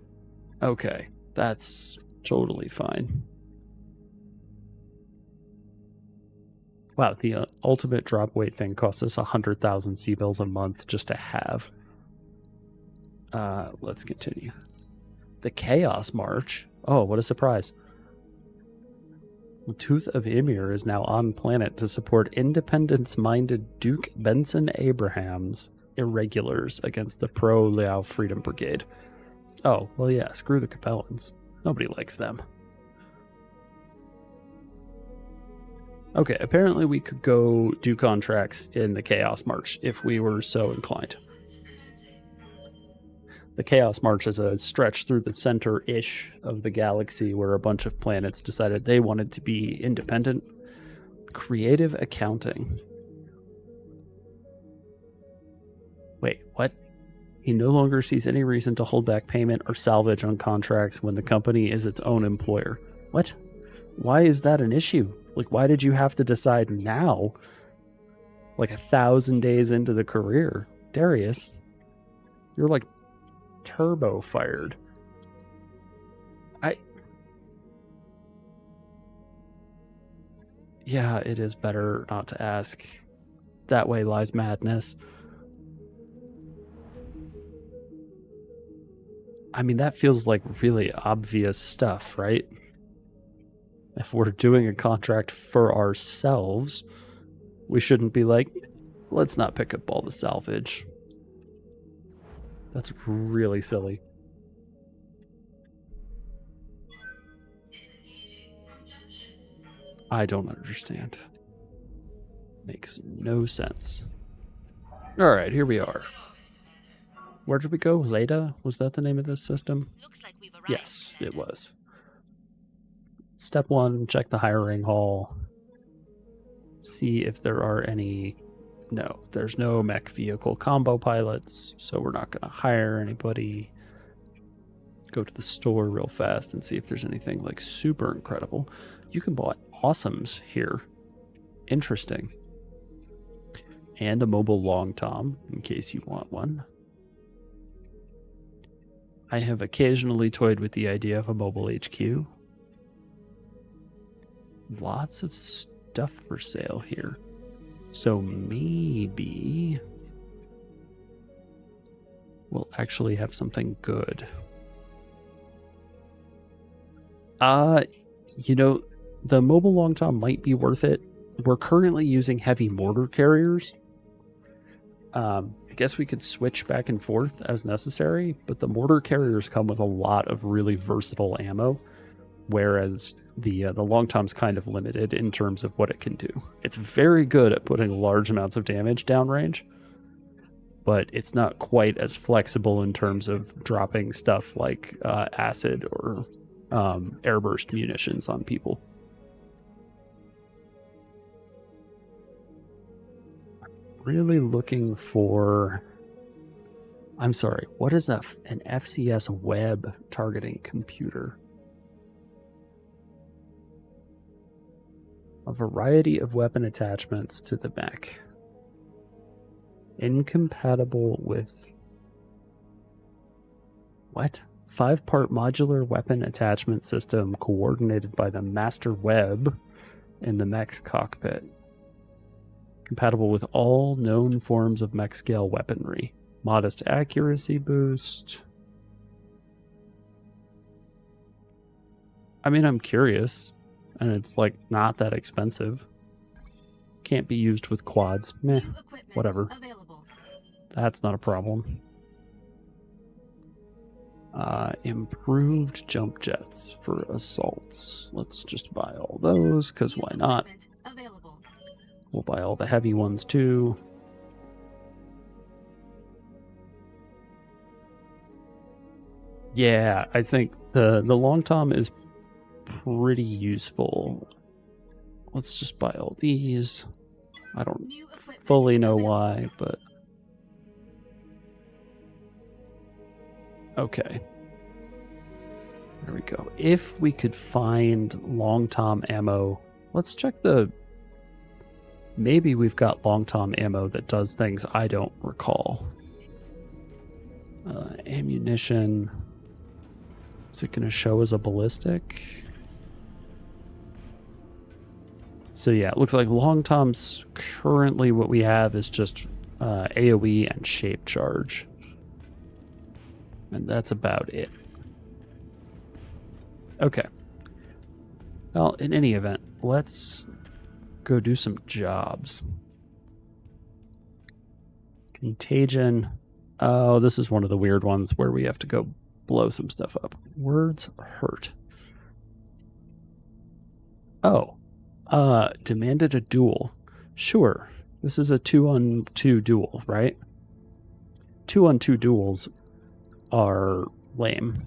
Okay, that's totally fine. Wow, the ultimate drop weight thing costs us 100,000 C-bills a month just to have. Let's continue. The Chaos March. Oh, what a surprise. The Tooth of Ymir is now on planet to support independence-minded Duke Benson Abraham's irregulars against the pro-Liao Freedom Brigade. Oh, well yeah, screw the Capellans. Nobody likes them. Okay, apparently we could go do contracts in the Chaos March if we were so inclined. The Chaos March is a stretch through the center-ish of the galaxy where a bunch of planets decided they wanted to be independent. Creative accounting. Wait, what? He no longer sees any reason to hold back payment or salvage on contracts when the company is its own employer. What? Why is that an issue? Like, why did you have to decide now? Like 1,000 days into the career. Darius, you're like turbo fired. Yeah, it is better not to ask. That way lies madness. I mean, that feels like really obvious stuff, right? If we're doing a contract for ourselves, we shouldn't be like, let's not pick up all the salvage. That's really silly. I don't understand. Makes no sense. All right, here we are. Where did we go? Leda? Was that the name of this system? Looks like we've arrived. Yes, it was. Step 1, check the hiring hall. See if there are any... No, there's no mech vehicle combo pilots, so we're not going to hire anybody. Go to the store real fast and see if there's anything like super incredible. You can buy awesomes here. Interesting. And a mobile long tom, in case you want one. I have occasionally toyed with the idea of a mobile HQ. Lots of stuff for sale here. So maybe we'll actually have something good. You know, the mobile long tom might be worth it. We're currently using heavy mortar carriers. I guess we could switch back and forth as necessary, but the mortar carriers come with a lot of really versatile ammo, whereas the long tom's kind of limited in terms of what it can do. It's very good at putting large amounts of damage downrange, but it's not quite as flexible in terms of dropping stuff like acid or airburst munitions on people. Really looking for... I'm sorry, what is an FCS web targeting computer? A variety of weapon attachments to the mech. Incompatible with... What? 5-part modular weapon attachment system coordinated by the master web in the mech's cockpit. Compatible with all known forms of mech scale weaponry. Modest accuracy boost. I mean, I'm curious. And it's like not that expensive. Can't be used with quads. Meh, whatever. That's not a problem. Improved jump jets for assaults. Let's just buy all those, because why not? We'll buy all the heavy ones too. Yeah, I think the long tom is pretty useful. Let's just buy all these. I don't fully know why, but... Okay. There we go. If we could find long tom ammo, let's check the... Maybe we've got long tom ammo that does things I don't recall. Ammunition. Is it going to show as a ballistic? So yeah, it looks like long toms currently what we have is just AoE and shape charge. And that's about it. Okay. Well, in any event, let's go do some jobs. Contagion. Oh, this is one of the weird ones where we have to go blow some stuff up. Words hurt. Oh. Demanded a duel. Sure. This is a 2-on-2 duel, right? 2-on-2 duels are lame.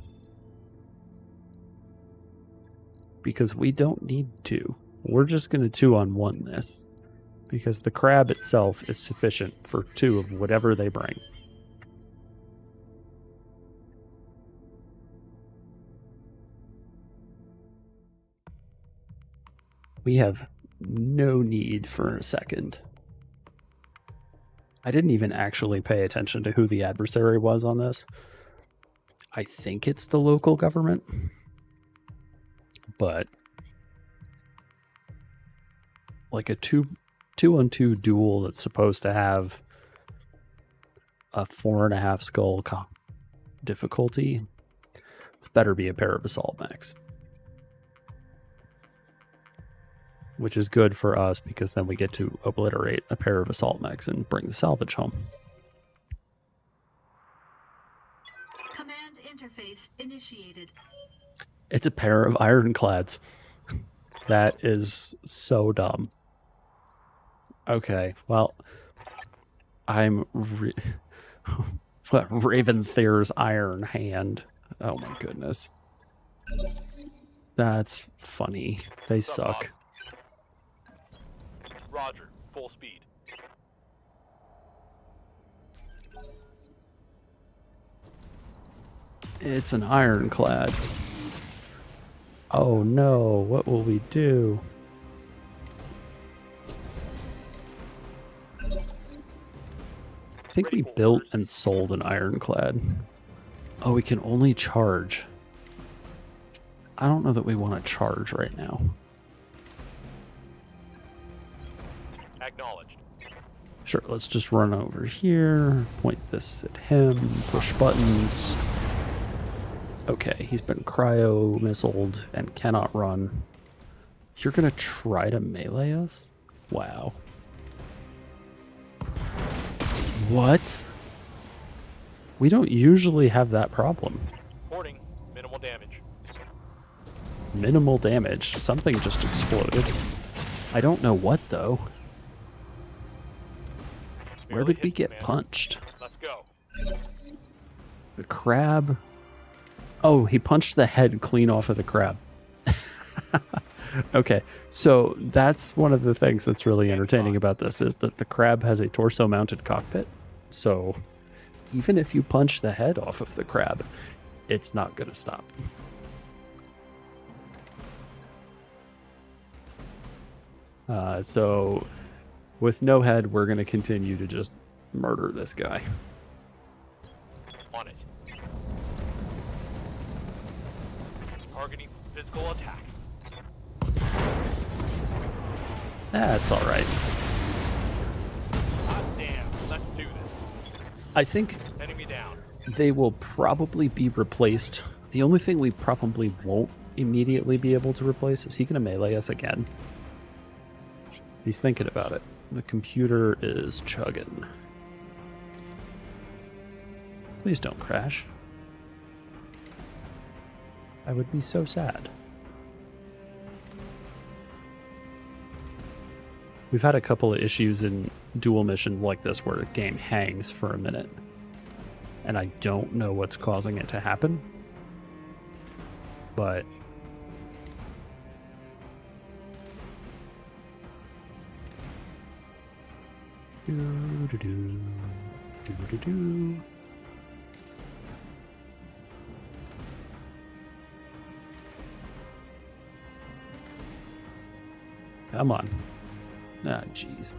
Because we don't need to. We're just going to 2-on-1 this. Because the crab itself is sufficient for 2 of whatever they bring. We have no need for a second. I didn't even actually pay attention to who the adversary was on this. I think it's the local government, but like a 2-on-2 duel that's supposed to have a 4.5 skull difficulty, it's better be a pair of assault mechs. Which is good for us because then we get to obliterate a pair of assault mechs and bring the salvage home. Command interface initiated. It's a pair of ironclads. That is so dumb. Okay, well, I'm Raven Thair's Iron Hand. Oh my goodness. That's funny. They suck. Roger, full speed. It's an ironclad. Oh no, what will we do? I think we built and sold an ironclad. Oh, we can only charge. I don't know that we want to charge right now. Acknowledged. Sure, let's just run over here, point this at him, push buttons. Okay, he's been cryo-missiled and cannot run. You're gonna try to melee us? Wow. What? We don't usually have that problem. Reporting minimal damage. Minimal damage. Something just exploded. I don't know what, though. Where did we get punched? Let's go. The crab. Oh, he punched the head clean off of the crab. Okay, so that's one of the things that's really entertaining about this is that the crab has a torso-mounted cockpit. So even if you punch the head off of the crab, it's not going to stop. So with no head, we're going to continue to just murder this guy. On it. Targeting physical attack. That's all right. Hot damn. Let's do this. I think Enemy down. they will probably be replaced. The only thing we probably won't immediately be able to replace is he going to melee us again? He's thinking about it. The computer is chugging. Please don't crash. I would be so sad. We've had a couple of issues in dual missions like this where the game hangs for a minute. And I don't know what's causing it to happen. But come on. Ah, jeez.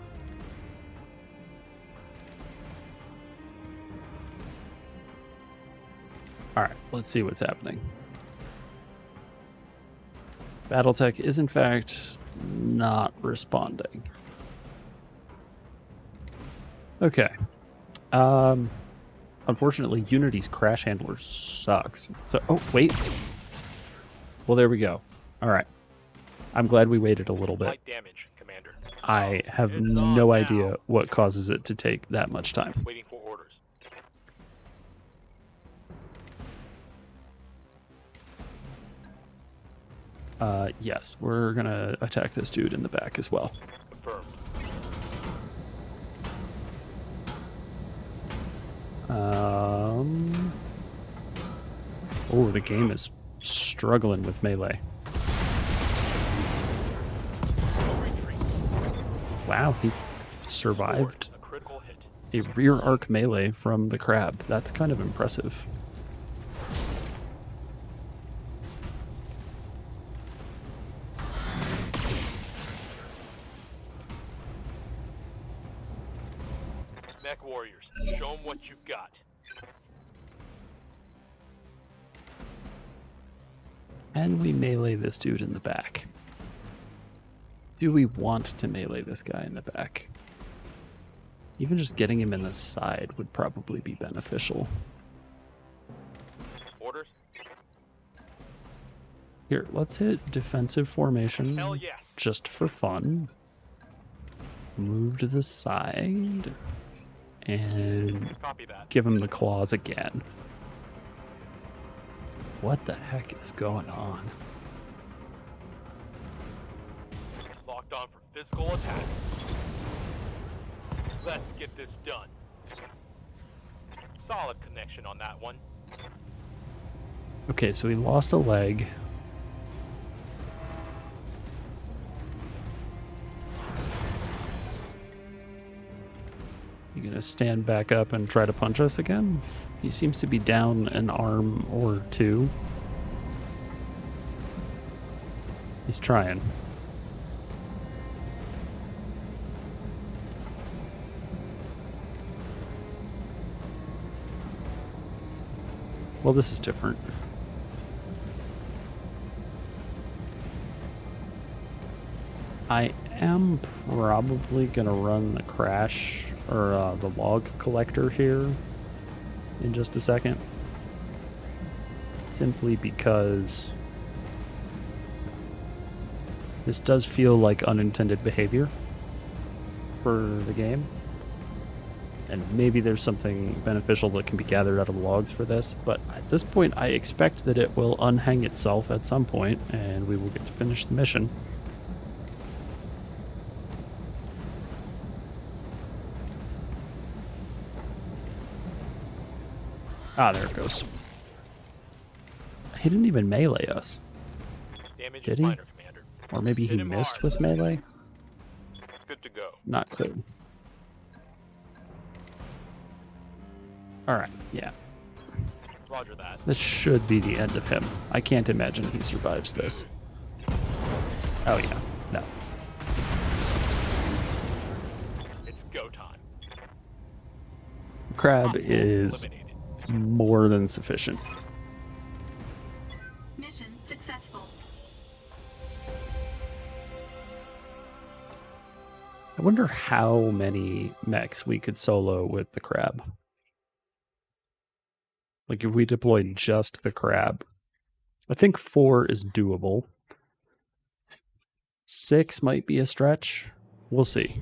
Alright, let's see what's happening. Battletech is in fact not responding. Okay. Unfortunately, Unity's crash handler sucks. So, oh, wait. Well, there we go. Alright. I'm glad we waited a little bit. Light damage, Commander. I have It's on no now. idea what causes it to take that much time. Waiting for orders. Yes, we're gonna attack this dude in the back as well. Confirmed. Oh, the game is struggling with melee. No retreat. Wow, he survived A critical hit. a rear arc melee from the crab. That's kind of impressive. Mech warriors, show them what you've got. can we melee this dude in the back? Do we want to melee this guy in the back? Even just getting him in the side would probably be beneficial. Orders? Here, let's hit defensive formation Hell yes. just for fun. Move to the side and Copy that. give him the claws again. What the heck is going on? Locked on for physical attack. Let's get this done. Solid connection on that one. Okay, so he lost a leg. You gonna stand back up and try to punch us again? He seems to be down an arm or two. He's trying. Well, this is different. I am probably gonna run the crash or the log collector here in just a second, simply because this does feel like unintended behavior for the game, and maybe there's something beneficial that can be gathered out of the logs for this, but at this point I expect that it will unhang itself at some point and we will get to finish the mission. Ah, there it goes. He didn't even melee us. Damage Did is he? minor, Commander. Or maybe he Hit him missed hard. with melee? Good to go. Not clear. Alright, yeah. Roger that. This should be the end of him. I can't imagine he survives this. Oh yeah, no. It's go time. Crab is Eliminated. more than sufficient. Mission successful. I wonder how many mechs we could solo with the crab. Like if we deployed just the crab. I think 4 is doable. 6 might be a stretch. We'll see.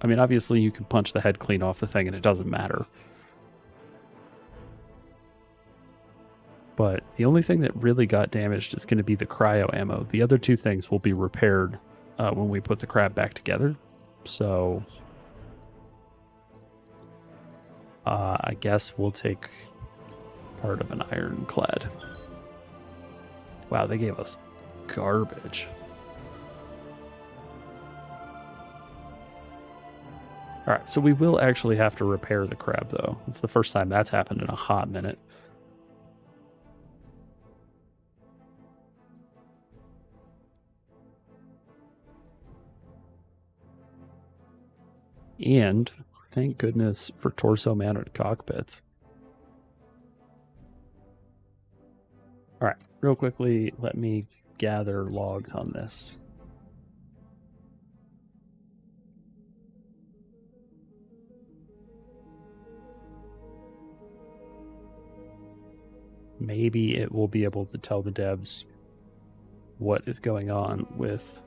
I mean, obviously you can punch the head clean off the thing and it doesn't matter. But the only thing that really got damaged is going to be the cryo ammo. The other two things will be repaired when we put the crab back together. So I guess we'll take part of an ironclad. Wow, they gave us garbage. All right, so we will actually have to repair the crab, though. It's the first time that's happened in a hot minute. And thank goodness for torso-mounted cockpits. All right, real quickly, let me gather logs on this. Maybe it will be able to tell the devs what is going on with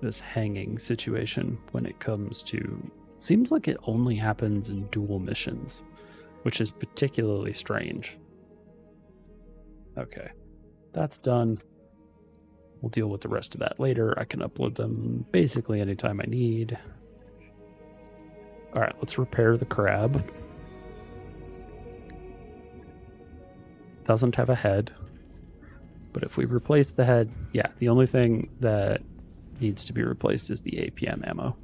this hanging situation when it comes to... Seems like it only happens in dual missions, which is particularly strange. Okay, that's done. We'll deal with the rest of that later. I can upload them basically anytime I need. All right, let's repair the crab. Doesn't have a head, but if we replace the head, yeah, the only thing that needs to be replaced is the APM ammo.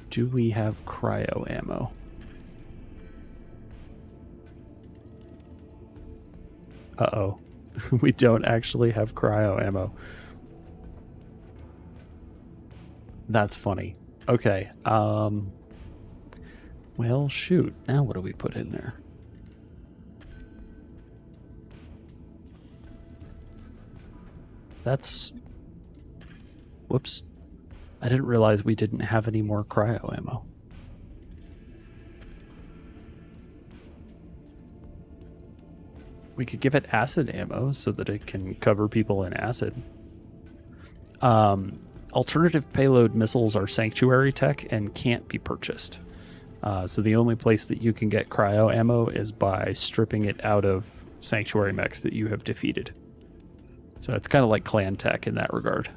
Do we have cryo ammo? Uh-oh. We don't actually have cryo ammo. That's funny. Okay. Well, shoot. Now what do we put in there? That's... Whoops. I didn't realize we didn't have any more cryo ammo. We could give it acid ammo so that it can cover people in acid. Alternative payload missiles are sanctuary tech and can't be purchased. So the only place that you can get cryo ammo is by stripping it out of sanctuary mechs that you have defeated. So it's kind of like clan tech in that regard.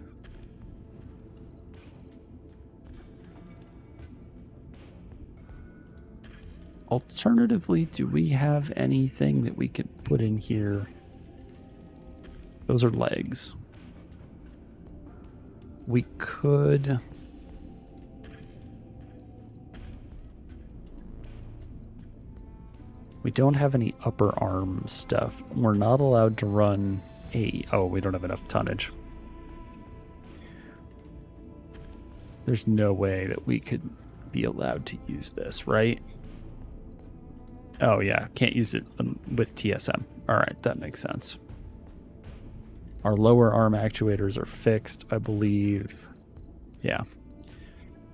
Alternatively, do we have anything that we could put in here? Those are legs. We could... We don't have any upper arm stuff. We're not allowed to run a... Oh, we don't have enough tonnage. There's no way that we could be allowed to use this, right? Oh, yeah. Can't use it with TSM. All right, that makes sense. Our lower arm actuators are fixed, I believe. Yeah.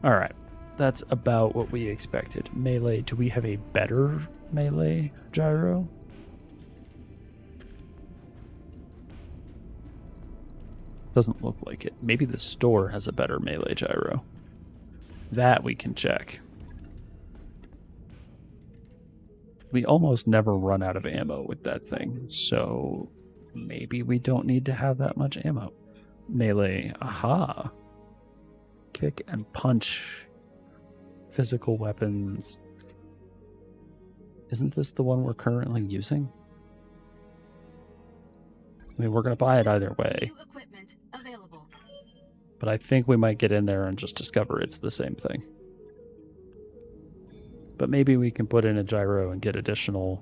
All right. That's about what we expected. Melee. Do we have a better melee gyro? Doesn't look like it. Maybe the store has a better melee gyro. That we can check. We almost never run out of ammo with that thing, so maybe we don't need to have that much ammo. Melee, aha. Kick and punch. Physical weapons. Isn't this the one we're currently using? I mean, we're going to buy it either way. New equipment available. But I think we might get in there and just discover it's the same thing. But maybe we can put in a gyro and get additional...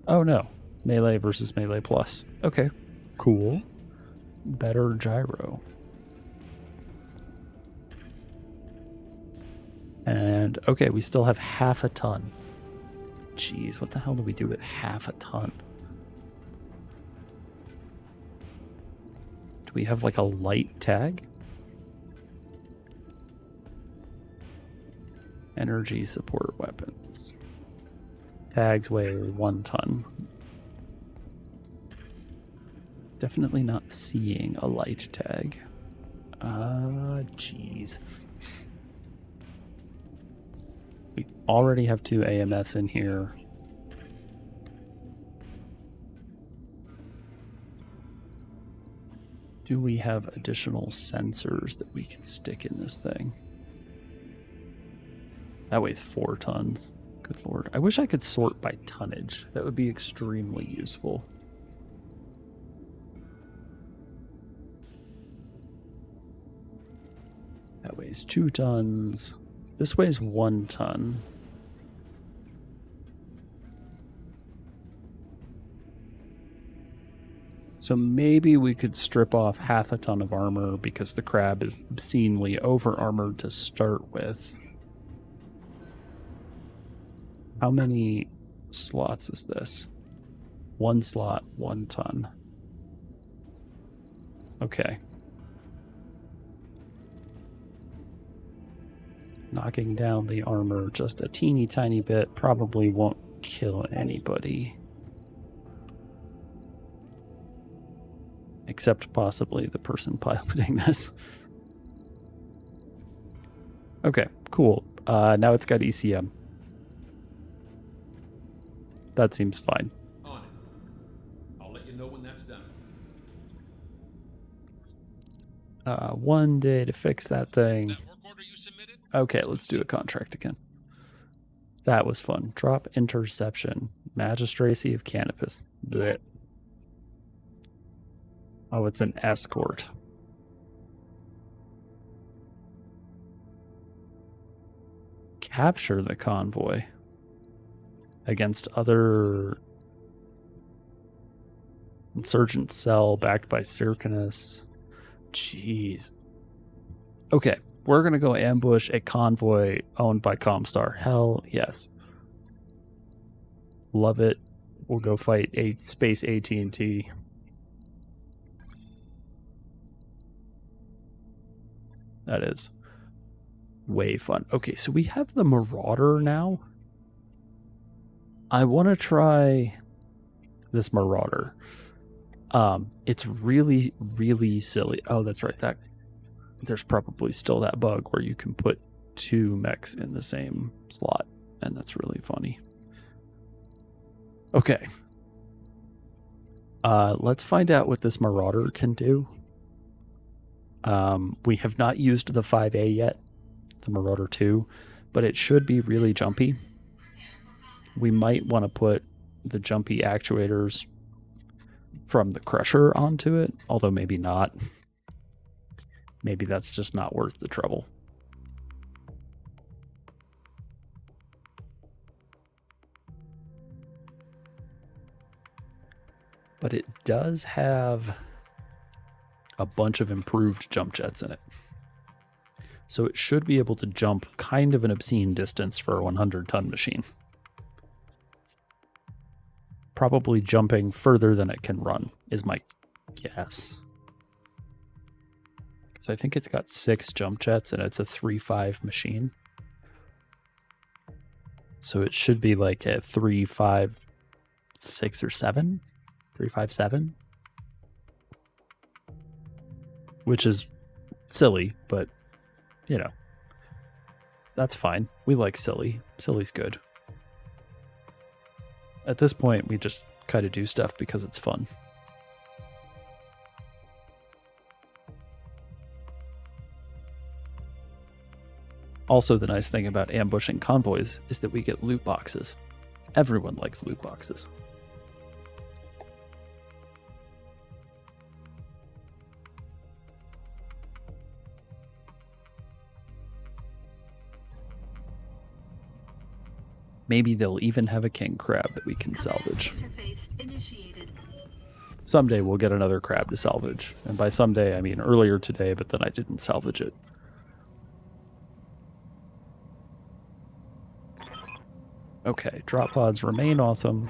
Oh no. Melee versus Melee Plus. Okay. Cool. Better gyro. And, okay, we still have half a ton. Jeez, what the hell do we do with half a ton? Do we have like a light tag? Energy support weapons. Tags weigh 1 ton. Definitely not seeing a light tag. Jeez. We already have 2 AMS in here. Do we have additional sensors that we can stick in this thing? That weighs 4 tons. Good lord. I wish I could sort by tonnage. That would be extremely useful. That weighs 2 tons. This weighs 1 ton. So maybe we could strip off half a ton of armor because the crab is obscenely over-armored to start with. How many slots is this? 1 slot, 1 ton. Okay. Knocking down the armor just a teeny tiny bit probably won't kill anybody. Except possibly the person piloting this. Okay, cool. Now it's got ECM. That seems fine. On it. I'll let you know when that's done. 1 day to fix that thing. Okay, let's do a contract again. That was fun. Drop interception. Magistracy of Canopus. Blech. Oh, it's an escort. Capture the convoy against other insurgent cell backed by Circinus. Jeez. Okay, we're going to go ambush a convoy owned by Comstar. Hell yes. Love it. we'll go fight a space AT&T. That is way fun. Okay, so we have the Marauder now. I want to try this Marauder. It's really, really silly. Oh, that's right. There's probably still that bug where you can put 2 mechs in the same slot, and that's really funny. Okay. Let's find out what this Marauder can do. We have not used the 5A yet, the Marauder 2, but it should be really jumpy. We might want to put the jumpy actuators from the Crusher onto it, although maybe not. Maybe that's just not worth the trouble. But it does have a bunch of improved jump jets in it. So it should be able to jump kind of an obscene distance for a 100-ton machine. Probably jumping further than it can run is my guess. Because I think it's got 6 jump jets and it's a 3.5 machine. So it should be like a 3.56 or 7? 3.57? Which is silly, but, you know, that's fine. We like silly. Silly's good. At this point, we just kind of do stuff because it's fun. Also, the nice thing about ambushing convoys is that we get loot boxes. Everyone likes loot boxes. Maybe they'll even have a king crab that we can salvage. Someday we'll get another crab to salvage. And by someday, I mean earlier today, but then I didn't salvage it. Okay, drop pods remain awesome.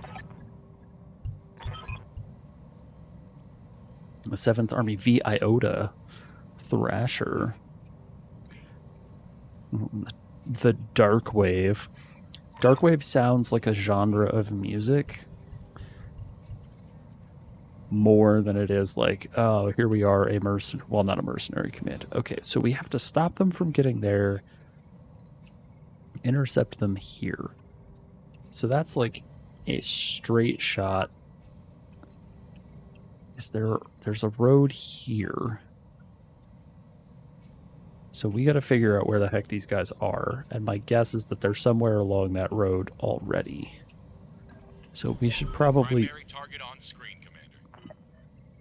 The 7th Army V Iota Thrasher. The Dark Wave. Dark Wave sounds like a genre of music more than it is like, oh, here we are, well, not a mercenary command. Okay, so we have to stop them from getting there, intercept them here. So that's like a straight shot. There's a road here. So we got to figure out where the heck these guys are. And my guess is that they're somewhere along that road already. So we should probably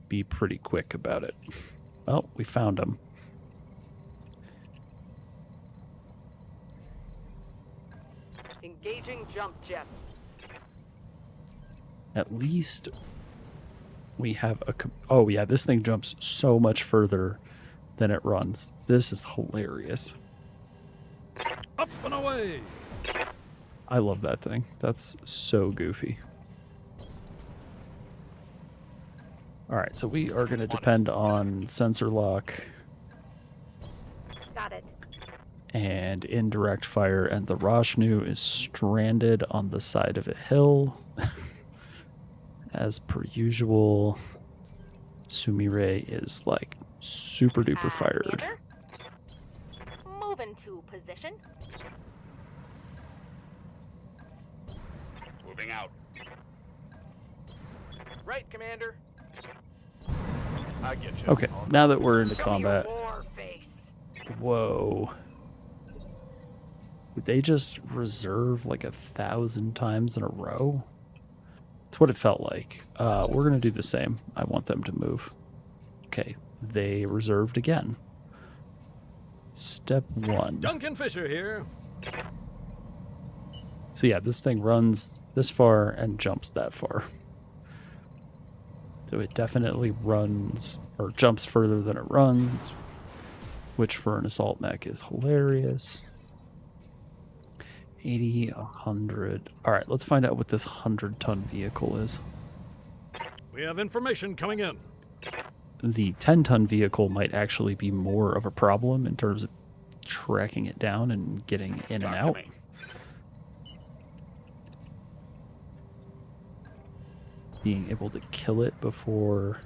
be pretty quick about it. Well, we found them. Engaging jump jets. At least we have a... Oh, yeah, this thing jumps so much further than it runs. This is hilarious. Up and away! I love that thing. That's so goofy. Alright, so we are going to depend on sensor lock. Got it. And indirect fire, and the Rashnu is stranded on the side of a hill. As per usual, Sumire is like super duper fired. Move into position. Moving out. Right, Commander. I get you. Okay, now that we're into combat. Whoa. Did they just reserve like 1,000 times in a row? That's what it felt like. We're going to do the same. I want them to move. Okay, they reserved again. Step 1. Duncan Fisher here. So yeah, this thing runs this far and jumps that far. So it definitely runs, or jumps further than it runs, which for an assault mech is hilarious. 80, 100. All right, let's find out what this 100-ton vehicle is. We have information coming in. The 10-ton vehicle might actually be more of a problem in terms of tracking it down and getting in and out. Being able to kill it before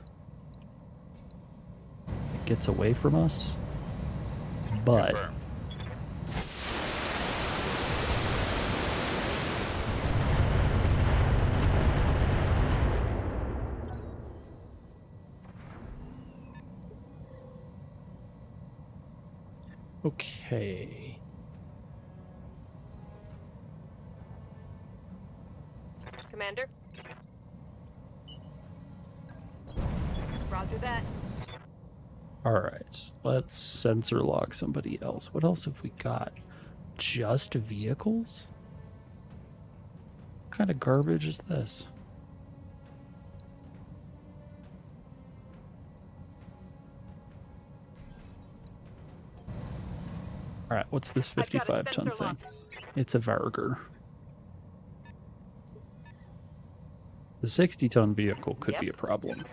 it gets away from us. But okay. Commander? Roger that. Alright, let's sensor lock somebody else. What else have we got? Just vehicles? What kind of garbage is this? Alright, what's this 55-ton thing? It's a Varger. The 60-ton vehicle could be a problem.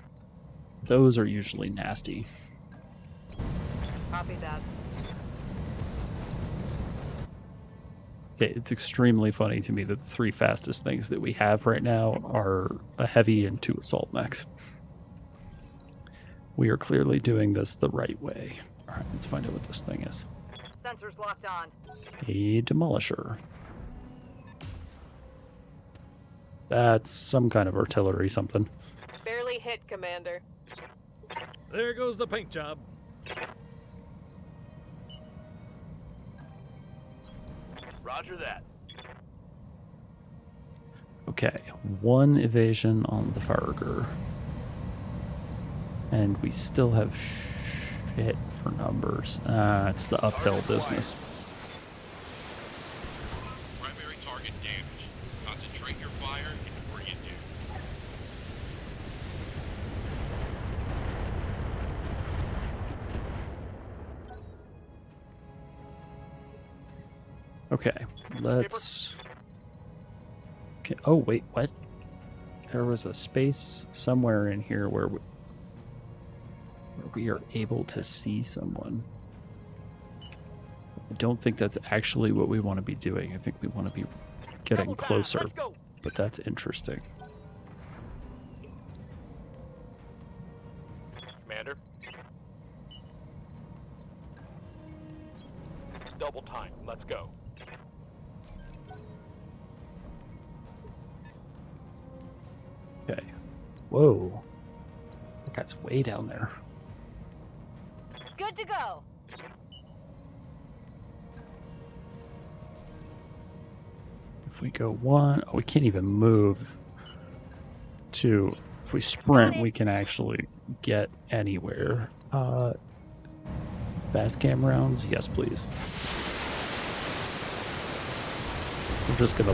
Those are usually nasty. Copy that. Okay, it's extremely funny to me that the 3 fastest things that we have right now are a heavy and 2 assault mechs. We are clearly doing this the right way. Alright, let's find out what this thing is. Sensors locked on. A demolisher. That's some kind of artillery something. Barely hit, Commander. There goes the paint job. Roger that. Okay, 1 evasion on the Farrager. And we still have shit for numbers. It's the uphill business. Primary target damage. Concentrate your fire before you do. Okay, let's... Okay. Oh, wait, what? There was a space somewhere in here where we are able to see someone. I don't think that's actually what we want to be doing. I think we want to be getting closer, but that's interesting. Commander. Double time. Let's go. Okay. Whoa. That guy's way down there. Good to go. If we go 1, oh, we can't even move. 2, if we sprint, we can actually get anywhere. Fast cam rounds? Yes, please. We're just gonna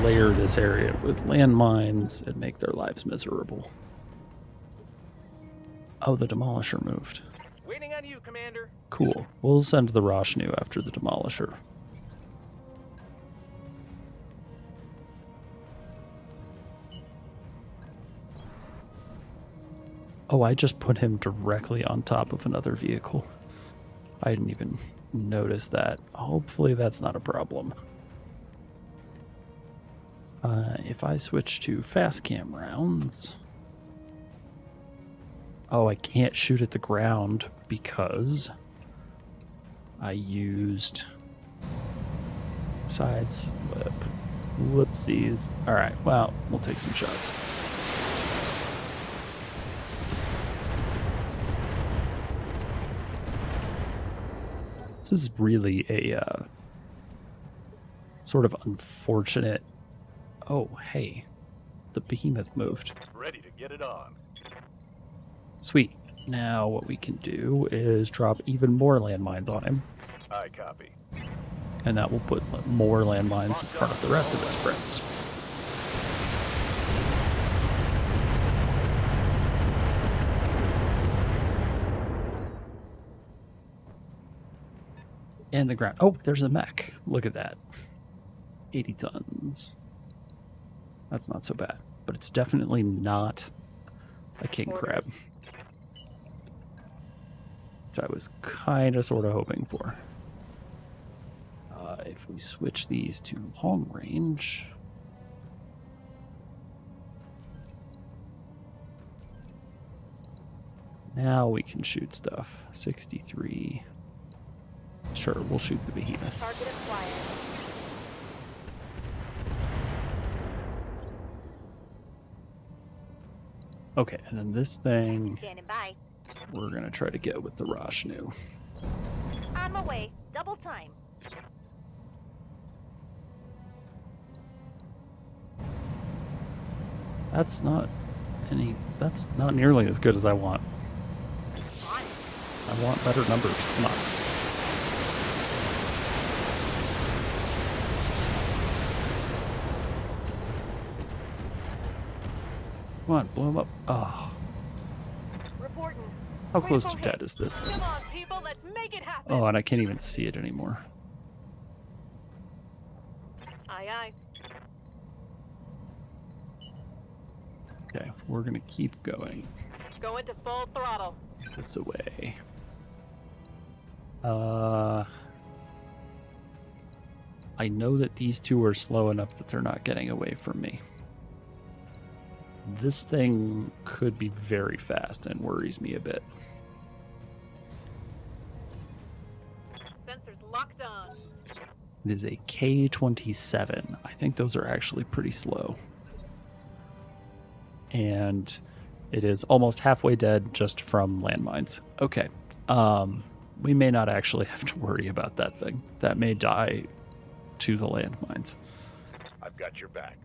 layer this area with landmines and make their lives miserable. Oh, the Demolisher moved. Waiting on you, Commander. Cool. We'll send the Roshnu after the Demolisher. Oh, I just put him directly on top of another vehicle. I didn't even notice that. Hopefully that's not a problem. If I switch to fast cam rounds... Oh, I can't shoot at the ground because I used side slip. Whoopsies. Alright, well, we'll take some shots. This is really a sort of unfortunate... Oh, hey. The behemoth moved. Ready to get it on. Sweet. Now what we can do is drop even more landmines on him. I copy. And that will put more landmines in front of the rest of his friends. And the ground. Oh, there's a mech. Look at that. 80 tons. That's not so bad. But it's definitely not a king crab. Which I was kind of sort of hoping for. If we switch these to long range... Now we can shoot stuff. 63. Sure, we'll shoot the behemoth. Target acquired. Okay, and then this thing Standing by. we're gonna try to get with the Rashnu. On my way. Double time. That's not nearly as good as I want. I want better numbers. Come on. Come on, blow him up. Oh. Reporting. How close to dead is this thing? Come on, people, let's make it happen. Oh, and I can't even see it anymore. Aye, aye. Okay, we're gonna keep going Going to full throttle. this way. I know that these two are slow enough that they're not getting away from me. This thing could be very fast and worries me a bit. Sensors locked on. It is a K-27. I think those are actually pretty slow. And it is almost halfway dead just from landmines. Okay. We may not actually have to worry about that thing. That may die to the landmines. I've got your back.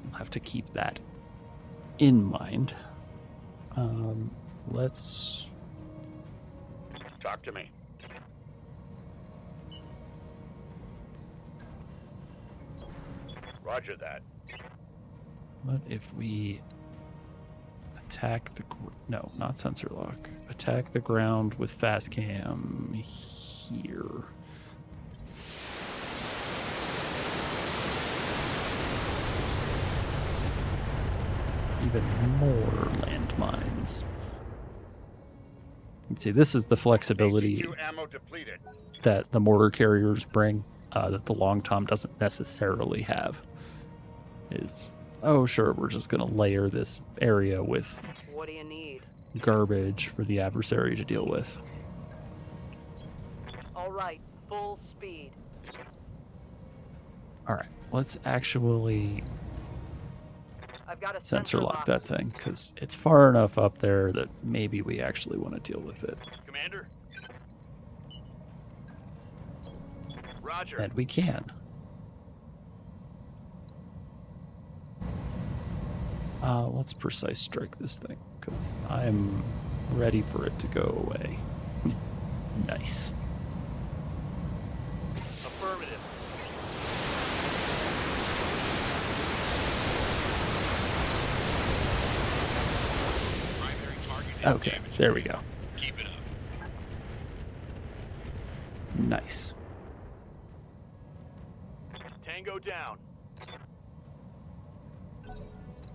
We'll have to keep that in mind. Let's... Talk to me. Roger that. What if we attack the... No, not sensor lock. Attack the ground with fast cam here. Even more landmines. You can see this is the flexibility ATQ ammo depleted. that the mortar carriers bring that the Long Tom doesn't necessarily have. Is, oh sure, we're just going to layer this area with What do you need? garbage for the adversary to deal with. All right, full speed. All right, let's actually I've got a sensor lock box. that thing because it's far enough up there that maybe we actually want to deal with it. Commander? Roger. And we can. Let's precise strike this thing because I'm ready for it to go away. Nice. Affirmative. Primary target is Okay, damaged. there we go. Keep it up. Nice. Tango down.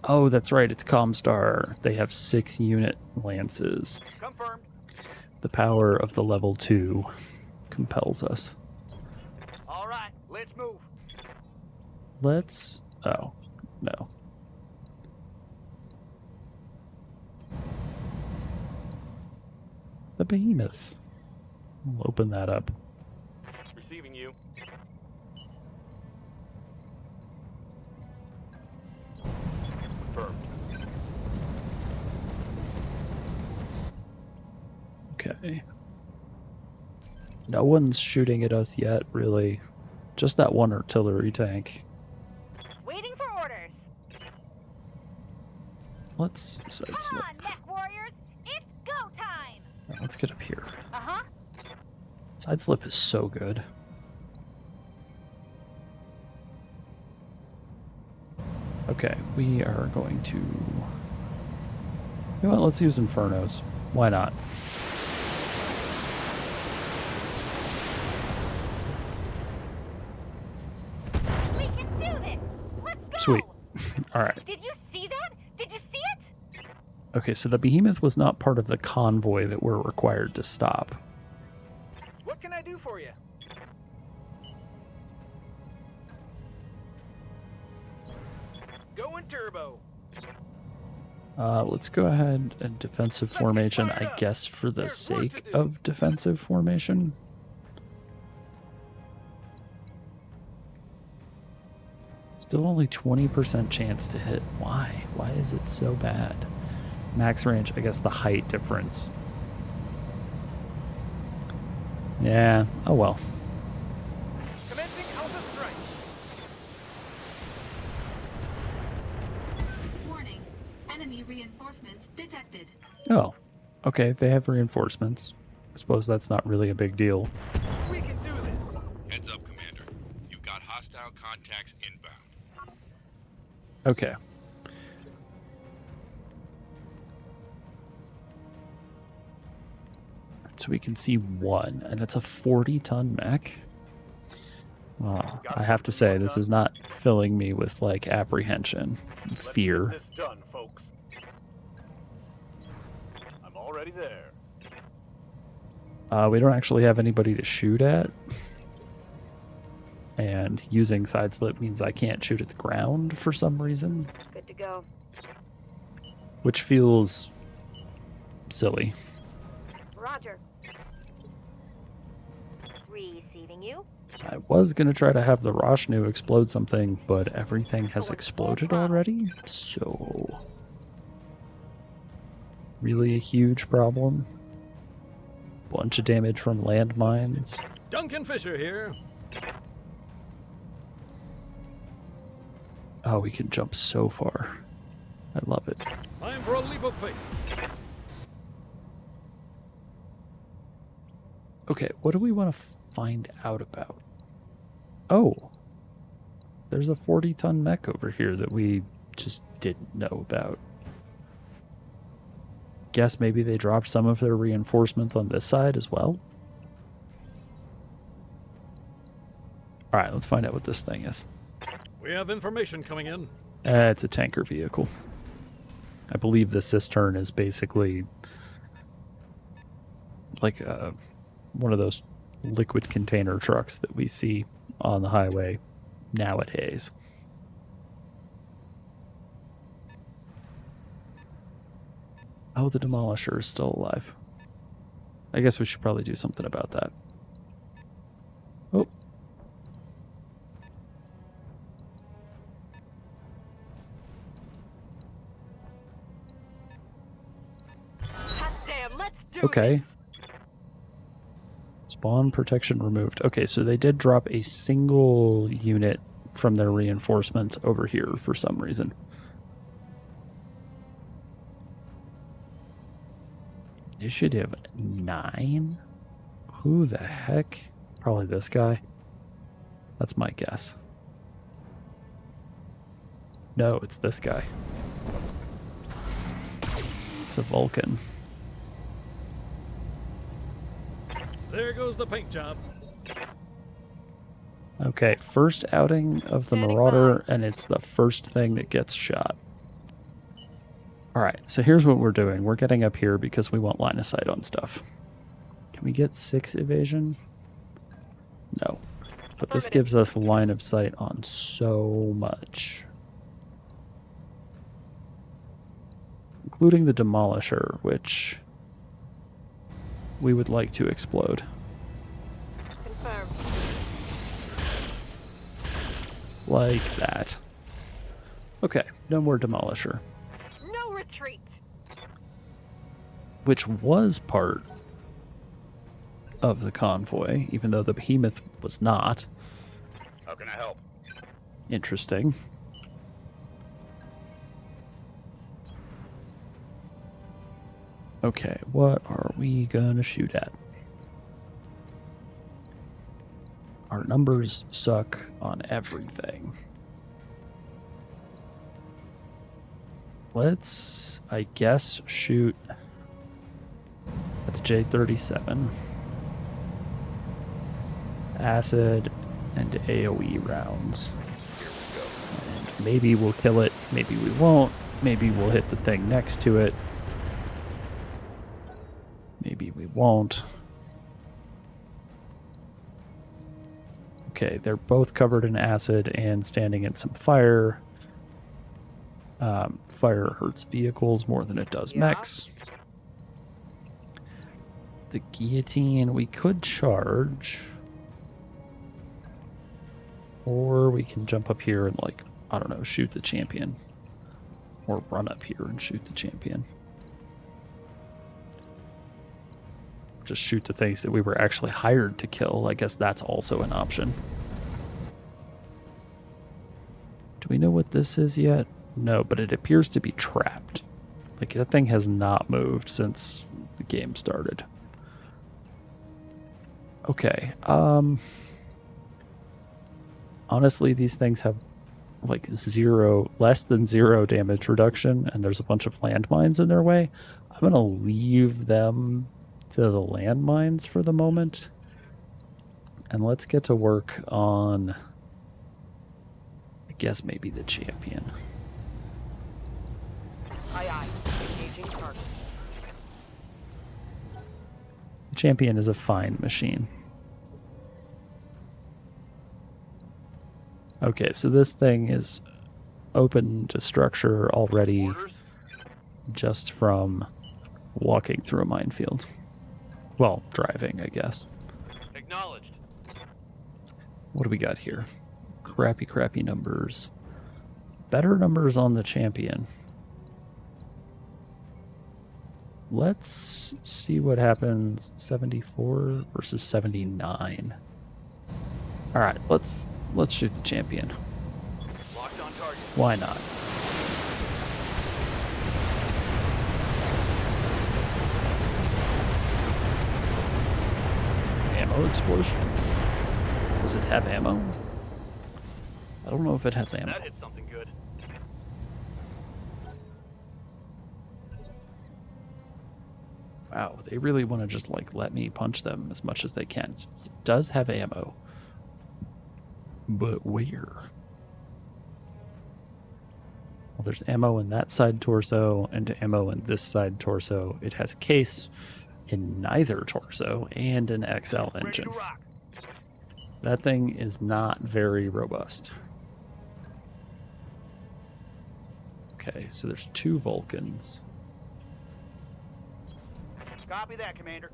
Oh, that's right. It's Comstar. They have 6-unit lances. Confirmed. The power of the level 2 compels us. All right, let's move. Let's... Oh, no. The behemoth. We'll open that up. Receiving you. Confirmed. Okay. No one's shooting at us yet, really. Just that one artillery tank. Waiting for orders. Let's side Come slip. on, neck warriors. It's go time. Let's get up here. Uh-huh. Side slip is so good. Okay, we are going to... You know what, let's use Infernos. Why not? Sweet. All right. Did you see that? Did you see it? Okay, so the behemoth was not part of the convoy that we're required to stop. What can I do for you? Going turbo. Let's go ahead and defensive formation, I guess, for the sake of defensive formation. Still only 20% chance to hit. Why? Why is it so bad? Max range, I guess the height difference. Yeah, oh well. Commencing Alpha Strike. Warning. Enemy reinforcements detected. Oh, okay, they have reinforcements. I suppose that's not really a big deal. We can do this. Heads up, Commander. You've got hostile contacts inbound. Okay. So we can see one, and it's a 40-ton mech. Oh, I have to say, this is not filling me with, like, apprehension and fear. Let's get this done, folks. I'm already there. We don't actually have anybody to shoot at. And using sideslip means I can't shoot at the ground for some reason. Good to go. Which feels silly. Roger. Receiving you. I was going to try to have the Roshnu explode something, but everything has exploded already, so... Really a huge problem. Bunch of damage from landmines. Duncan Fisher here. Oh, we can jump so far. I love it. Time for a leap of faith. Okay, what do we want to find out about? Oh, there's a 40-ton mech over here that we just didn't know about. Guess maybe they dropped some of their reinforcements on this side as well. All right, let's find out what this thing is. We have information coming in. It's a tanker vehicle. I believe the cistern is basically like one of those liquid container trucks that we see on the highway nowadays. Oh, the Demolisher is still alive. I guess we should probably do something about that. Oh. Damn, let's do Okay. Spawn protection removed. Okay, so they did drop a single unit from their reinforcements over here for some reason. Initiative 9? Who the heck? Probably this guy. That's my guess. No, it's this guy. The Vulcan. There goes the paint job. Okay, first outing of the Marauder, and it's the first thing that gets shot. Alright, so here's what we're doing. We're getting up here because we want line of sight on stuff. Can we get 6 evasion? No. But this gives us line of sight on so much. Including the Demolisher, which we would like to explode. Confirmed. Like that. Okay, no more Demolisher. No retreat. Which was part of the convoy, even though the behemoth was not. How can I help? Interesting. Okay, what are we gonna shoot at? Our numbers suck on everything. Let's, I guess, shoot at the J-37. Acid and AoE rounds. And Maybe we'll kill it, maybe we won't. Maybe we'll hit the thing next to it. Maybe we won't. Okay, they're both covered in acid and standing in some fire. Fire hurts vehicles more than it does mechs. The guillotine we could charge. Or we can jump up here and, like, I don't know, shoot the champion. Or run up here and shoot the champion. Just shoot the things that we were actually hired to kill. I guess that's also an option. Do we know what this is yet? No, but it appears to be trapped. Like, that thing has not moved since the game started. Okay, honestly, these things have like less than zero damage reduction, and there's a bunch of landmines in their way. I'm gonna leave them to the landmines for the moment. And let's get to work on, I guess, maybe the champion. Aye. Engaging target. The champion is a fine machine. Okay, so this thing is open to structure already just from walking through a minefield. Well, driving, I guess. Acknowledged. What do we got here? Crappy numbers. Better numbers on the champion. Let's see what happens. 74 versus 79. All right, let's shoot the champion. Locked on target. Why not? Ammo explosion. Does it have ammo? I don't know if it has ammo. That hit something good. Wow, they really want to just like let me punch them as much as they can. It does have ammo. But where? Well, there's ammo in that side torso and ammo in this side torso. It has case in neither torso and an XL engine. That thing is not very robust. Okay, so there's 2 Vulcans. Copy that, Commander.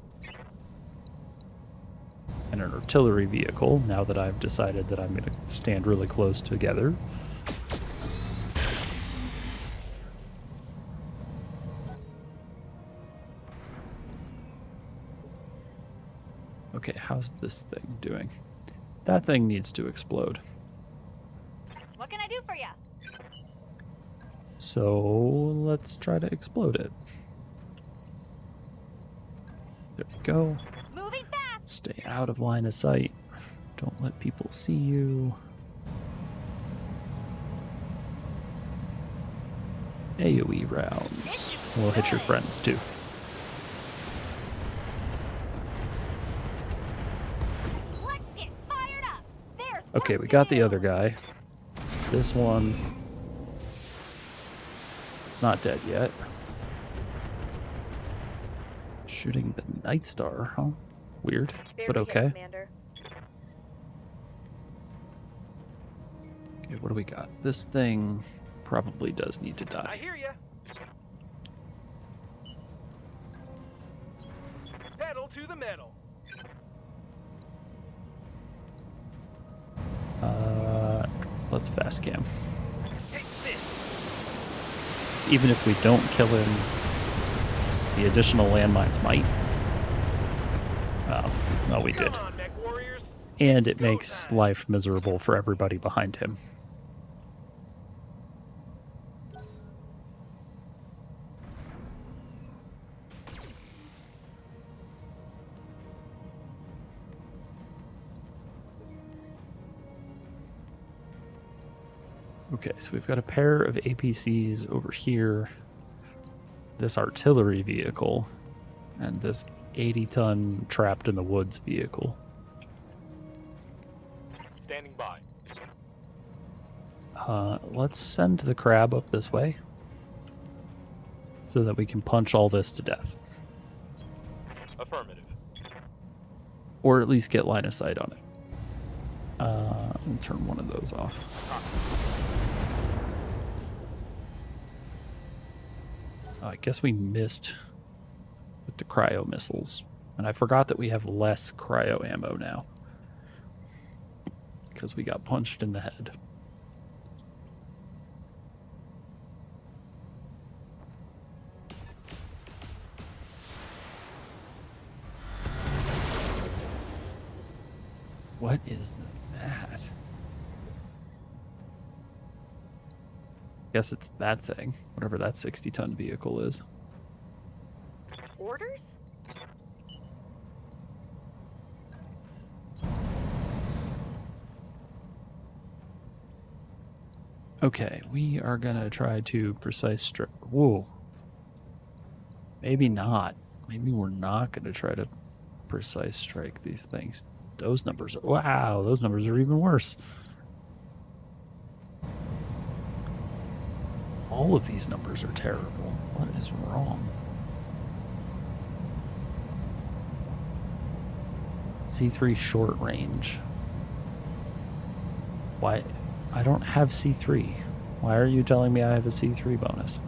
And an artillery vehicle, now that I've decided that I'm going to stand really close together. Okay, how's this thing doing? That thing needs to explode. What can I do for you? So let's try to explode it. There we go. Moving fast. Stay out of line of sight. Don't let people see you. AoE rounds. We'll hit your friends too. Let's get fired up. There's Okay, we got the other guy. This one is not dead yet. Shooting the Night Star, huh? Weird, but okay. Okay, what do we got? This thing probably does need to I die. hear ya. Pedal to the metal. Let's fast cam. Take this. So even if we don't kill him, the additional landmines might. No, we did. Come on, mech warriors. And it makes life miserable for everybody behind him. Okay, so we've got a pair of APCs over here, this artillery vehicle, and this 80-ton trapped in the woods vehicle. Standing by. Let's send the crab up this way so that we can punch all this to death. Affirmative. Or at least get line of sight on it. Let me turn one of those off. Oh, I guess we missed with the cryo missiles. And I forgot that we have less cryo ammo now. Because we got punched in the head. What is that? Guess it's that thing, whatever that 60-ton vehicle is. Orders? Okay, we are gonna try to precise strike. Whoa. Maybe not. Maybe we're not gonna try to precise strike these things. Those numbers are, wow, those numbers are even worse. All of these numbers are terrible. What is wrong? C3 short range. Why? I don't have C3. Why are you telling me I have a C3 bonus?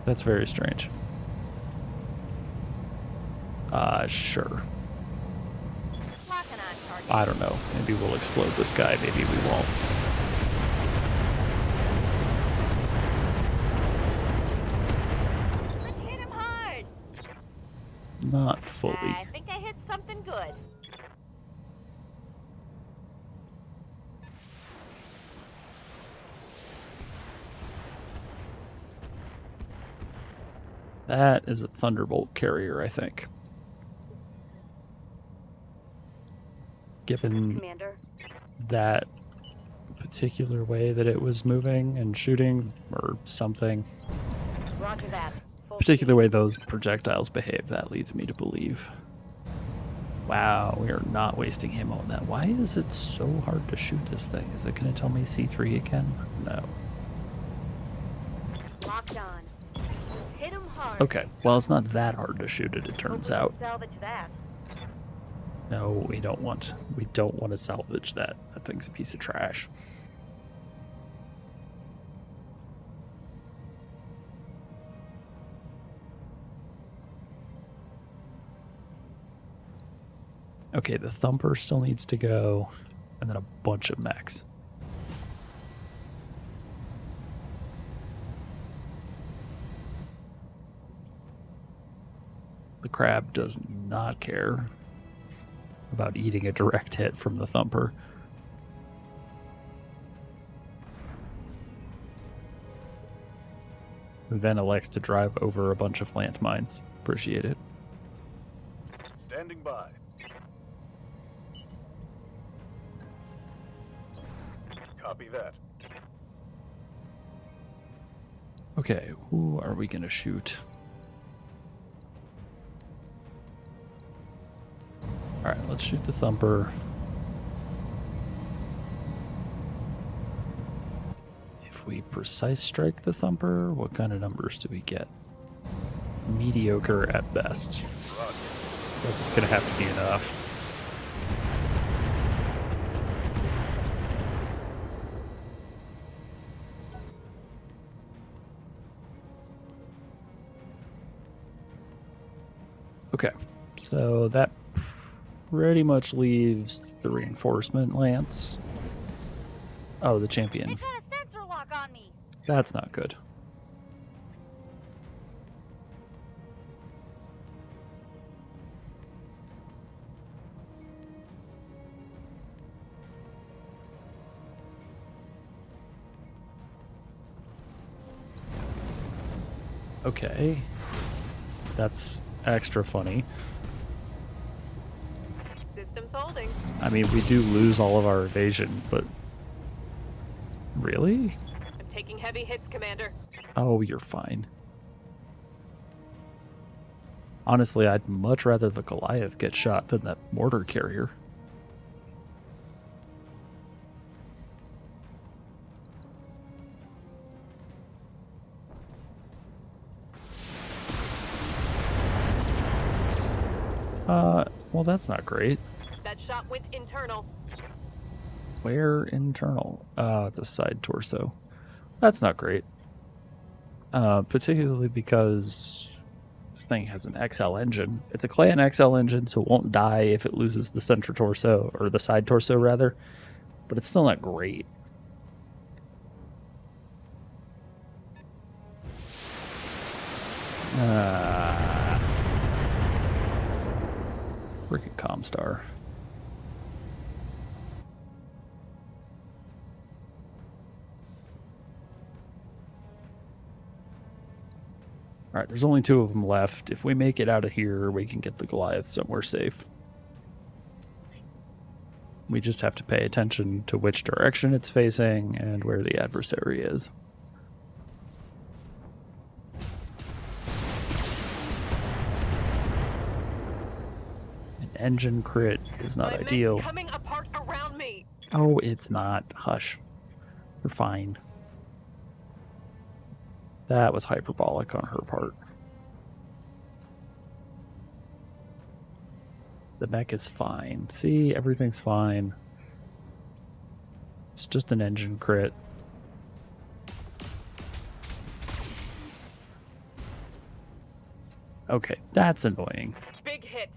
That's very strange. Sure. Locking on target. I don't know. Maybe we'll explode this guy. Maybe we won't. Let's hit him hard. Not fully. I think I hit something good. That is a Thunderbolt carrier, I think. Given Commander. that particular way that it was moving and shooting or something, Roger that. particular way those projectiles behave, that leads me to believe. Wow, we are not wasting ammo on that. Why is it so hard to shoot this thing? Is it going to tell me C3 again? No. Locked on. Hit him hard. Okay, well, it's not that hard to shoot it, it turns out. Salvage that. No, we don't want to salvage that. That thing's a piece of trash. Okay, the Thumper still needs to go, and then a bunch of mechs. The Crab does not care about eating a direct hit from the Thumper. Who then elects to drive over a bunch of landmines. Appreciate it. Standing by. Copy that. Okay, who are we gonna shoot? Alright, let's shoot the Thumper. If we precise strike the Thumper, what kind of numbers do we get? Mediocre at best. Guess it's gonna have to be enough. Okay, so that pretty much leaves the reinforcement lance. Oh, the champion. They've got a sensor lock on me. That's not good. Okay. That's extra funny. Systems holding. I mean, we do lose all of our evasion, but... Really? I'm taking heavy hits, Commander. Oh, you're fine. Honestly, I'd much rather the Goliath get shot than that mortar carrier. Well, that's not great. That shot went internal. Where internal? It's a side torso. That's not great. Particularly because this thing has an XL engine. It's a Clan XL engine, so it won't die if it loses the center torso, or the side torso rather. But it's still not great. Freaking Comstar. Alright, there's only 2 of them left. If we make it out of here, we can get the Goliath somewhere safe. We just have to pay attention to which direction it's facing and where the adversary is. An engine crit is not ideal. Coming apart around me. Oh, it's not. Hush. We're fine. That was hyperbolic on her part. The mech is fine. See, everything's fine. It's just an engine crit. Okay, that's annoying. Big hit.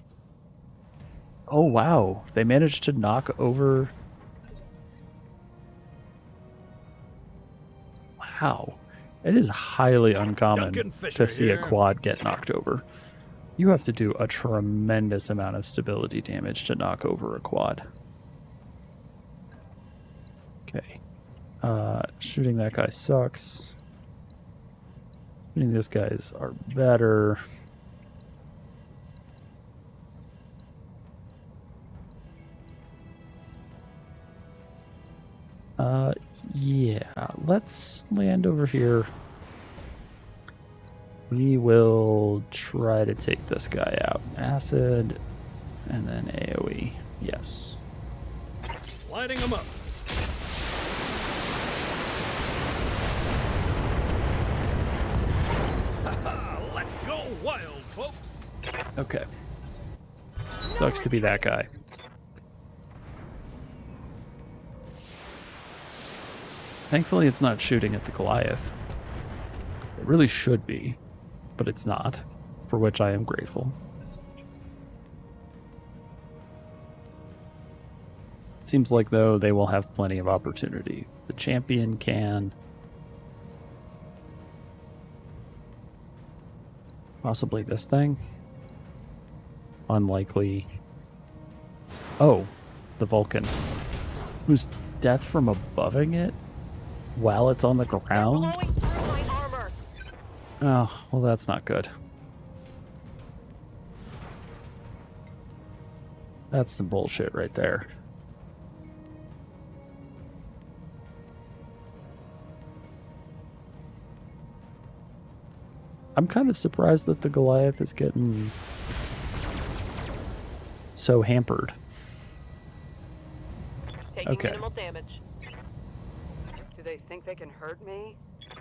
Oh, wow. They managed to knock over... Wow. It is highly uncommon to see a quad get knocked over. You have to do a tremendous amount of stability damage to knock over a quad. Okay. Shooting that guy sucks. Shooting this guys are better. Yeah, let's land over here. We will try to take this guy out. Acid, and then AoE. Yes. Lighting him up. Let's go wild, folks. Okay. Sucks to be that guy. Thankfully, it's not shooting at the Goliath. It really should be, but it's not, for which I am grateful. Seems like, though, they will have plenty of opportunity. The champion can... Possibly this thing? Unlikely. Oh, the Vulcan. Whose death from aboving it? While it's on the ground? Oh, well, that's not good. That's some bullshit right there. I'm kind of surprised that the Goliath is getting so hampered. Taking minimal damage. Do they think they can hurt me?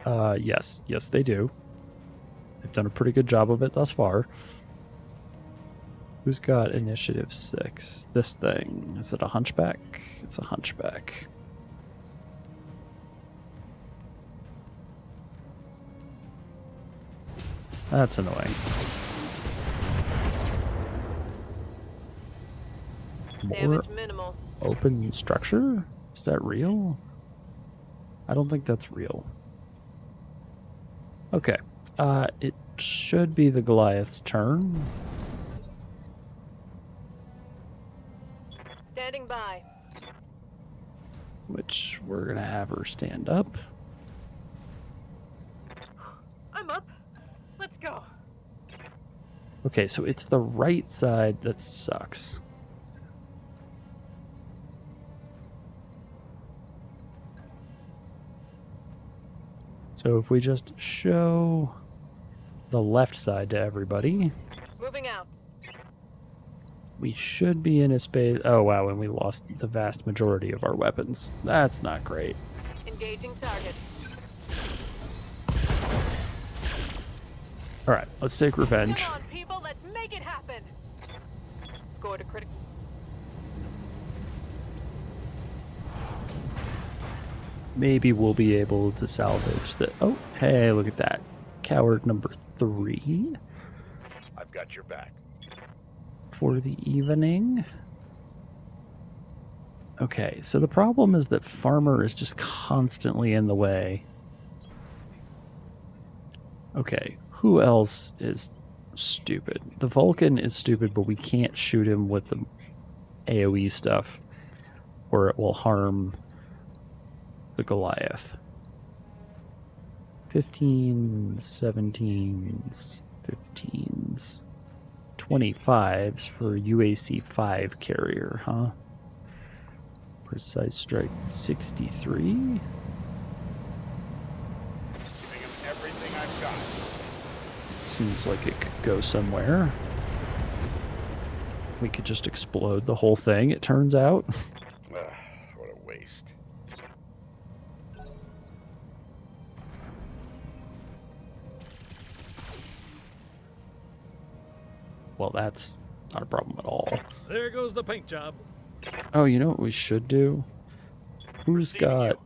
Yes. Yes, they do. They've done a pretty good job of it thus far. Who's got initiative 6? This thing. Is it a hunchback? It's a hunchback. That's annoying. More minimal. Open structure? Is that real? I don't think that's real. Okay. It should be the Goliath's turn. Standing by. Which we're gonna have her stand up. I'm up. Let's go. Okay, so it's the right side that sucks. So if we just show the left side to everybody, moving out. We should be in a space. Oh wow, and we lost the vast majority of our weapons. That's not great. Engaging target. All right, let's take revenge. Come on, people, let's make it happen. Score to critical. Maybe we'll be able to salvage the... Oh, hey, look at that. Coward number 3 I've got your back. for the evening. Okay, so the problem is that Farmer is just constantly in the way. Okay, who else is stupid? The Vulcan is stupid, but we can't shoot him with the AoE stuff, or it will harm the Goliath. 15s, 17s, 15s, 25s for UAC 5 carrier, huh? Precise strike 63. Giving him everything I've got. Seems like it could go somewhere. We could just explode the whole thing, it turns out. What a waste. Well, that's not a problem at all. There goes the paint job. Oh, you know what we should do? Who's got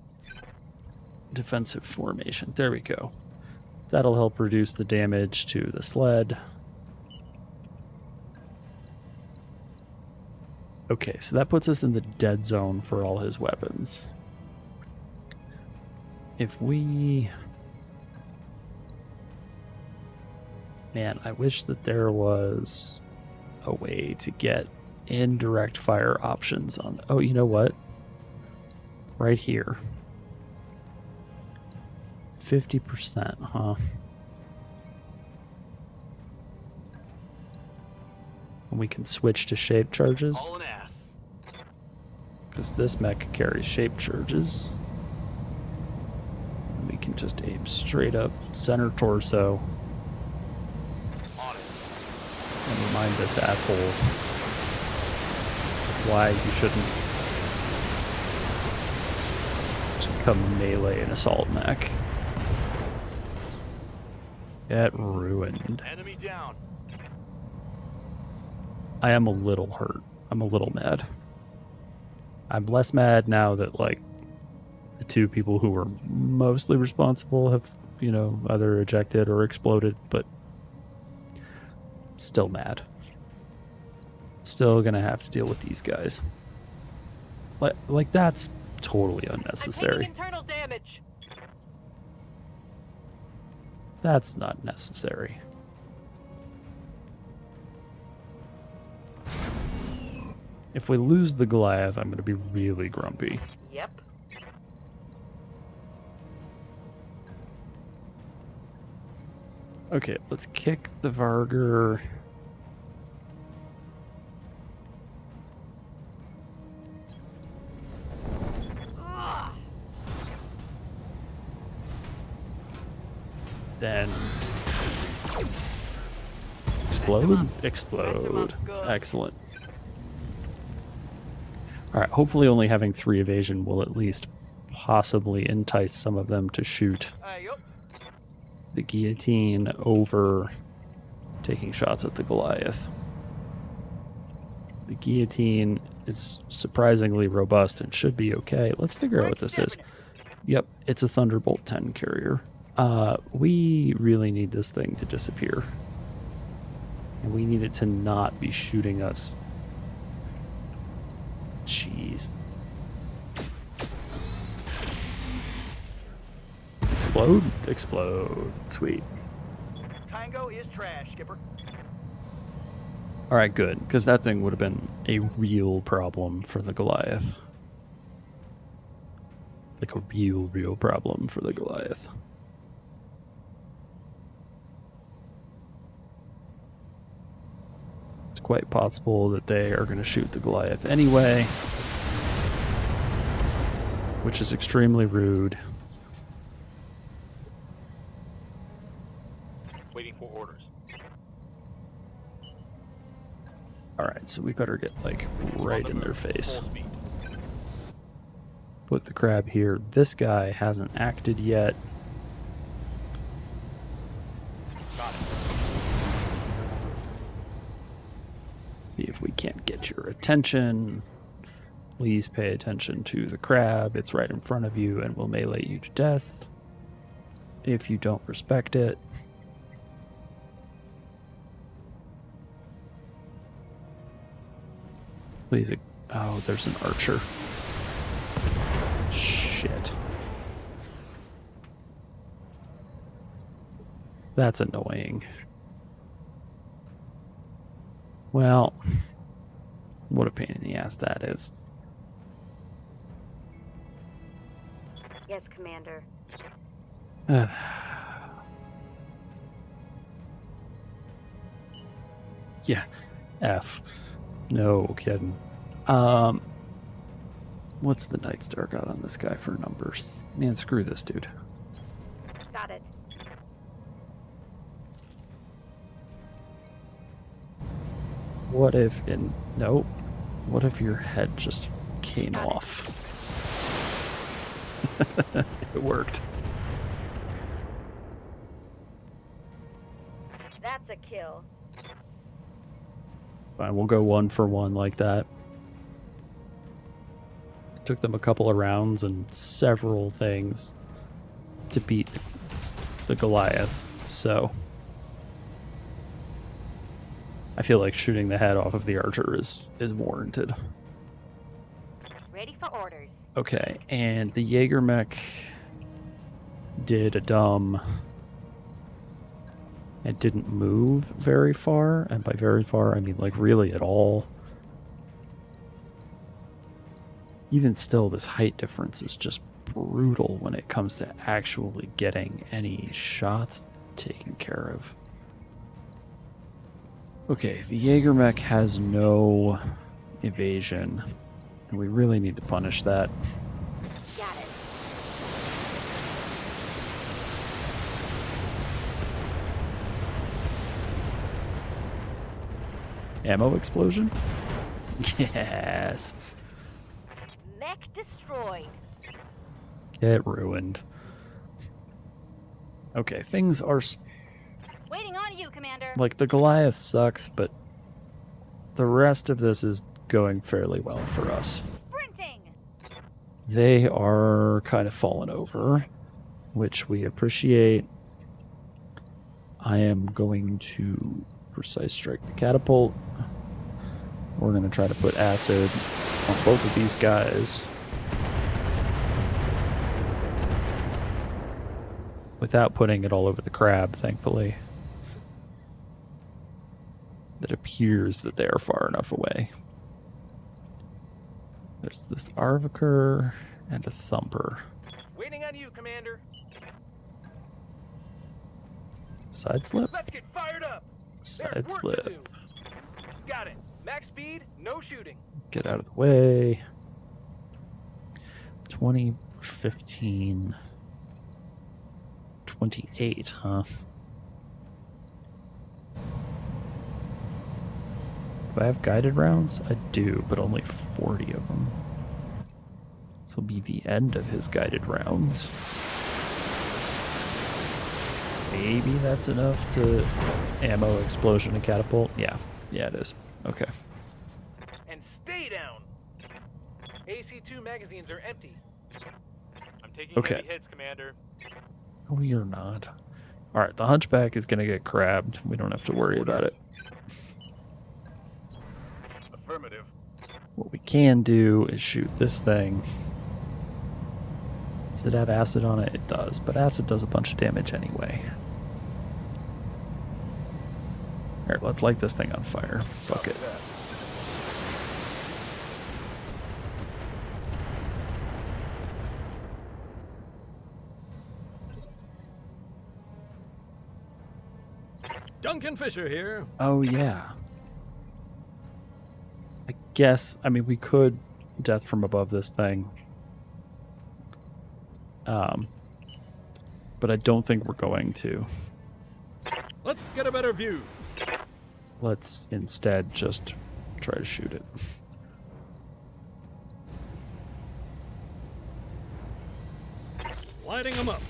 defensive formation? There we go. That'll help reduce the damage to the sled. Okay, so that puts us in the dead zone for all his weapons. If we... Man, I wish that there was a way to get indirect fire options on... Oh, you know what? Right here. 50%, huh? And we can switch to shape charges. Because this mech carries shape charges. We can just aim straight up center torso. And remind this asshole why you shouldn't become melee and assault mech. Get ruined. Enemy down. I am a little hurt. I'm a little mad. I'm less mad now that, like, the two people who were mostly responsible have, you know, either ejected or exploded, but still mad. Still gonna have to deal with these guys. Like that's totally unnecessary. I'm taking internal damage. That's not necessary. If we lose the Goliath, I'm gonna be really grumpy. Yep. Okay, let's kick the Varger. Then explode, explode. Excellent. All right, hopefully only having 3 evasion will at least possibly entice some of them to shoot the guillotine over taking shots at the Goliath. The guillotine is surprisingly robust and should be okay. Let's figure out what this is. Yep, it's a Thunderbolt 10 carrier. We really need this thing to disappear. And we need it to not be shooting us. Jeez. Explode, explode. Sweet. Tango is trash, Skipper. Alright, good. Because that thing would have been a real problem for the Goliath. Like a real problem for the Goliath. It's quite possible that they are going to shoot the Goliath anyway, which is extremely rude. Waiting for orders. Alright, so we better get, like, right in their face. Put the crab here. This guy hasn't acted yet. See if we can't get your attention. Please pay attention to the crab. It's right in front of you and will melee you to death if you don't respect it. Please. Oh, there's an archer. Shit. That's annoying. Well, what a pain in the ass that is. Yes, Commander. Yeah, F. No kidding. What's the Night Star got on this guy for numbers? Man, screw this dude. Got it. What if in... Nope. What if your head just came off? It worked. That's a kill. Fine, we'll go 1 for 1 like that. It took them a couple of rounds and several things to beat the Goliath, so... I feel like shooting the head off of the archer is warranted. Ready for orders. Okay, and the Jaeger mech did a dumb... It didn't move very far, and by very far, I mean like really at all. Even still, this height difference is just brutal when it comes to actually getting any shots taken care of. Okay, the Jaeger mech has no evasion, and we really need to punish that. Got it. Ammo explosion? Yes. Mech destroyed. Get ruined. Okay, things are... Waiting on you, Commander. Like, the Goliath sucks, but the rest of this is going fairly well for us. Sprinting. They are kind of falling over, which we appreciate. I am going to precise strike the catapult. We're going to try to put acid on both of these guys without putting it all over the crab, thankfully. It appears that they are far enough away. There's this Arviker and a Thumper. Waiting on you, Commander. Side slip? Let's get fired up. Side There's work to slip. do. Got it. Max speed, no shooting. Get out of the way. 20, 15, 28, huh? Do I have guided rounds? I do, but only 40 of them. This will be the end of his guided rounds. Maybe that's enough to ammo, explosion, and catapult. Yeah, it is. Okay. And stay down. AC2 magazines are empty. I'm taking Okay. heavy hits, Commander. No, you're not. All right, the Hunchback is going to get crabbed. We don't have to worry about it. Affirmative. What we can do is shoot this thing. Does it have acid on it? It does, but acid does a bunch of damage anyway. Alright, let's light this thing on fire. Fuck it. Duncan Fisher here. Oh, yeah. I guess, I mean, we could death from above this thing. But I don't think we're going to. Let's get a better view. Let's instead just try to shoot it. Lighting them up.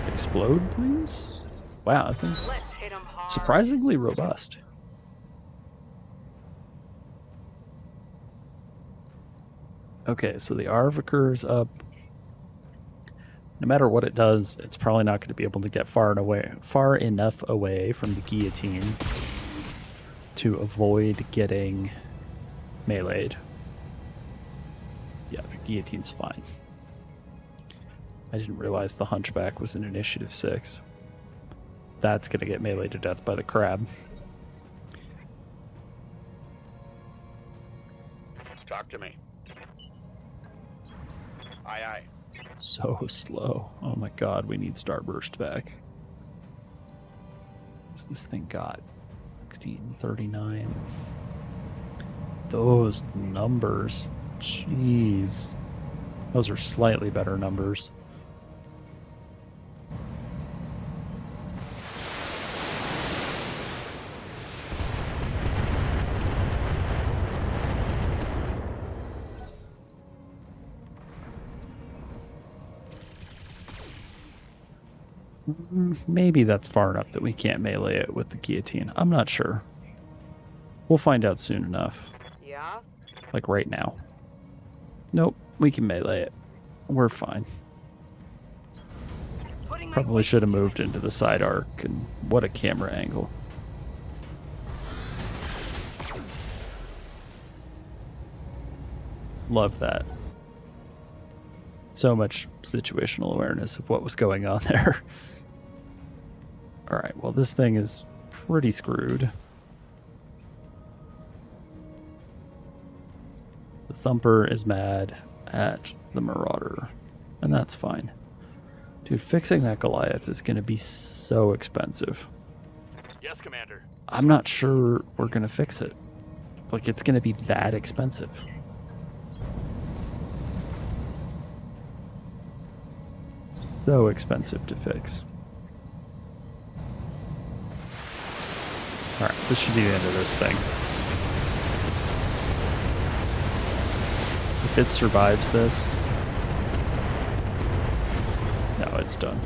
Explode, please? Wow, that thing's Let's hit 'em hard. surprisingly robust. Okay, so the Arviker's up. No matter what it does, it's probably not going to be able to get far enough away from the guillotine to avoid getting meleeed. Yeah, the guillotine's fine. I didn't realize the Hunchback was in Initiative 6. That's going to get meleeed to death by the crab. Talk to me. Aye, aye. So slow. Oh my god, we need Starburst back. What's this thing got? 1639. Those numbers. Jeez. Those are slightly better numbers. Maybe that's far enough that we can't melee it with the guillotine. I'm not sure. We'll find out soon enough. Yeah? Like right now. Nope, we can melee it. We're fine. Probably should have moved into the side arc, and what a camera angle. Love that. So much situational awareness of what was going on there. Alright, well this thing is pretty screwed. The Thumper is mad at the Marauder, and that's fine. Dude, fixing that Goliath is going to be so expensive. Yes, Commander. I'm not sure we're going to fix it. Like, it's going to be that expensive. So expensive to fix. Alright, this should be the end of this thing. If it survives this... No, it's done.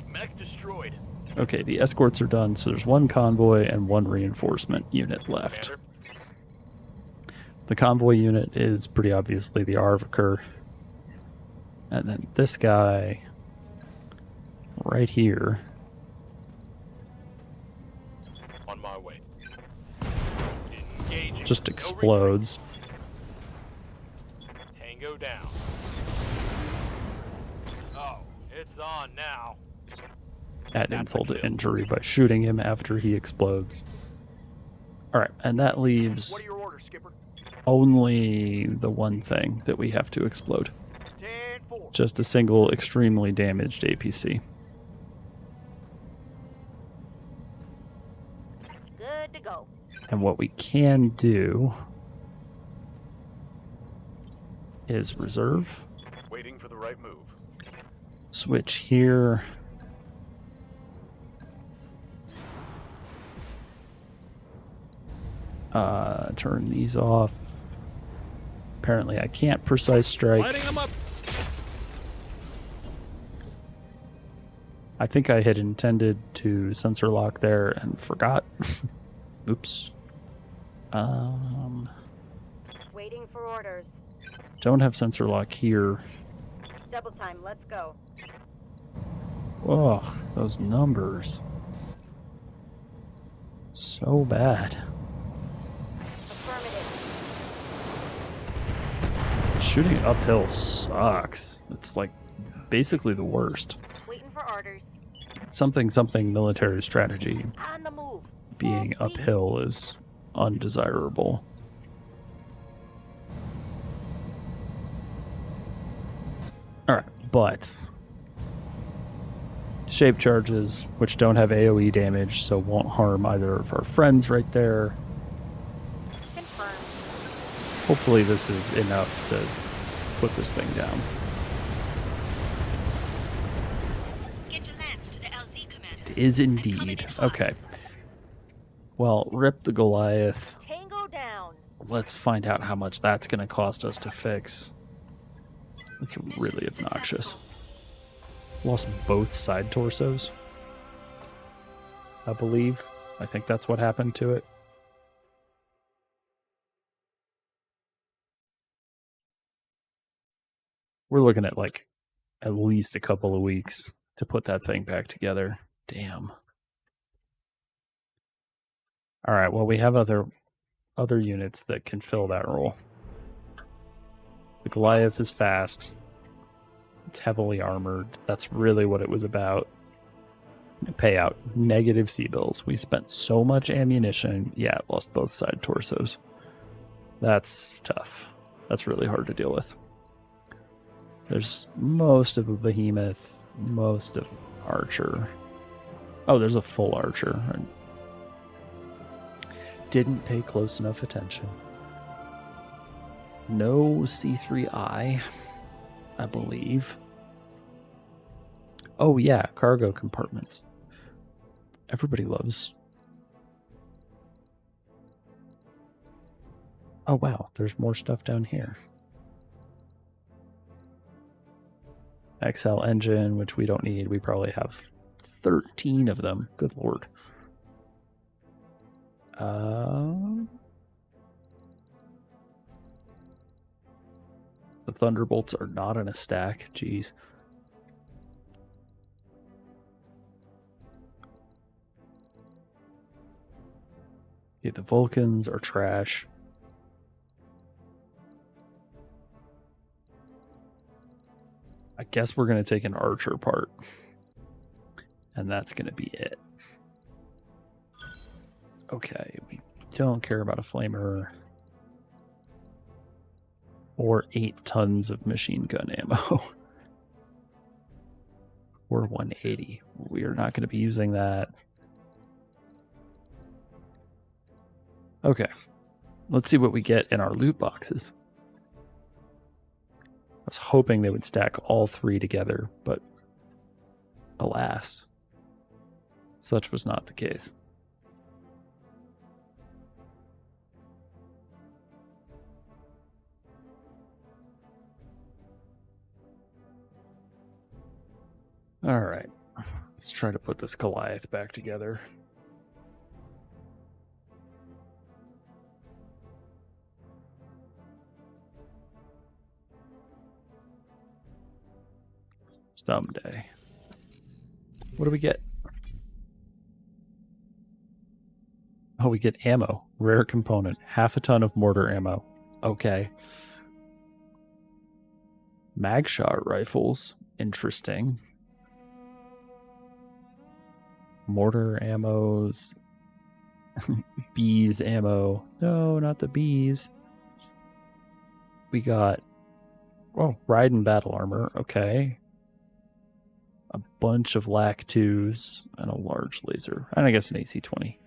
Mech destroyed. Okay, the escorts are done, so there's one convoy and one reinforcement unit left. Commander. The convoy unit is pretty obviously the Arviker. And then this guy right here. On my way. Engaging. Just No explodes. retreat. Tango down. Oh, it's on now. Add insult to injury by shooting him after he explodes. Alright, and that leaves What are your orders, Skipper? only the one thing that we have to explode. 10-4. Just a single extremely damaged APC. Good to go. And what we can do is reserve. Waiting for the right move. Switch here. Turn these off. Apparently I can't precise strike. Lighting them up. I think I had intended to sensor lock there and forgot. Oops. Waiting for orders. Don't have sensor lock here. Double time, let's go. Ugh, those numbers. So bad. Affirmative. Shooting uphill sucks. It's like basically the worst. Waiting for orders. Something military strategy On the move. being uphill is undesirable. Alright, but shape charges, which don't have AoE damage, so won't harm either of our friends right there. Confirmed. Hopefully this is enough to put this thing down. Get your lance to the LZ, Commander. It is indeed. Okay. Well, rip the Goliath. Tango down. Let's find out how much that's going to cost us to fix. It's really obnoxious. Lost both side torsos, I believe. I think that's what happened to it. We're looking at like at least a couple of weeks to put that thing back together. Damn. All right, well, we have other units that can fill that role. The Goliath is fast. It's heavily armored. That's really what it was about. Payout, negative C-bills. We spent so much ammunition. Yeah, lost both side torsos. That's tough. That's really hard to deal with. There's most of a behemoth, most of archer. Oh, there's a full archer. Didn't pay close enough attention. No C3I, I believe. Oh yeah, cargo compartments. Everybody loves. Oh wow, there's more stuff down here. XL engine, which we don't need. We probably have 13 of them. Good lord. The Thunderbolts are not in a stack. Jeez. Okay, the Vulcans are trash. I guess we're going to take an archer part. And that's going to be it. Okay, we don't care about a flamer. Or 8 tons of machine gun ammo. Or 180. We are not going to be using that. Okay, let's see what we get in our loot boxes. I was hoping they would stack all 3 together, but alas, such was not the case. All right, let's try to put this Goliath back together. Someday. What do we get? Oh, we get ammo. Rare component. Half a ton of mortar ammo. Okay. Mag shot rifles. Interesting. Mortar ammos. Bees ammo. No, not the bees. We got... Oh, ride and battle armor. Okay. A bunch of LAC 2s and a large laser. And I guess an AC-20.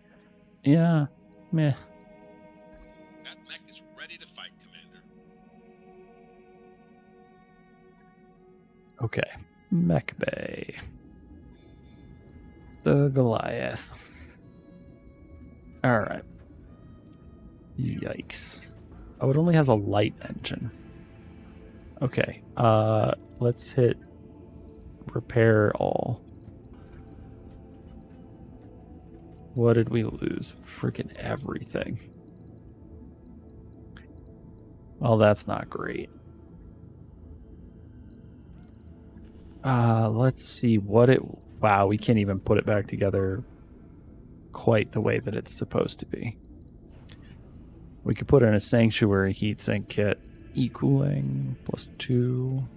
Yeah, meh. That mech is ready to fight, Commander. Okay, mech bay. The Goliath. All right. Yikes. Oh, it only has a light engine. Okay, let's hit repair all. What did we lose? Freaking everything. Well, that's not great. Let's see what it... Wow, we can't even put it back together quite the way that it's supposed to be. We could put in a sanctuary heatsink kit. E-cooling +2.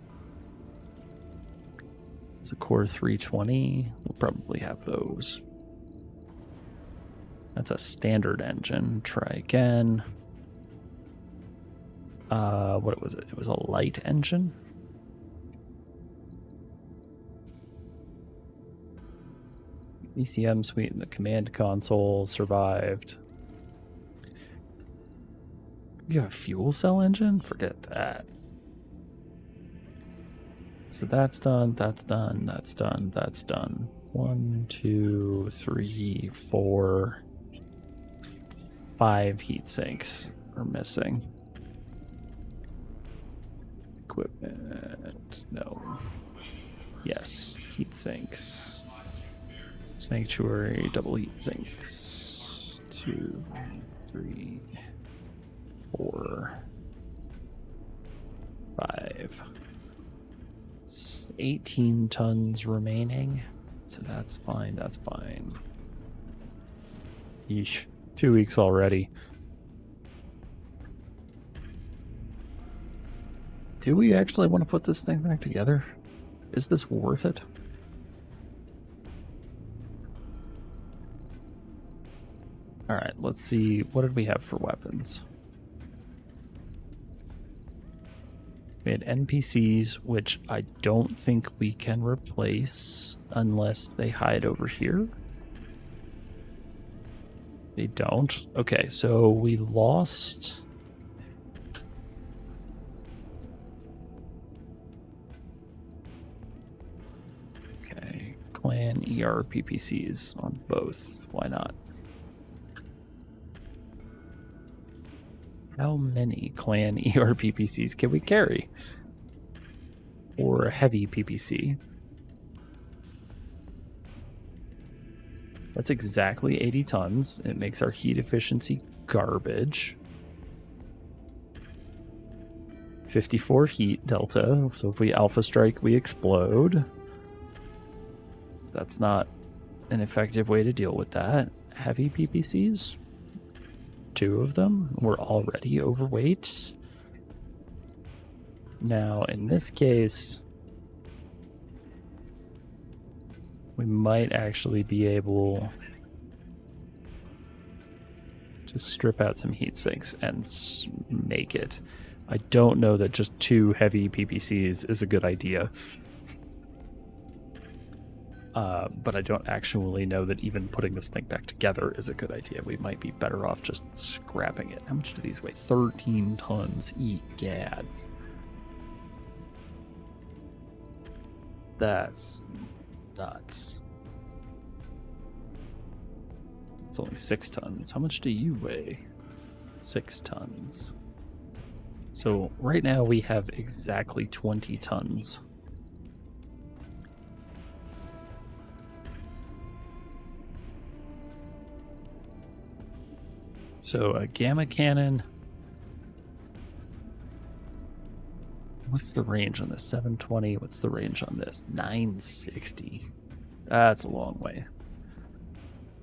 It's a core 320. We'll probably have those. That's a standard engine. Try again. What was it? It was a light engine. ECM suite in the command console survived. You have a fuel cell engine? Forget that. So that's done, that's done, that's done, that's done. 1, 2, 3, 4, 5 heat sinks are missing. Equipment, no. Yes, heat sinks. Sanctuary, double heat sinks. 2, 3, 4, 5. 18 tons remaining. So that's fine, that's fine. Yeesh. 2 weeks already. Do we actually want to put this thing back together? Is this worth it? Alright, let's see. What did we have for weapons? We had NPCs, which I don't think we can replace unless they hide over here. They don't. Okay, so we lost... Okay, clan ER PPCs on both. Why not? How many clan ER PPCs can we carry? Or a heavy PPC? That's exactly 80 tons. It makes our heat efficiency garbage. 54 heat delta. So if we alpha strike, we explode. That's not an effective way to deal with that. Heavy PPCs? 2 of them. We're already overweight. Now, in this case, we might actually be able to strip out some heat sinks and make it. I don't know that just 2 heavy PPCs is a good idea. But I don't actually know that even putting this thing back together is a good idea. We might be better off just scrapping it. How much do these weigh? 13 tons. Egads. That's nuts. It's only 6 tons. How much do you weigh? 6 tons. So right now we have exactly 20 tons. So a gamma cannon. What's the range on this? 720. What's the range on this? 960. That's a long way.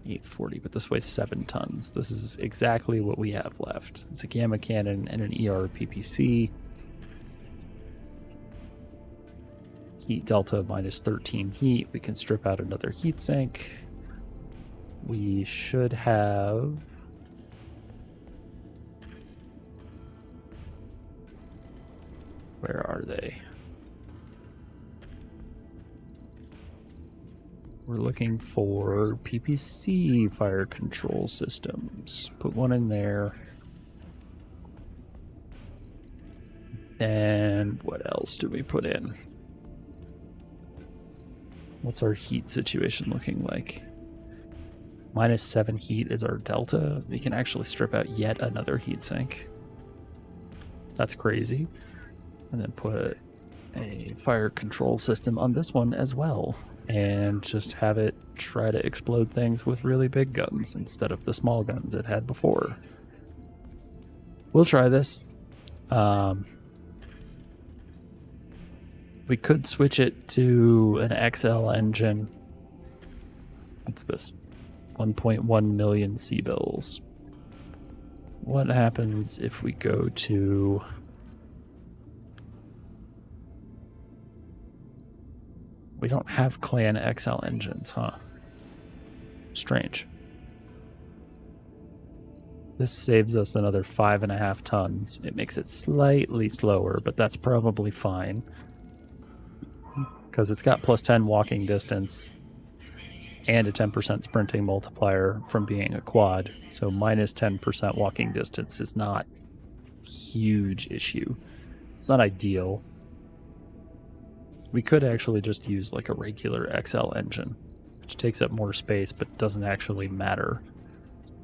840, but this weighs 7 tons. This is exactly what we have left. It's a gamma cannon and an ER PPC. Heat delta minus 13 heat. We can strip out another heat sink. We should have... Where are they? We're looking for PPC fire control systems. Put one in there. And what else do we put in? What's our heat situation looking like? Minus 7 heat is our delta. We can actually strip out yet another heat sink. That's crazy. And then put a fire control system on this one as well. And just have it try to explode things with really big guns instead of the small guns it had before. We'll try this. We could switch it to an XL engine. What's this? 1.1 million C-bills. What happens if we go to... We don't have Clan XL engines, huh? Strange. This saves us another 5.5 tons. It makes it slightly slower, but that's probably fine. Because it's got plus 10 walking distance and a 10% sprinting multiplier from being a quad. So minus 10% walking distance is not a huge issue. It's not ideal. We could actually just use like a regular XL engine, which takes up more space but doesn't actually matter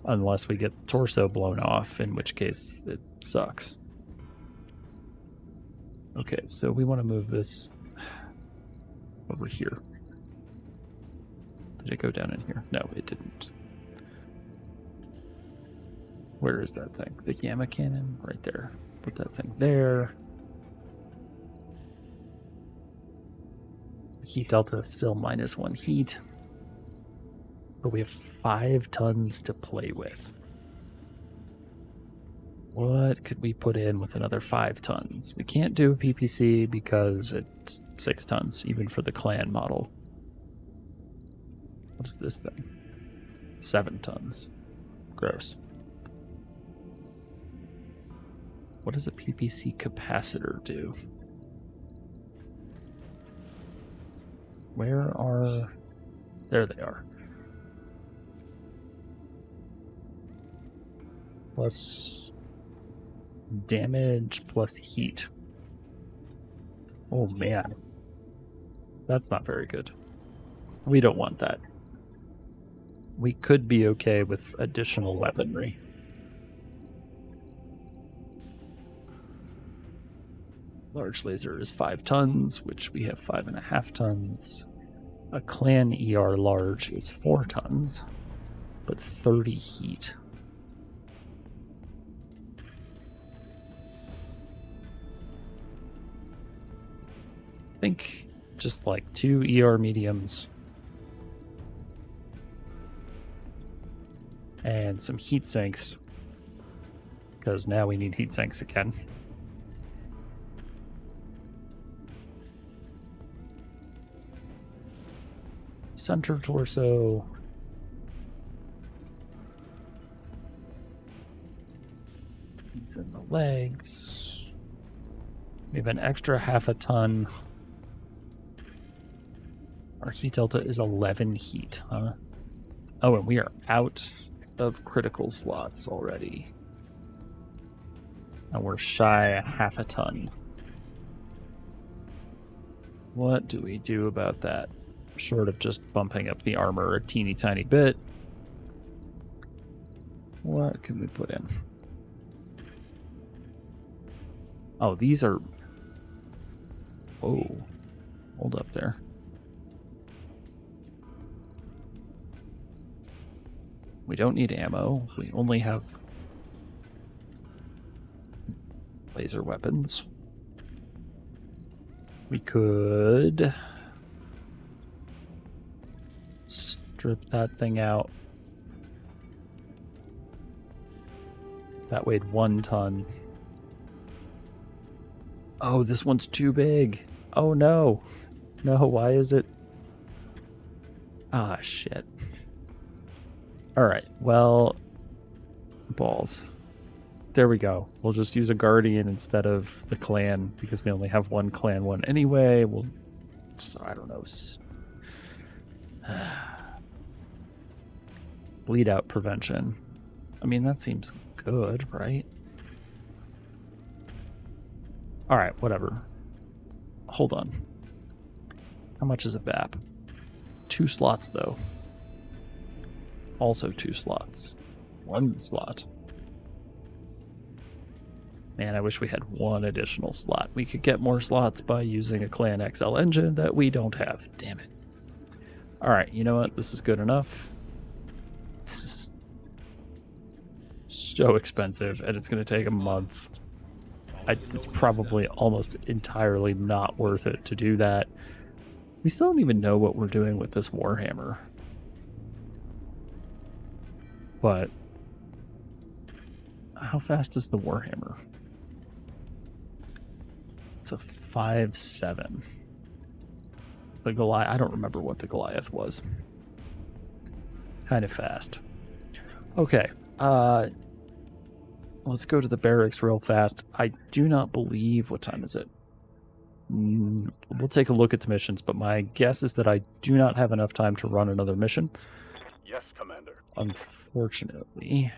unless we get the torso blown off, in which case it sucks. Okay, so we want to move this. over here. Did it go down in here? No, it didn't. Where is that thing? The gamma cannon? Right there. Put that thing there. Heat delta is still -1 heat. But we have 5 tons to play with. What could we put in with another 5 tons? We can't do a PPC because it's 6 tons, even for the clan model. What is this thing? 7 tons. Gross. What does a PPC capacitor do? Where are... There they are. Plus damage plus heat. Oh man. That's not very good. We don't want that. We could be okay with additional weaponry. Large laser is 5 tons, which we have 5.5 tons. A clan ER large is 4 tons, but 30 heat. I think just like 2 ER mediums and some heat sinks, because now we need heat sinks again. Center torso. He's in the legs. We have an extra 0.5 ton. Our heat delta is 11 heat, huh? Oh, and we are out of critical slots already. And we're shy 0.5 ton. What do we do about that? Short of just bumping up the armor a teeny tiny bit. What can we put in? Oh, these are... Oh, hold up there. We don't need ammo. We only have laser weapons. We could strip that thing out. That weighed 1 ton. Oh, this one's too big. Oh no. No, why is it? Ah, shit. Alright, well, balls. There we go. We'll just use a guardian instead of the clan, because we only have 1 clan one anyway. We'll, I don't know. Bleed out prevention. I mean, that seems good, right? Alright, whatever. Hold on. How much is a BAP? 2 slots, though. Also 2 slots. 1 slot. Man, I wish we had 1 additional slot. We could get more slots by using a Clan XL engine that we don't have. Damn it. Alright, you know what? This is good enough. This is so expensive, and it's going to take a month. It's probably almost entirely not worth it to do that. We still don't even know what we're doing with this Warhammer. But how fast is the Warhammer? It's a 5.7. The Goliath, I don't remember what the Goliath was. Kind of fast. Okay, let's go to the barracks real fast. I do not believe, what time is it? We'll take a look at the missions, but my guess is that I do not have enough time to run another mission. Yes, Commander. Unfortunately.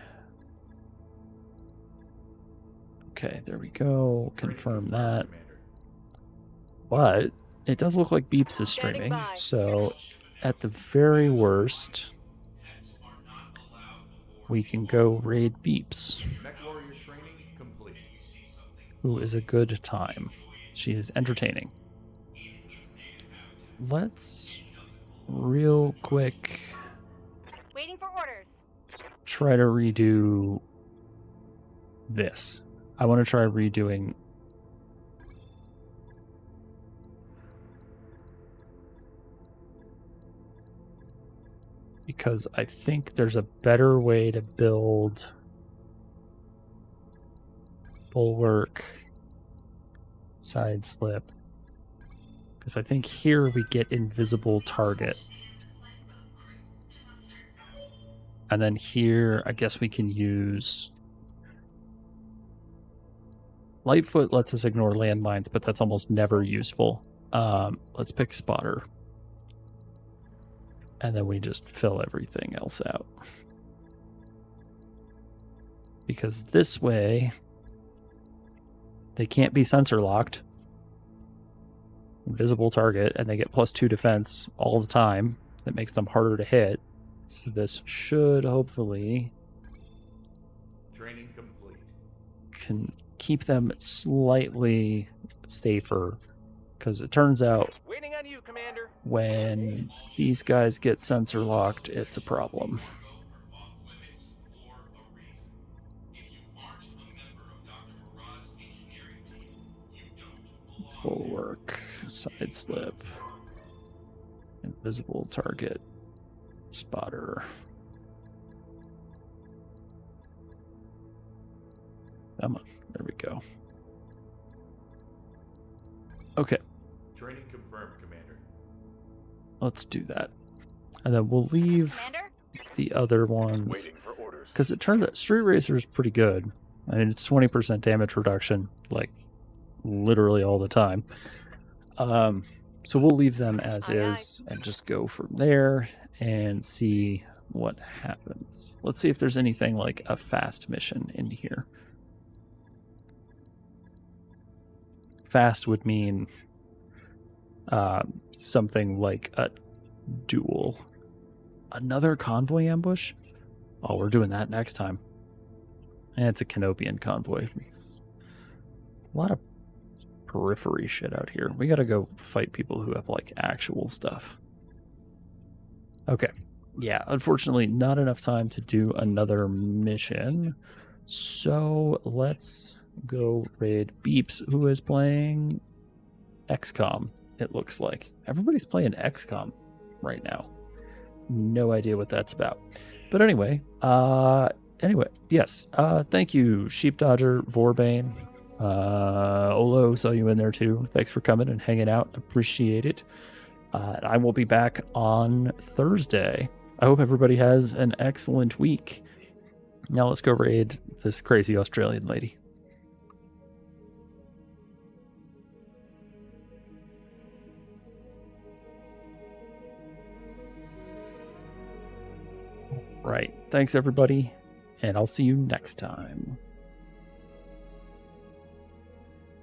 Okay, there we go. Confirm that. But it does look like Beeps is streaming, so at the very worst, we can go raid Beeps, who is a good time. She is entertaining. let's real quick Waiting for orders. try to redo this. I want to try redoing because I think there's a better way to build bulwark side slip. Because I think here we get invisible target. And then here, I guess we can use... Lightfoot lets us ignore landmines, but that's almost never useful. Let's pick spotter. And then we just fill everything else out. Because this way, they can't be sensor locked. Invisible target, and they get +2 defense all the time. That makes them harder to hit. So this should hopefully Training complete. can keep them slightly safer. Because it turns out Waiting on you, Commander. when these guys get sensor locked, it's a problem. Bulwark, side slip, invisible target, spotter. Come on, there we go. Okay. Training confirmed, Commander. Let's do that. And then we'll leave the other ones. Because it turns out Street Racer is pretty good. I mean, it's 20% damage reduction, like, literally all the time. So we'll leave them as is and just go from there and see what happens. Let's see if there's anything like a fast mission in here. Fast would mean something like a duel. Another convoy ambush? Oh, we're doing that next time. And it's a Canopian convoy. It's a lot of periphery shit out here. We gotta go fight people who have like actual stuff. Okay. Yeah, unfortunately not enough time to do another mission. So let's go raid Beeps, who is playing XCOM, it looks like. Everybody's playing XCOM right now. No idea what that's about. But anyway, yes. Thank you, Sheep Dodger, Vorbane. Olo, saw you in there too. Thanks for coming and hanging out. Appreciate it. I will be back on Thursday. I hope everybody has an excellent week. Now let's go raid this crazy Australian lady. Right. Thanks, everybody. And I'll see you next time.